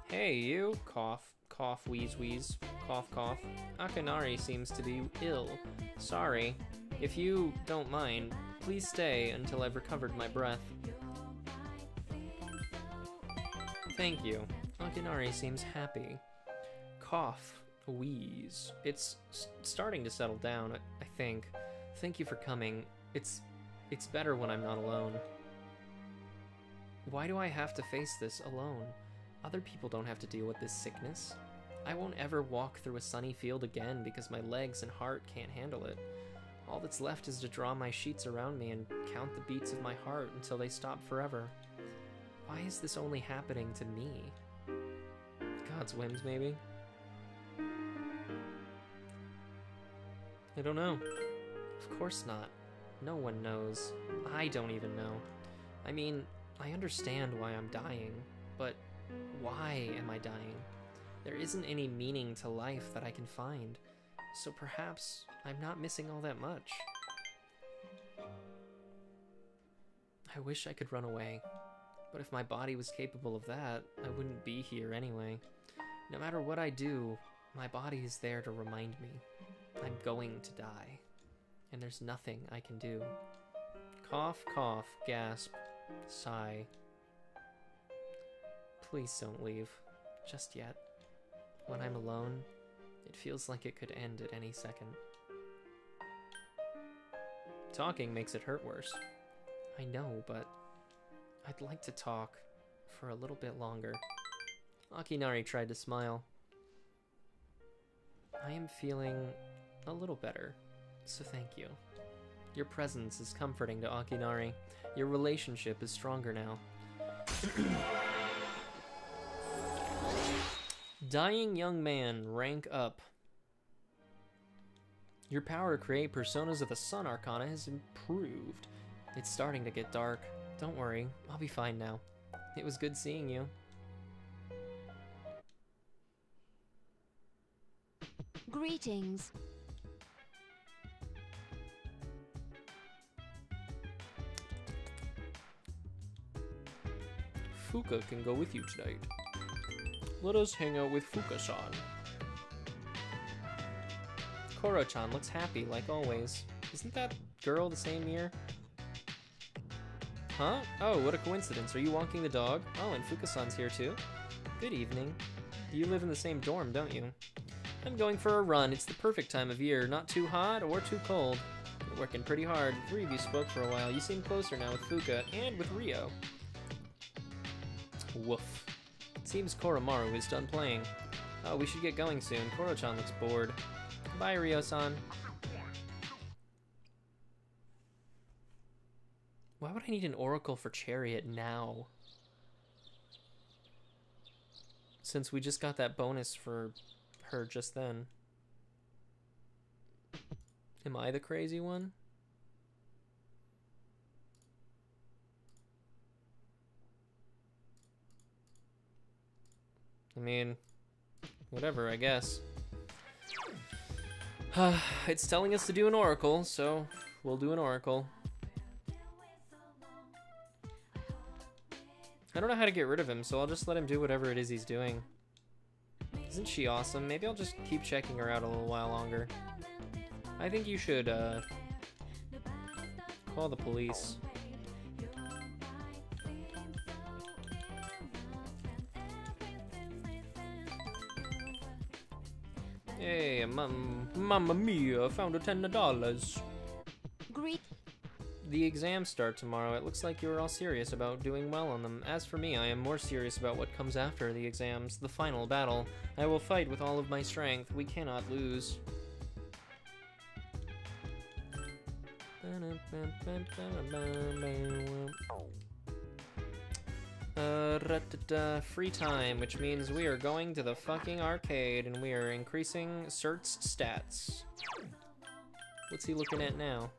Hey, you! Cough, cough, wheeze, wheeze, cough, cough. Akinari seems to be ill. Sorry. If you don't mind, please stay until I've recovered my breath. Thank you. Akinari seems happy. Cough, wheeze. It's starting to settle down, I think. Thank you for coming. It's better when I'm not alone. Why do I have to face this alone? Other people don't have to deal with this sickness. I won't ever walk through a sunny field again because my legs and heart can't handle it. All that's left is to draw my sheets around me and count the beats of my heart until they stop forever. Why is this only happening to me? God's whims, maybe? I don't know. Of course not. No one knows. I don't even know. I mean, I understand why I'm dying, but why am I dying? There isn't any meaning to life that I can find, so perhaps I'm not missing all that much. I wish I could run away, but if my body was capable of that, I wouldn't be here anyway. No matter what I do, my body is there to remind me I'm going to die, and there's nothing I can do. Cough, cough, gasp, sigh. Please don't leave, just yet. When I'm alone, it feels like it could end at any second. Talking makes it hurt worse. I know, but I'd like to talk for a little bit longer. Akinari tried to smile. I am feeling a little better, so thank you. Your presence is comforting to Akinari. Your relationship is stronger now. Dying young man, rank up. Your power to create personas of the Sun Arcana has improved. It's starting to get dark. Don't worry, I'll be fine now. It was good seeing you. Greetings. Fuka can go with you tonight. Let us hang out with Fuka-san. Koro-chan looks happy, like always. Isn't that girl the same year? Huh? Oh, what a coincidence. Are you walking the dog? Oh, and Fuka-san's here too. Good evening. You live in the same dorm, don't you? I'm going for a run. It's the perfect time of year. Not too hot or too cold. You're working pretty hard. The three of you spoke for a while. You seem closer now with Fuka and with Ryo. Woof. It seems Koromaru is done playing. Oh, we should get going soon. Koro-chan looks bored. Bye, Ryo-san. Why would I need an oracle for Chariot now? Since we just got that bonus for her just then. Am I the crazy one? I mean, whatever, I guess. It's telling us to do an oracle, so we'll do an oracle. I don't know how to get rid of him, so I'll just let him do whatever it is he's doing. Isn't she awesome? Maybe I'll just keep checking her out a little while longer. I think you should, call the police. Hey, Mamma Mia, found a $10. Great. The exams start tomorrow. It looks like you are all serious about doing well on them. As for me, I am more serious about what comes after the exams, the final battle. I will fight with all of my strength. We cannot lose. Free time, which means we are going to the fucking arcade and we are increasing Cert's stats. What's he looking at now?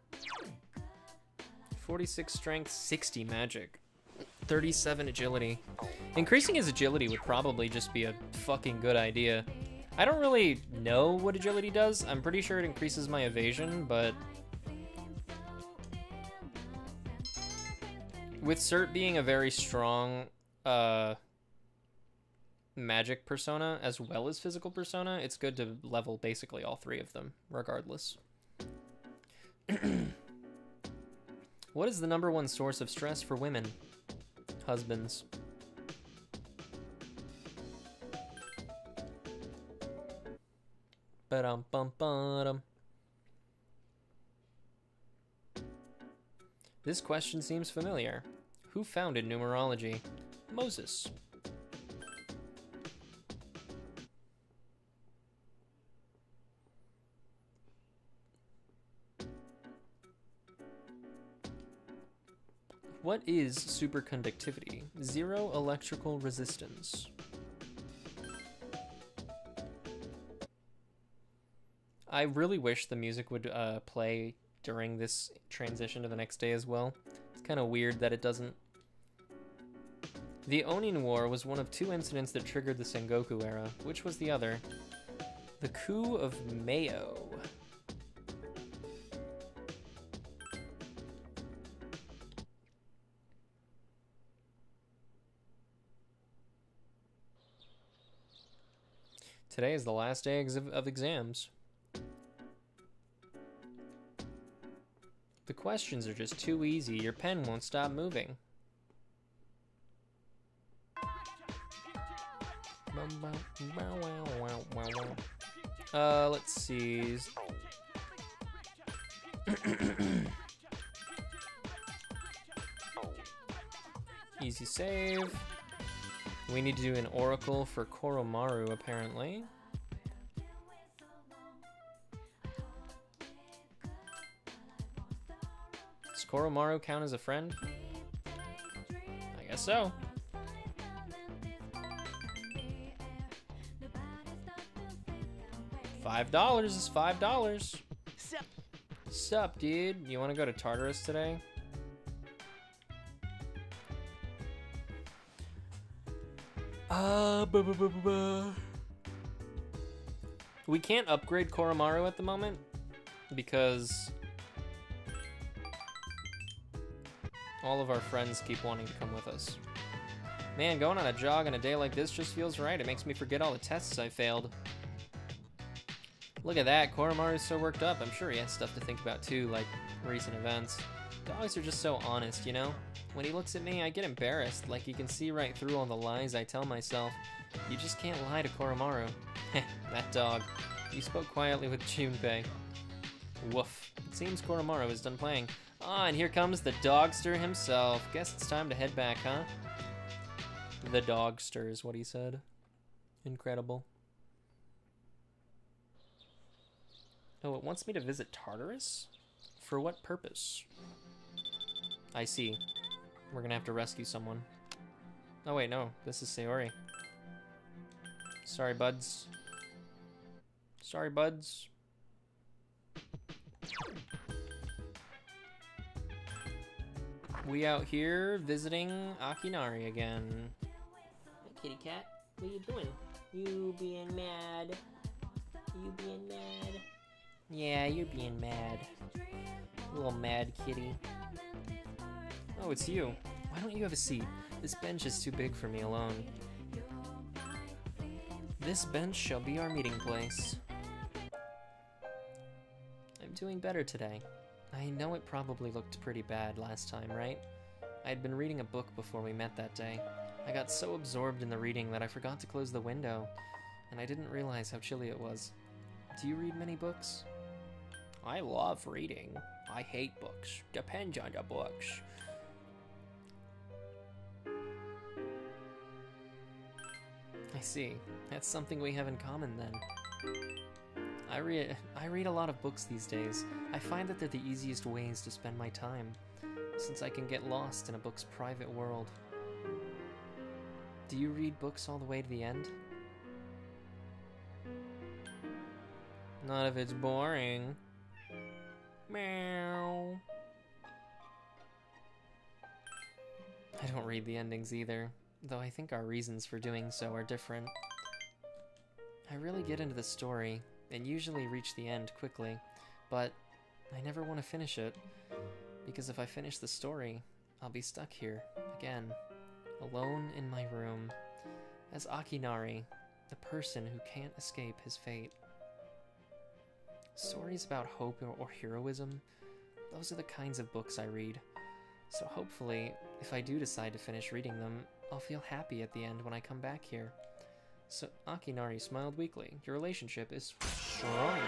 46 strength, 60 magic, 37 agility. Increasing his agility would probably just be a fucking good idea. I don't really know what agility does. I'm pretty sure it increases my evasion, but with Cert being a very strong magic persona as well as physical persona, it's good to level basically all three of them, regardless. What is the #1 source of stress for women? Husbands. Ba-dum-bum-ba-dum. This question seems familiar. Who founded numerology? Moses. What is superconductivity? 0 electrical resistance. I really wish the music would play during this transition to the next day as well. It's kind of weird that it doesn't. The Onin War was one of 2 incidents that triggered the Sengoku era. Which was the other? The coup of Mayo. Today is the last day of exams. The questions are just too easy. Your pen won't stop moving. Let's see. Easy save. We need to do an oracle for Koromaru, apparently. Does Koromaru count as a friend? I guess so. $5 is $5. Sup, dude? You want to go to Tartarus today? We can't upgrade Koromaru at the moment because all of our friends keep wanting to come with us. Man, going on a jog on a day like this just feels right. It makes me forget all the tests I failed. Look at that, Koromaru's so worked up. I'm sure he has stuff to think about too, like recent events. Dogs are just so honest, you know? When he looks at me, I get embarrassed, like he can see right through all the lies I tell myself. You just can't lie to Koromaru. Heh, that dog. You spoke quietly with Junpei. Woof. It seems Koromaru is done playing. Ah, and here comes the dogster himself. Guess it's time to head back, huh? The dogster is what he said. Incredible. Oh, it wants me to visit Tartarus? For what purpose? I see. We're gonna have to rescue someone. Oh wait, no. This is Sayori. Sorry, buds. Sorry, buds. We out here visiting Akinari again. Hey, kitty cat. What you doing? You being mad? You being mad? Yeah, you're being mad. Little mad kitty. Oh, it's you. Why don't you have a seat? This bench is too big for me alone. This bench shall be our meeting place. I'm doing better today. I know it probably looked pretty bad last time, right? I had been reading a book before we met that day. I got so absorbed in the reading that I forgot to close the window, and I didn't realize how chilly it was. Do you read many books? I love reading. I hate books. Depends on the books. I see. That's something we have in common then. I read a lot of books these days. I find that they're the easiest ways to spend my time, since I can get lost in a book's private world. Do you read books all the way to the end? Not if it's boring. Meow. I don't read the endings either, though I think our reasons for doing so are different. I really get into the story, and usually reach the end quickly, but I never want to finish it, because if I finish the story, I'll be stuck here, again, alone in my room, as Akinari, the person who can't escape his fate. Stories about hope or heroism, those are the kinds of books I read, so hopefully, if I do decide to finish reading them, I'll feel happy at the end when I come back here. So Akinari smiled weakly. Your relationship is stronger.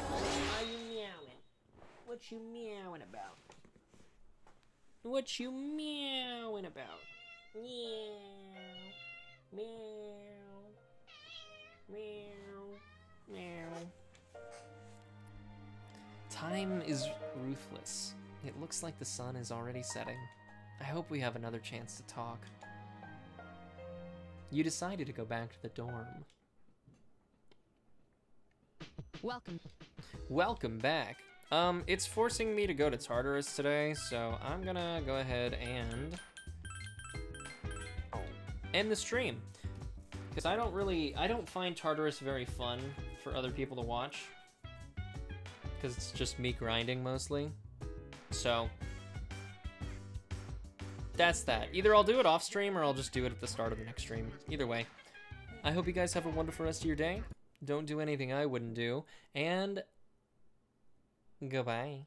Why are you meowing? What you meowing about? What you meowing about? Meow. Meow. Meow. Meow. Time is ruthless. It looks like the sun is already setting. I hope we have another chance to talk. You decided to go back to the dorm. Welcome. Welcome back. It's forcing me to go to Tartarus today, so I'm gonna go ahead and end the stream. Because I don't find Tartarus very fun for other people to watch. Because it's just me grinding mostly. So, that's that. Either I'll do it off stream or I'll just do it at the start of the next stream. Either way. I hope you guys have a wonderful rest of your day. Don't do anything I wouldn't do. And goodbye.